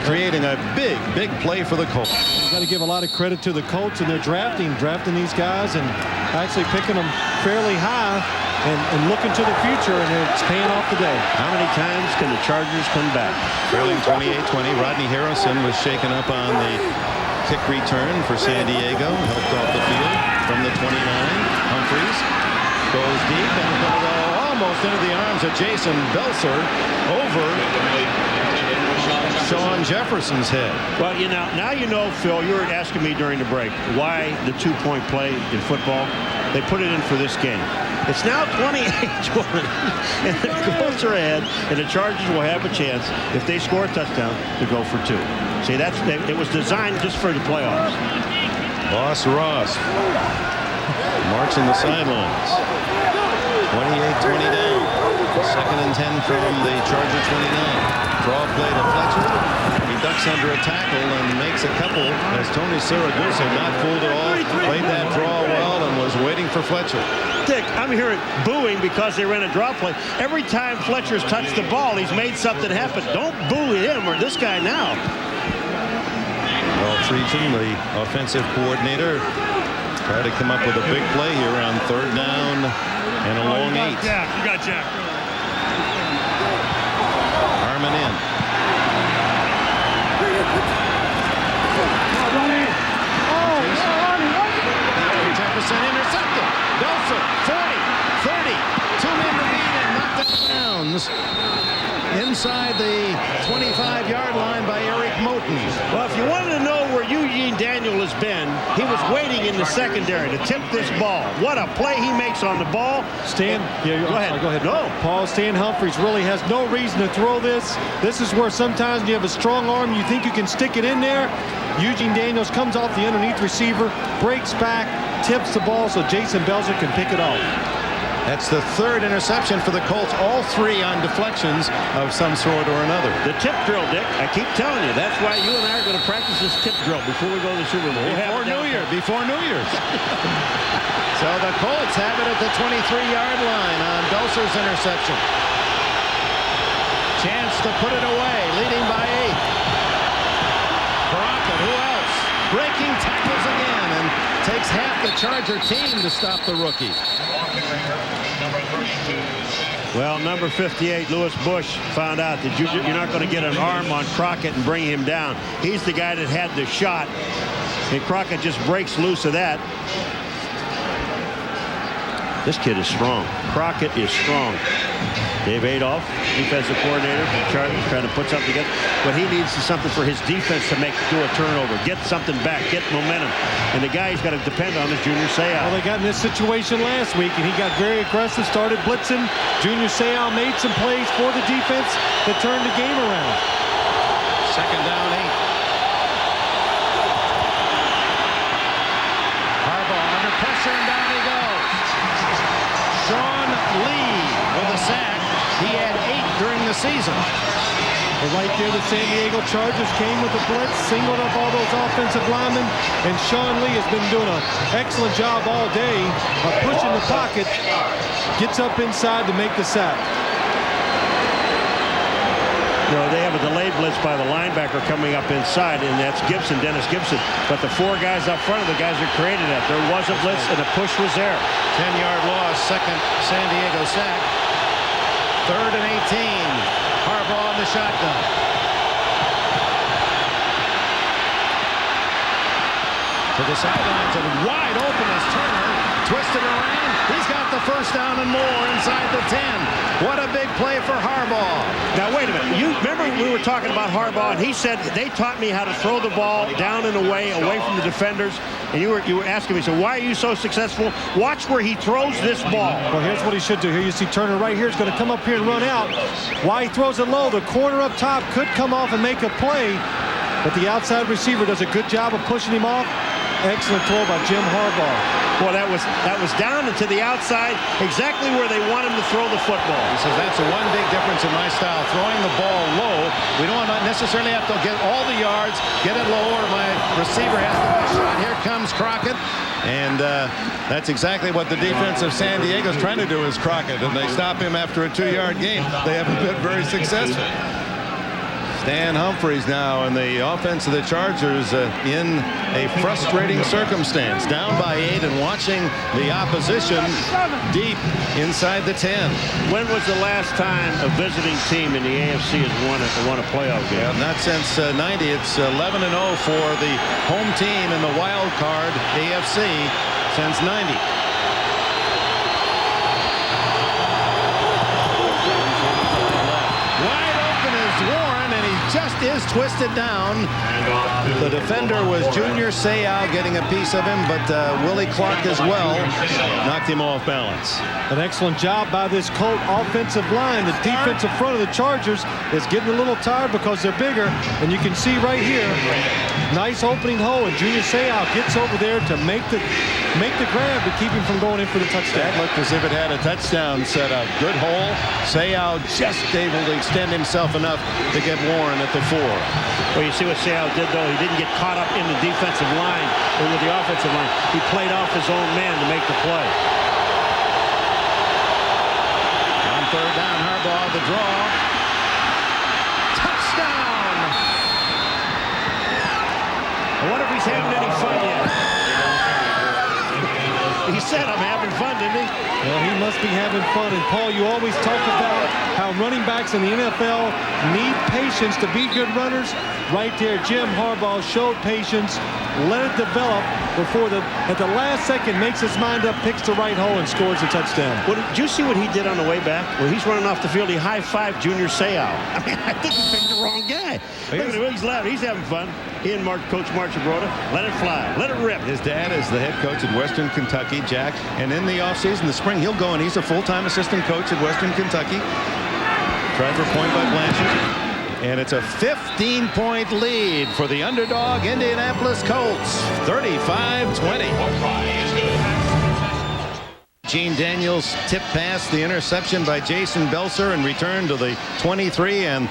creating a big play for the Colts. You got to give a lot of credit to the Colts and their drafting these guys and actually picking them fairly high and looking to the future, and it's paying off today. How many times can the Chargers come back? Trailing 28-20. Rodney Harrison was shaken up on the kick return for San Diego, helped off the field from the 29. Humphreys goes deep and is going to go almost into the arms of Jason Belser over Sean Jefferson's head. Well, now you know, Phil, you were asking me during the break why the 2-point play in football. They put it in for this game. It's now 28-20, and the Colts are ahead, and the Chargers will have a chance, if they score a touchdown, to go for 2. See, it was designed just for the playoffs. Boss Ross marching the sidelines. 28-20 down. 2nd and 10 from the Charger 29. Draw play to Fletcher. He ducks under a tackle and makes a couple as Tony Siragusa, not fooled at all, played that draw well and was waiting for Fletcher. Dick, I'm hearing booing because they ran a draw play. Every time Fletcher's touched the ball, he's made something happen. Don't boo him or this guy now. Well, Treason, the offensive coordinator, tried to come up with a big play here on 3rd down and a long 8. Jack. You got Jack. Harmon in. Jefferson intercepted. Belser, 40, 30, 2 men to beat and knocked out of bounds inside the 25-yard line by Eric Moten. Well, if you wanted to know where Eugene Daniel has been, he was waiting in the secondary to tip this ball. What a play he makes on the ball. Go ahead. No. Paul, Stan Humphreys really has no reason to throw this. This is where sometimes you have a strong arm, you think you can stick it in there. Eugene Daniels comes off the underneath receiver, breaks back, tips the ball so Jason Belser can pick it off. That's the 3rd interception for the Colts, all 3 on deflections of some sort or another. The tip drill, Dick. I keep telling you, that's why you and I are going to practice this tip drill before we go to the Super Bowl. Before New Year's. So the Colts have it at the 23-yard line on Belser's interception. Chance to put it away, leading by 8. Crockett, who else? Breaking tackles again and takes half the Charger team to stop the rookie. Well, number 58, Lewis Bush, found out that you're not going to get an arm on Crockett and bring him down. He's the guy that had the shot, and Crockett just breaks loose of that. This kid is strong. Crockett is strong. Dave Adolph, defensive coordinator for the Chargers, trying to put something together. But he needs something for his defense to do a turnover, get something back, get momentum. And the guy he's got to depend on is Junior Seau. Well, they got in this situation last week, and he got very aggressive, started blitzing. Junior Seau made some plays for the defense that turned the game around. 2nd down 8. Harbaugh under pressure, and down he goes. Sean Lee with a sack. He had 8 during the season. Well, right there, the San Diego Chargers came with the blitz, singled up all those offensive linemen, and Sean Lee has been doing an excellent job all day of pushing the pocket, gets up inside to make the sack. You know, they have a delayed blitz by the linebacker coming up inside, and that's Gibson, Dennis Gibson. But the 4 guys up front of the guys that created that. There was a blitz, and the push was there. 10-yard loss, 2nd San Diego sack. 3rd and 18. Harbaugh in the shotgun. To the sidelines and wide open as Turner twisted around. He's got the 1st down and more inside the 10. What a big play for Harbaugh. Now, wait a minute. You remember we were talking about Harbaugh, and he said they taught me how to throw the ball down and away from the defenders. And you were asking me, so why are you so successful? Watch where he throws this ball. Well, here's what he should do. Here you see Turner right here is going to come up here and run out. Why he throws it low, the corner up top could come off and make a play, but the outside receiver does a good job of pushing him off. Excellent throw by Jim Harbaugh. Well, that was down and to the outside, exactly where they want him to throw the football. He says that's the one big difference in my style, throwing the ball low. We don't necessarily have to get all the yards, get it low, or my receiver has the best shot. Here comes Crockett, and that's exactly what the defense of San Diego is trying to do is Crockett, and they stop him after a 2-yard gain. They haven't been very successful. Stan Humphries now in the offense of the Chargers in a frustrating circumstance. Down by 8 and watching the opposition deep inside the 10. When was the last time a visiting team in the AFC has won a playoff game? Yeah, not since 90. It's 11-0 for the home team in the wild card AFC since 90. Just is twisted down. The defender was Junior Seau getting a piece of him, but Willie Clark as well knocked him off balance. An excellent job by this Colt offensive line. The defensive front of the Chargers is getting a little tired because they're bigger, and you can see right here, nice opening hole, and Junior Seau gets over there to make the grab to keep him from going in for the touchdown. That looked as if it had a touchdown set up. Good hole. Seau just able to extend himself enough to get Warren at the 4. Well, you see what Seau did, though. He didn't get caught up in the defensive line or with the offensive line. He played off his own man to make the play. On 3rd down, Harbaugh, the draw. Touchdown! I wonder if he's having any fun yet. He said, I'm having fun, didn't he? Well, he must be having fun. And, Paul, you always talk about how running backs in the NFL need patience to be good runners. Right there, Jim Harbaugh showed patience, let it develop before at the last second makes his mind up, picks the right hole, and scores a touchdown. Well, did you see what he did on the way back? When he's running off the field, he high-fived Junior Seau. I mean, I think he picked the wrong guy. Look at him, he's loud. He's having fun. He and Coach Marchibroda, let it fly. Let it rip. His dad is the head coach at Western Kentucky, Jack. And in the offseason, the spring, he'll go and he's a full-time assistant coach at Western Kentucky. Tried for point by Blanchard. And it's a 15-point lead for the underdog Indianapolis Colts, 35-20. Gene Daniels tip pass, the interception by Jason Belser, and return to the 23. And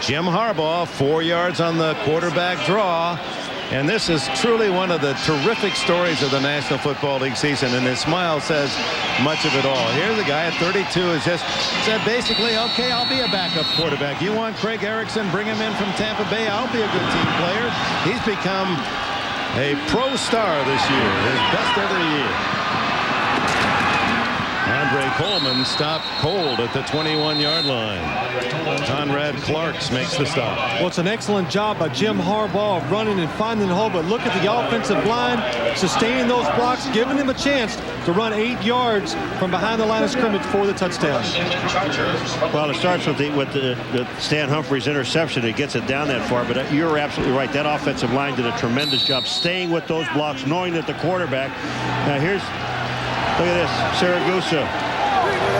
Jim Harbaugh, 4 yards on the quarterback draw. And this is truly one of the terrific stories of the National Football League season, and his smile says much of it all. Here's the guy at 32 has just said basically, okay, I'll be a backup quarterback. You want Craig Erickson, bring him in from Tampa Bay. I'll be a good team player. He's become a pro star this year, his best ever year. Andre Coleman stopped cold at the 21-yard line. Conrad Clarks makes the stop. Well, it's an excellent job by Jim Harbaugh of running and finding the hole, but look at the offensive line sustaining those blocks, giving them a chance to run 8 yards from behind the line of scrimmage for the touchdown. Well, it starts with the Stan Humphries interception. It gets it down that far, but you're absolutely right. That offensive line did a tremendous job staying with those blocks, knowing that the quarterback. Now look at this, Saragusa,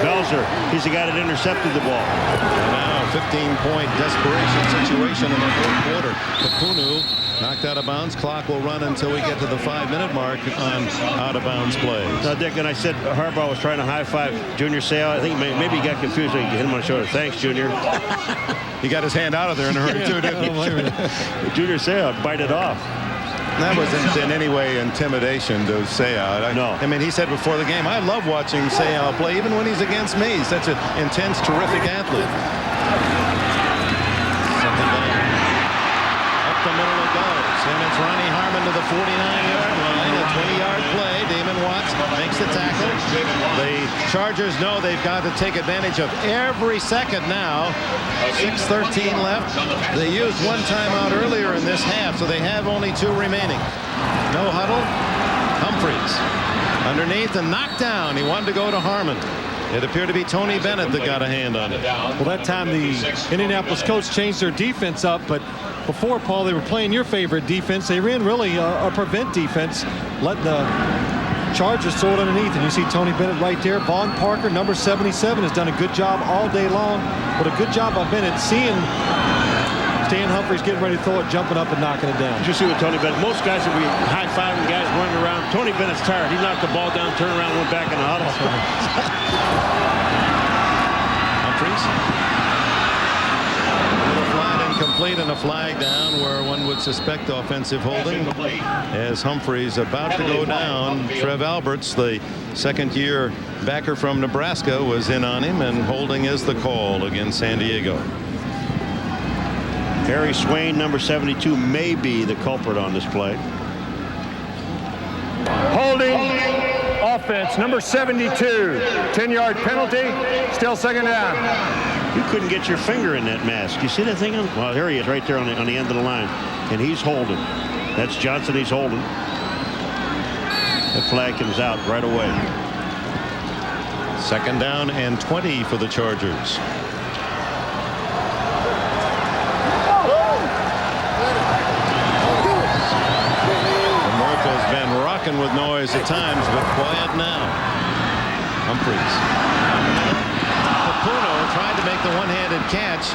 Belzer. He's the guy that intercepted the ball. And now a 15-point desperation situation in the 4th quarter. Kapunu knocked out of bounds. Clock will run until we get to the 5-minute mark on out-of-bounds plays. Now, Dick, and I said Harbaugh was trying to high-five Junior Seau. I think maybe he got confused. He hit him on the shoulder. Thanks, Junior. He got his hand out of there in a hurry, too, didn't he? Junior Seau bite it off. That wasn't in any way intimidation to Seau. No. I mean, he said before the game, I love watching Seau play, even when he's against me. He's such an intense, terrific athlete. Something down. Up the middle it goes. And it's Ronnie Harmon to the 49-yard line. A 20-yard play. Damon Watts makes the tackle. The Chargers know they've got to take advantage of every second now. 6:13 left. They used one timeout earlier in this half, so they have only 2 remaining. No huddle. Humphries underneath and knocked down. He wanted to go to Harmon. It appeared to be Tony Bennett that got a hand on it. Well, that time the Indianapolis Colts changed their defense up, but before, Paul, they were playing your favorite defense. They ran really a prevent defense, letting the Chargers throw it underneath, and you see Tony Bennett right there. Vaughn Parker, number 77, has done a good job all day long, but a good job by Bennett seeing Stan Humphries getting ready to throw it, jumping up and knocking it down. Did you see what Tony Bennett? Most guys would be high-fiving guys running around. Tony Bennett's tired. He knocked the ball down, turned around, went back in the huddle. Humphries. Flat incomplete and a flag down where one would suspect offensive holding as Humphries about to go down. Trev Alberts, the second-year backer from Nebraska, was in on him, and holding is the call against San Diego. Harry Swain, number 72, may be the culprit on this play. Holding offense, number 72. 10-yard penalty. Still second down. You couldn't get your finger in that mask. You see that thing? Well, here he is right there on the end of the line. And he's holding. That's Johnson. He's holding. The flag comes out right away. Second down and 20 for the Chargers. The North has been rocking with noise at times, but quiet now. Humphries. Caputo tried to make the one-handed catch.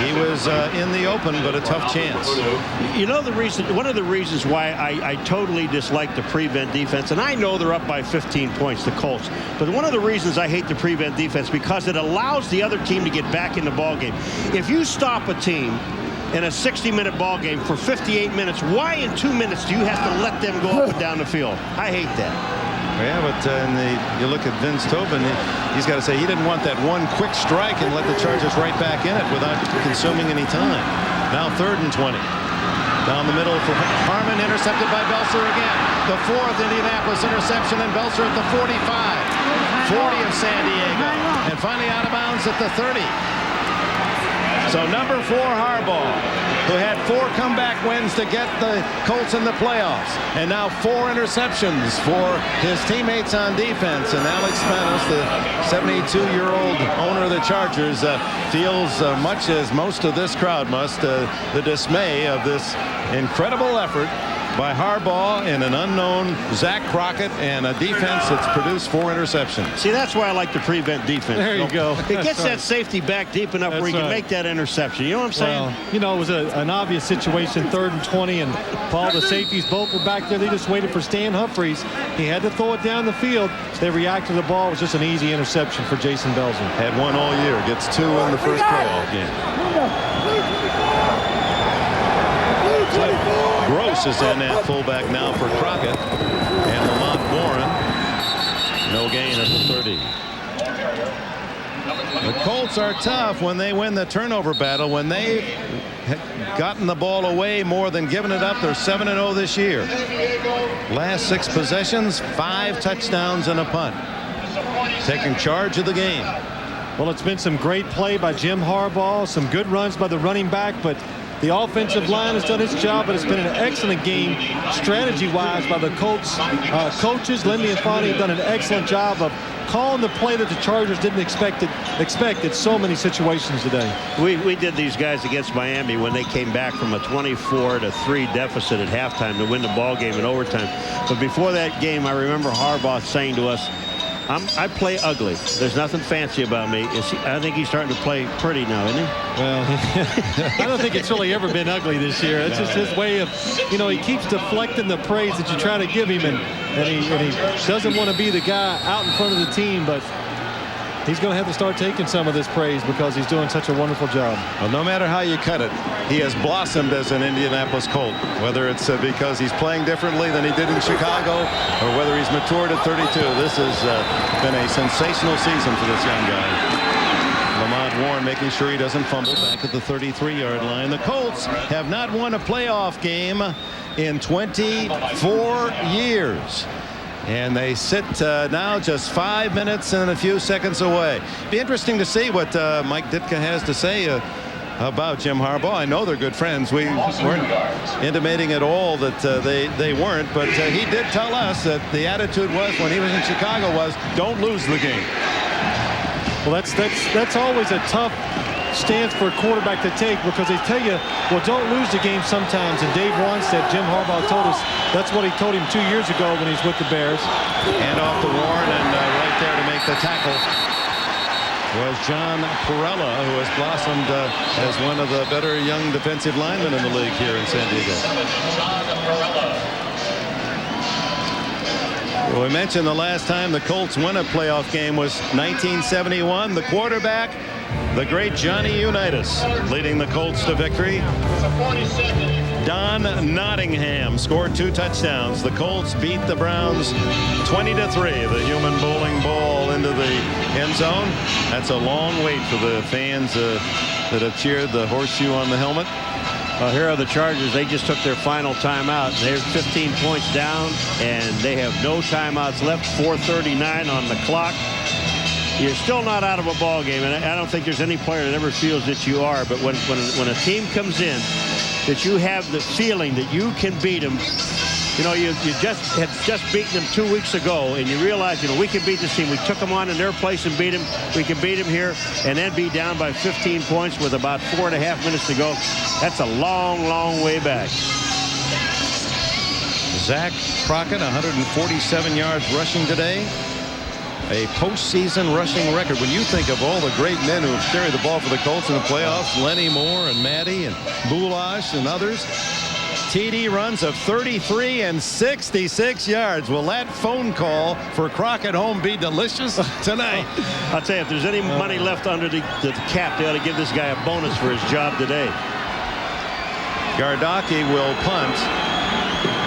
He was in the open, but a tough chance. You know the reason, one of the reasons why I totally dislike the prevent defense, and I know they're up by 15 points, the Colts, but one of the reasons I hate the prevent defense because it allows the other team to get back in the ball game. If you stop a team in a 60-minute ball game for 58 minutes, why in 2 minutes do you have to let them go up and down the field? I hate that. Yeah, but you look at Vince Tobin, he's got to say he didn't want that one quick strike and let the Chargers right back in it without consuming any time. Now 3rd and 20. Down the middle for Harmon, intercepted by Belser again. The 4th Indianapolis interception, and Belser at the 45. 40 of San Diego. And finally out of bounds at the 30. So number 4 Harbaugh, who had 4 comeback wins to get the Colts in the playoffs, and now 4 interceptions for his teammates on defense. And Alex Manos, the 72-year-old owner of the Chargers, feels much as most of this crowd must, the dismay of this incredible effort by Harbaugh and an unknown Zach Crockett and a defense that's produced 4 interceptions. See, that's why I like the prevent defense. There you go. It gets that safety back deep enough where he can make that interception. You know what I'm saying? Well, you know, it was an obvious situation, 3rd and 20, and Paul, the safeties both were back there. They just waited for Stan Humphries. He had to throw it down the field. They reacted to the ball. It was just an easy interception for Jason Belser. Had 1 all year. Gets 2 in the first playoff game. Gross is in at fullback now for Crockett, and Lamont Warren, no gain at the 30. The Colts are tough when they win the turnover battle. When they've gotten the ball away more than given it up, they're 7-0 this year. Last 6 possessions, 5 touchdowns and a punt. Taking charge of the game. Well, it's been some great play by Jim Harbaugh, some good runs by the running back, but the offensive line has done its job, but it's been an excellent game strategy-wise by the Colts. Coaches, Lindy and Fonte, have done an excellent job of calling the play that the Chargers didn't expect in so many situations today. We did these guys against Miami when they came back from a 24-3 deficit at halftime to win the ball game in overtime. But before that game, I remember Harbaugh saying to us, I play ugly. There's nothing fancy about me. I think he's starting to play pretty now, isn't he? Well, I don't think it's really ever been ugly this year. It's just his way of, you know, he keeps deflecting the praise that you try to give him, and he doesn't want to be the guy out in front of the team, but he's going to have to start taking some of this praise because he's doing such a wonderful job. Well, no matter how you cut it, he has blossomed as an Indianapolis Colt, whether it's because he's playing differently than he did in Chicago or whether he's matured at 32. This has been a sensational season for this young guy. Lamont Warren making sure he doesn't fumble back at the 33-yard line. The Colts have not won a playoff game in 24 years. And they sit now just 5 minutes and a few seconds away. Be interesting to see what Mike Ditka has to say about Jim Harbaugh. I know they're good friends. We weren't intimating at all that they weren't, but he did tell us that the attitude was when he was in Chicago was don't lose the game. Well, that's always a tough stance for a quarterback to take because they tell you, well, don't lose the game sometimes. And Dave Wannstedt, Jim Harbaugh told us that's what he told him 2 years ago when he's with the Bears. And off to Warren and right there to make the tackle. was John Perella, who has blossomed as one of the better young defensive linemen in the league here in San Diego. Well, we mentioned the last time the Colts won a playoff game was 1971. The quarterback, the great Johnny Unitas, leading the Colts to victory. Don Nottingham scored 2 touchdowns. The Colts beat the Browns 20-3. The human bowling ball into the end zone. That's a long wait for the fans that have cheered the horseshoe on the helmet. Well, here are the Chargers. They just took their final timeout. They're 15 points down, and they have no timeouts left. 4:39 on the clock. You're still not out of a ball game, and I don't think there's any player that ever feels that you are. But when a team comes in, that you have the feeling that you can beat them. You know, you had just beaten them 2 weeks ago, and you realize, you know, we can beat this team. We took them on in their place and beat them. We can beat them here and then be down by 15 points with about 4.5 minutes to go. That's a long, long way back. Zach Crockett, 147 yards rushing today. A postseason rushing record. When you think of all the great men who have carried the ball for the Colts in the playoffs, Lenny Moore and Matty and Boulash and others. TD runs of 33 and 66 yards. Will that phone call for Crockett home be delicious tonight? I'll tell you, if there's any money left under the cap, they ought to give this guy a bonus for his job today. Gardocki will punt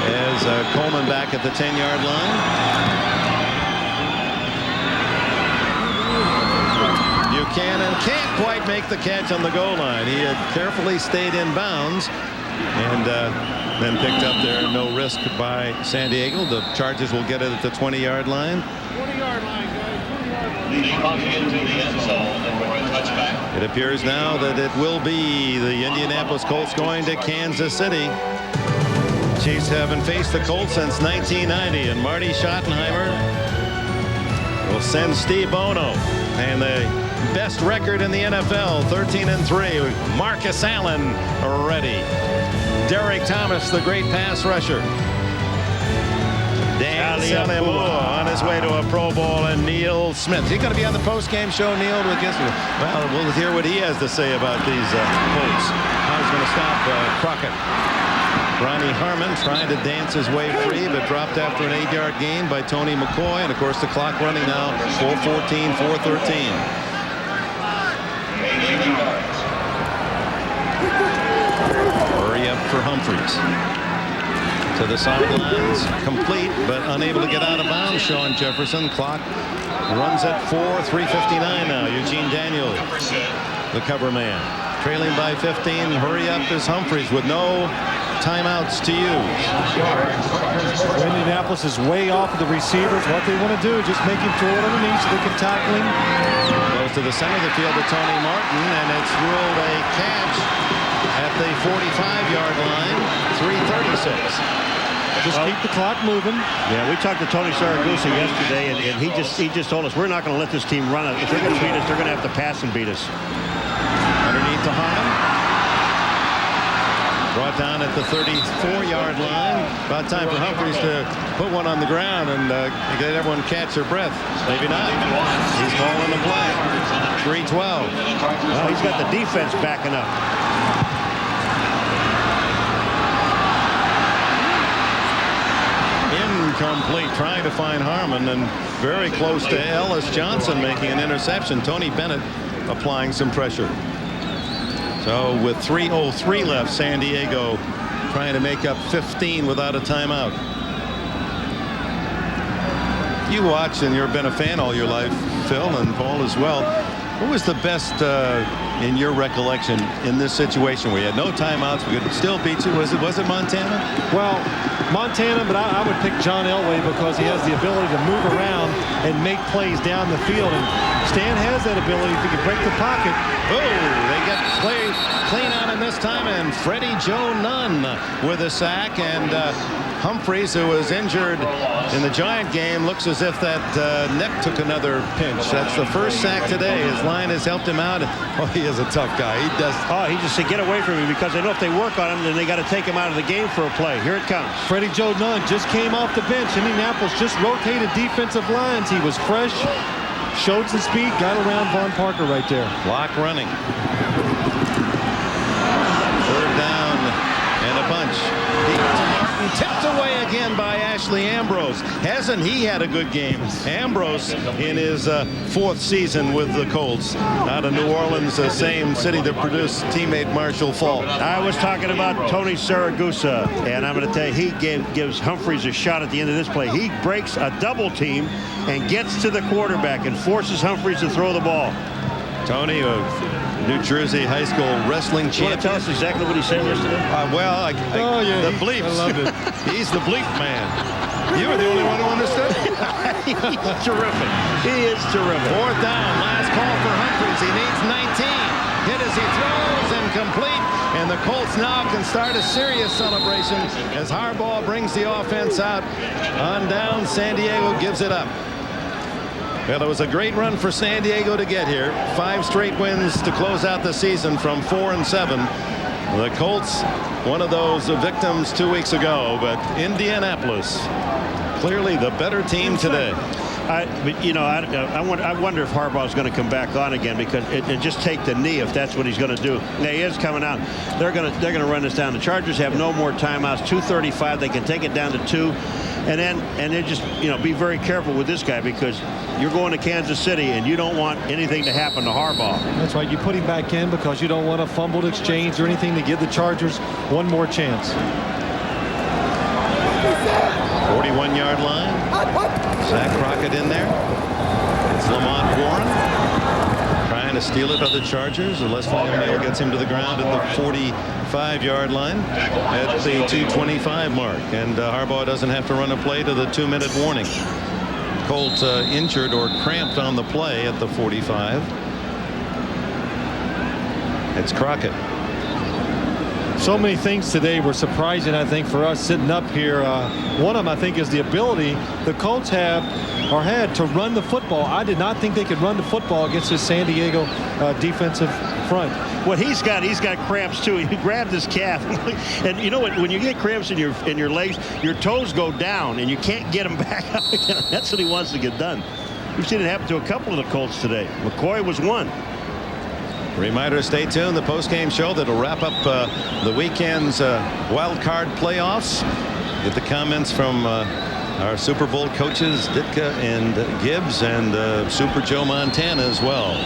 as Coleman back at the 10-yard line. Buchanan can't quite make the catch on the goal line. He had carefully stayed in bounds. And then picked up there, no risk by San Diego. The Chargers will get it at the 20-yard line. 20-yard line, guys. 20-yard line. It appears now that it will be the Indianapolis Colts going to Kansas City. Chiefs haven't faced the Colts since 1990, and Marty Schottenheimer will send Steve Bono and the best record in the NFL, 13-3. Marcus Allen ready. Derek Thomas, the great pass rusher. Dan Salimua on his way to a Pro Bowl, and Neil Smith. He's going to be on the post-game show, Neil. Well, we'll hear what he has to say about these Colts. How he's going to stop Crockett. Ronnie Harmon trying to dance his way free, but dropped after an 8-yard gain by Tony McCoy. And, of course, the clock running now, 4:14, 4:13. Hurry up for Humphreys. To the sidelines, complete, but unable to get out of bounds. Sean Jefferson. Clock runs at 4:3:59 now. Eugene Daniels, the cover man. Trailing by 15. Hurry up is Humphreys with no timeouts to use. Indianapolis is way off of the receivers. What they want to do is just make him throw it underneath so they can tackle him. Goes to the center of the field to Tony Martin, and it's ruled a catch at the 45-yard line. 3:36. Just keep the clock moving. Yeah, we talked to Tony Saragusa yesterday, and he just told us we're not going to let this team run it. If they're going to beat us, they're going to have to pass and beat us. Underneath to Harmon. Brought down at the 34-yard line. About time for Humphreys to put one on the ground and get everyone catch their breath. Maybe not. He's calling the play. 3:12. Well, he's got the defense backing up. Incomplete. Trying to find Harmon, and very close to Ellis Johnson making an interception. Tony Bennett applying some pressure. So with 3:03 left, San Diego trying to make up 15 without a timeout. You watch, and you've been a fan all your life, Phil, and Paul as well. What was the best in your recollection in this situation where you had no timeouts, we could still beat you? Was it Montana? Well, Montana, but I would pick John Elway because he has the ability to move around and make plays down the field. And Stan has that ability if he can break the pocket. Oh, they get clean on him this time, and Freddie Joe Nunn with a sack, and Humphreys, who was injured in the Giant game, looks as if that neck took another pinch. That's the first sack today. His line has helped him out. Oh, he is a tough guy. He does. Oh, he just said get away from him, because they know if they work on him, then they got to take him out of the game for a play. Here it comes. Freddie Joe Nunn just came off the bench. Indianapolis just rotated defensive lines. He was fresh. showed some speed, got around Von Parker right there. Clock running. 3rd down and a bunch. Deep to Martin, tipped away again by Ashley Ambrose. Hasn't he had a good game? Ambrose in his 4th season with the Colts out of New Orleans, the same city that produced teammate Marshall Faulk. I was talking about Tony Saragusa, and I'm going to tell you, he gives Humphreys a shot at the end of this play. He breaks a double team and gets to the quarterback and forces Humphreys to throw the ball. Tony, New Jersey high school wrestling champion. You want to tell us exactly what he said yesterday? The bleeps. I loved it. He's the bleep man. You were the only one who understood. He's terrific. He is terrific. 4th down, last call for Humphreys. He needs 19. Hit as he throws and complete. And the Colts now can start a serious celebration as Harbaugh brings the offense out. On down, San Diego gives it up. Well, it was a great run for San Diego to get here. 5 straight wins to close out the season from 4-7. The Colts, one of those victims 2 weeks ago, but Indianapolis, clearly the better team today. I wonder if Harbaugh is going to come back on again, because it just take the knee if that's what he's going to do. Now, he is coming out. They're going to run this down. The Chargers have no more timeouts. 2:35. They can take it down to 2. And then just, be very careful with this guy, because you're going to Kansas City and you don't want anything to happen to Harbaugh. That's right. You put him back in because you don't want a fumbled exchange or anything to give the Chargers one more chance. 41-yard line. Zach Crockett in there. It's Lamont Warren trying to steal it of the Chargers. Leslie O'Neal gets him to the ground at the 45-yard line at the 2:25 mark. And Harbaugh doesn't have to run a play to the 2-minute warning. Colts injured or cramped on the play at the 45. It's Crockett. So many things today were surprising, I think, for us sitting up here. One of them, I think, is the ability the Colts had to run the football. I did not think they could run the football against this San Diego defensive front. What he's got cramps too. He grabbed his calf, and you know what? When you get cramps in your legs, your toes go down, and you can't get them back up again. That's what he wants to get done. We've seen it happen to a couple of the Colts today. McCoy was one. Reminder, stay tuned. The post-game show that'll wrap up the weekend's wild card playoffs. Get the comments from our Super Bowl coaches, Ditka and Gibbs, and Super Joe Montana as well,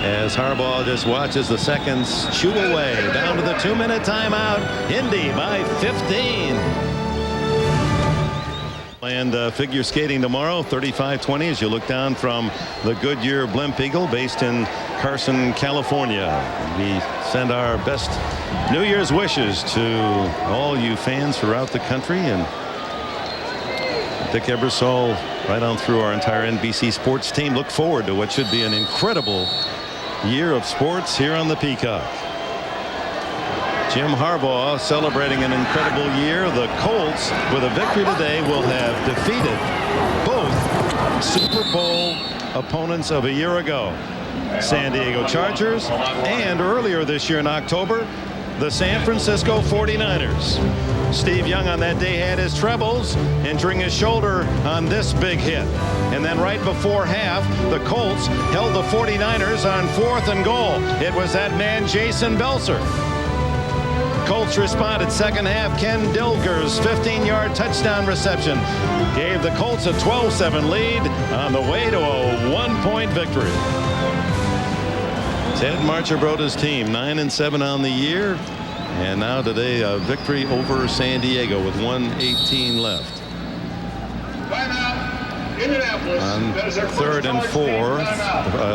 as Harbaugh just watches the seconds chew away down to the 2-minute timeout. Indy by 15. And figure skating tomorrow, 35-20, as you look down from the Goodyear Blimp Eagle, based in Carson, California. We send our best New Year's wishes to all you fans throughout the country, and Dick Ebersol right on through our entire NBC sports team. Look forward to what should be an incredible year of sports here on the Peacock. Jim Harbaugh celebrating an incredible year. The Colts, with a victory today, will have defeated both Super Bowl opponents of a year ago, San Diego Chargers, and earlier this year in October, the San Francisco 49ers. Steve Young on that day had his troubles, injuring his shoulder on this big hit. And then right before half, the Colts held the 49ers on 4th and goal. It was that man Jason Belzer. Colts responded second half. Ken Dilger's 15-yard touchdown reception gave the Colts a 12-7 lead on the way to a 1-point victory. Ted Marchibroda's team 9-7 on the year, and now today a victory over San Diego with 1:18 left. On 3rd and 4,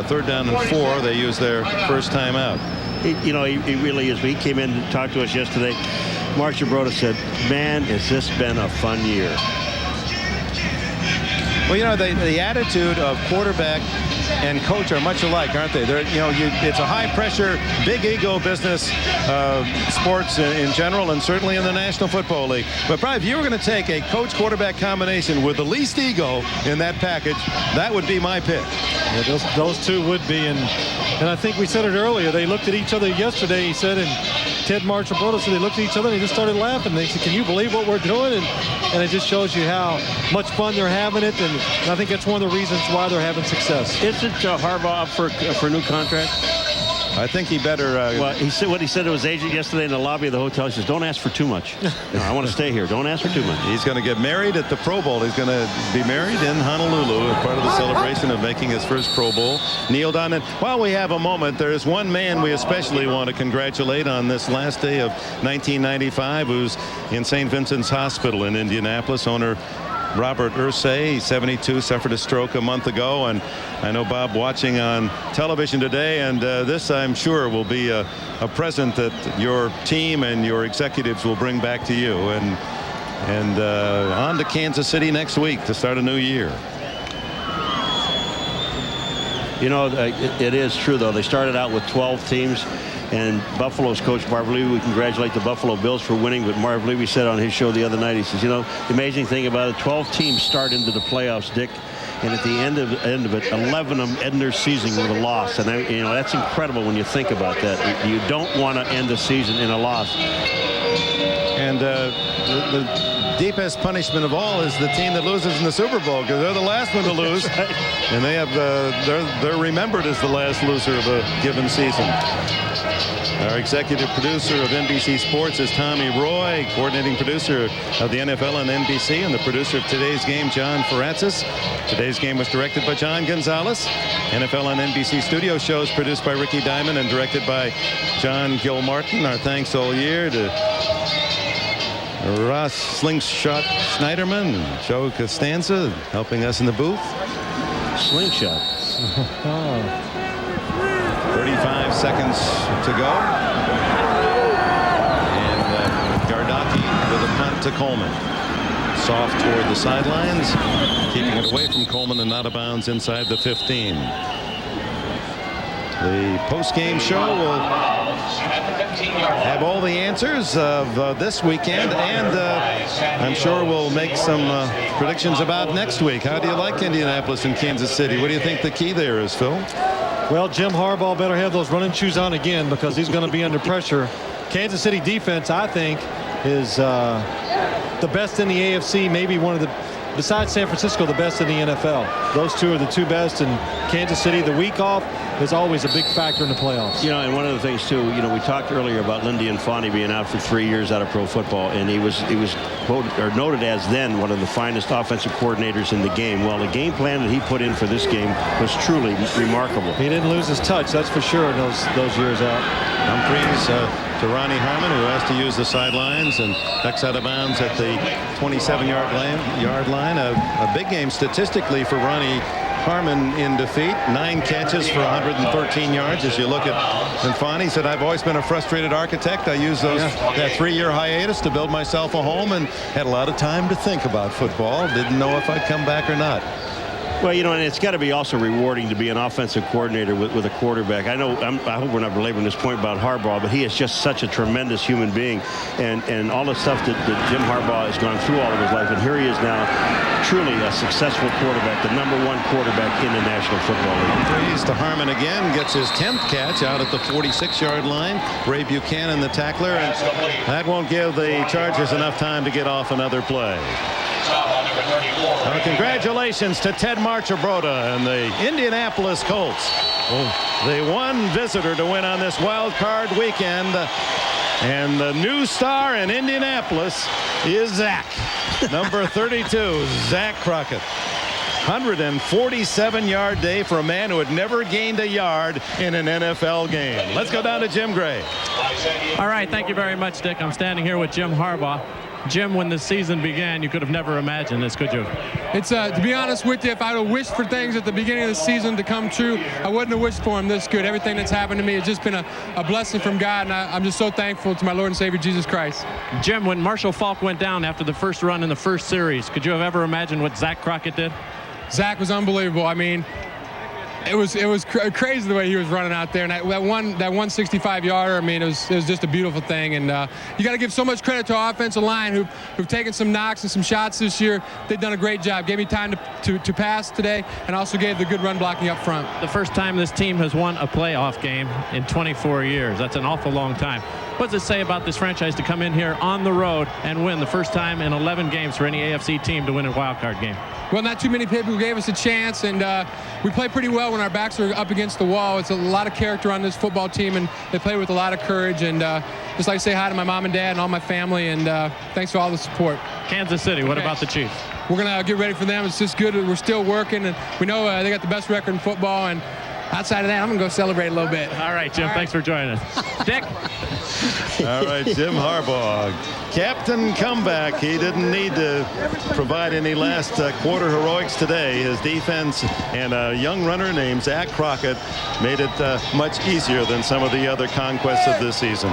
3rd down and 4, they use their first timeout. He really is. He came in and talked to us yesterday. Marchibroda said, "Man, has this been a fun year." Well, the attitude of quarterback and coach are much alike, aren't they? It's a high-pressure, big ego business, sports in general, and certainly in the National Football League. But probably if you were going to take a coach-quarterback combination with the least ego in that package, that would be my pick. Yeah, those two would be. And And I think we said it earlier. They looked at each other yesterday, he said, and Ted Marchibroda said they looked at each other and they just started laughing. They said, can you believe what we're doing? And it just shows you how much fun they're having it. And I think that's one of the reasons why they're having success. Isn't Harbaugh up for a new contract? I think he better. Well, he said what he said to his agent yesterday in the lobby of the hotel. He says, "Don't ask for too much. No, I want to stay here. Don't ask for too much." He's going to get married at the Pro Bowl. He's going to be married in Honolulu as part of the celebration of making his first Pro Bowl. Kneel down. And while we have a moment, there's one man we especially want to congratulate on this last day of 1995, who's in St. Vincent's Hospital in Indianapolis. Owner Robert Ursay, 72, suffered a stroke a month ago, and I know Bob watching on television today, and this I'm sure will be a present that your team and your executives will bring back to you, and on to Kansas City next week to start a new year. You know, it is true, though. They started out with 12 teams. And Buffalo's coach, Marv Levy, we congratulate the Buffalo Bills for winning. But Marv Levy said on his show the other night, he says, you know, the amazing thing about it, 12 teams start into the playoffs, Dick. And at the end of it, 11 of them end their season with a loss. And, you know, that's incredible when you think about that. You don't want to end the season in a loss. And the deepest punishment of all is the team that loses in the Super Bowl, because they're the last one to lose. Right. And they have they're remembered as the last loser of a given season. Our executive producer of NBC Sports is Tommy Roy, coordinating producer of the NFL on NBC, and the producer of today's game, John Ferratzis. Today's game was directed by John Gonzalez. NFL on NBC studio shows produced by Ricky Diamond and directed by John Gilmartin. Our thanks all year to Ross Slingshot Schneiderman and Joe Costanza helping us in the booth. Slingshot. 35 seconds to go. And Gardocki with a punt to Coleman. Soft toward the sidelines, keeping it away from Coleman and out of bounds inside the 15. The post-game show will have all the answers of this weekend, and I'm sure we'll make some predictions about next week. How do you like Indianapolis and Kansas City? What do you think the key there is, Phil? Well, Jim Harbaugh better have those running shoes on again, because he's going to be under pressure. Kansas City defense, I think, is the best in the AFC, maybe one of the, besides San Francisco, the best in the NFL. Those two are the two best, and Kansas City, the week off is always a big factor in the playoffs. You know, and one of the things, too, you know, we talked earlier about Lindy Infante being out for 3 years out of pro football, and he was quoted or noted as then one of the finest offensive coordinators in the game. Well, the game plan that he put in for this game was truly remarkable. He didn't lose his touch, that's for sure, in those years out. Humphreys to Ronnie Harmon, who has to use the sidelines and ducks out of bounds at the 27-yard line. A big game statistically for Ronnie Harmon in defeat. 9 catches for 113 yards. As you look at Infante, he said, I've always been a frustrated architect. I used that 3-year hiatus to build myself a home and had a lot of time to think about football. Didn't know if I'd come back or not. Well, you know, and it's got to be also rewarding to be an offensive coordinator with a quarterback. I hope we're not belaboring this point about Harbaugh, but he is just such a tremendous human being, and all the stuff that Jim Harbaugh has gone through all of his life, and here he is now, truly a successful quarterback, the #1 quarterback in the National Football League. Humphreys to Harmon again, gets his 10th catch out at the 46-yard line. Ray Buchanan, the tackler, and that won't give the Chargers enough time to get off another play. Congratulations to Ted Marchibroda and the Indianapolis Colts. The one visitor to win on this wild card weekend. And the new star in Indianapolis is Zach. Number 32, Zach Crockett. 147-yard day for a man who had never gained a yard in an NFL game. Let's go down to Jim Gray. All right, thank you very much, Dick. I'm standing here with Jim Harbaugh. Jim, when the season began, you could have never imagined this, could you? It's to be honest with you, if I would have wished for things at the beginning of the season to come true, I wouldn't have wished for them this good. Everything that's happened to me has just been a blessing from God, and I'm just so thankful to my Lord and Savior Jesus Christ. Jim, when Marshall Faulk went down after the first run in the first series, could you have ever imagined what Zach Crockett did? Zach was unbelievable. I mean, It was crazy the way he was running out there, and that 165-yarder. I mean, it was just a beautiful thing. And you got to give so much credit to our offensive line who've taken some knocks and some shots this year. They've done a great job. Gave me time to pass today, and also gave the good run blocking up front. The first time this team has won a playoff game in 24 years. That's an awful long time. What does it say about this franchise to come in here on the road and win the first time in 11 games for any AFC team to win a wild card game? Well, not too many people gave us a chance, and we play pretty well when our backs are up against the wall. It's a lot of character on this football team, and they play with a lot of courage. And just like to say hi to my mom and dad and all my family, and thanks for all the support. Kansas City, what about the Chiefs? We're going to get ready for them. It's just good. We're still working, and we know they got the best record in football. And outside of that, I'm going to go celebrate a little bit. All right, Jim, thanks for joining us. Dick? All right, Jim Harbaugh, captain comeback. He didn't need to provide any last quarter heroics today. His defense and a young runner named Zach Crockett made it much easier than some of the other conquests of this season.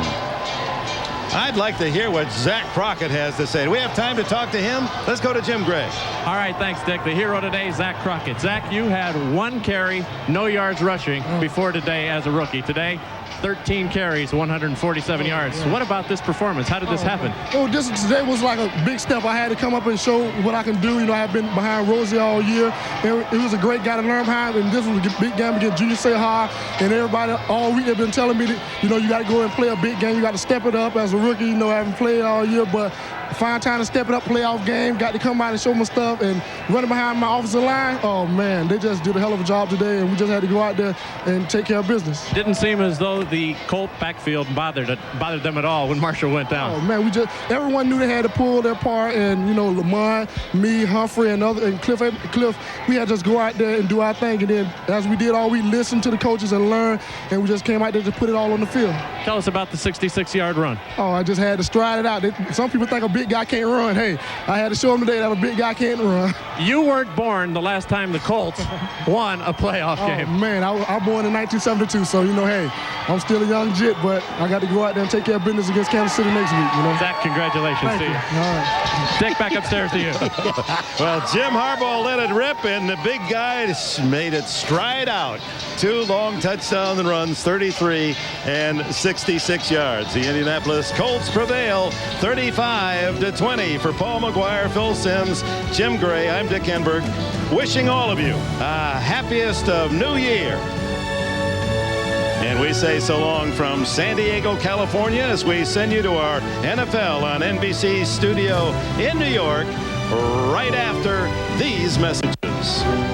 I'd like to hear what Zach Crockett has to say. Do we have time to talk to him? Let's go to Jim Gray. All right, thanks, Dick. The hero today, Zach Crockett. Zach, you had 1 carry, no yards rushing before today as a rookie. Today, 13 carries, 147 yards. What about this performance? How did this happen? Today was like a big step. I had to come up and show what I can do. You know, I have been behind Rosie all year. And it was a great guy to learn behind. And this was a big game against Junior Seau. And everybody all week they've been telling me that, you know, you got to go and play a big game. You got to step it up as a rookie. You know, I haven't played all year, but find time to step it up, playoff game. Got to come out and show my stuff. And running behind my offensive line, oh, man, they just did a hell of a job today. And we just had to go out there and take care of business. Didn't seem as though the Colt backfield bothered them at all when Marshall went down. Oh, man, everyone knew they had to pull their part. And, you know, Lamont, me, Humphrey, and Cliff, we had to just go out there and do our thing. And then as we did all, we listened to the coaches and learned. And we just came out there to put it all on the field. Tell us about the 66-yard run. Oh, I just had to stride it out. Some people think a big guy can't run. Hey, I had to show them today that a big guy can't run. You weren't born the last time the Colts won a playoff game. Oh, man, I was born in 1972, so, you know, hey, I'm still a young jit, but I got to go out there and take care of business against Kansas City next week, you know. Zach, congratulations. Thank you. You. All right. Dick, back upstairs to you. Well, Jim Harbaugh let it rip, and the big guy made it stride out. 2 long touchdown runs, 33 and 66 yards. The Indianapolis Colts prevail 35-20. For Paul McGuire, Phil Simms, Jim Gray, I'm Dick Enberg, wishing all of you a happiest of New Year. And we say so long from San Diego, California, as we send you to our NFL on NBC studio in New York right after these messages.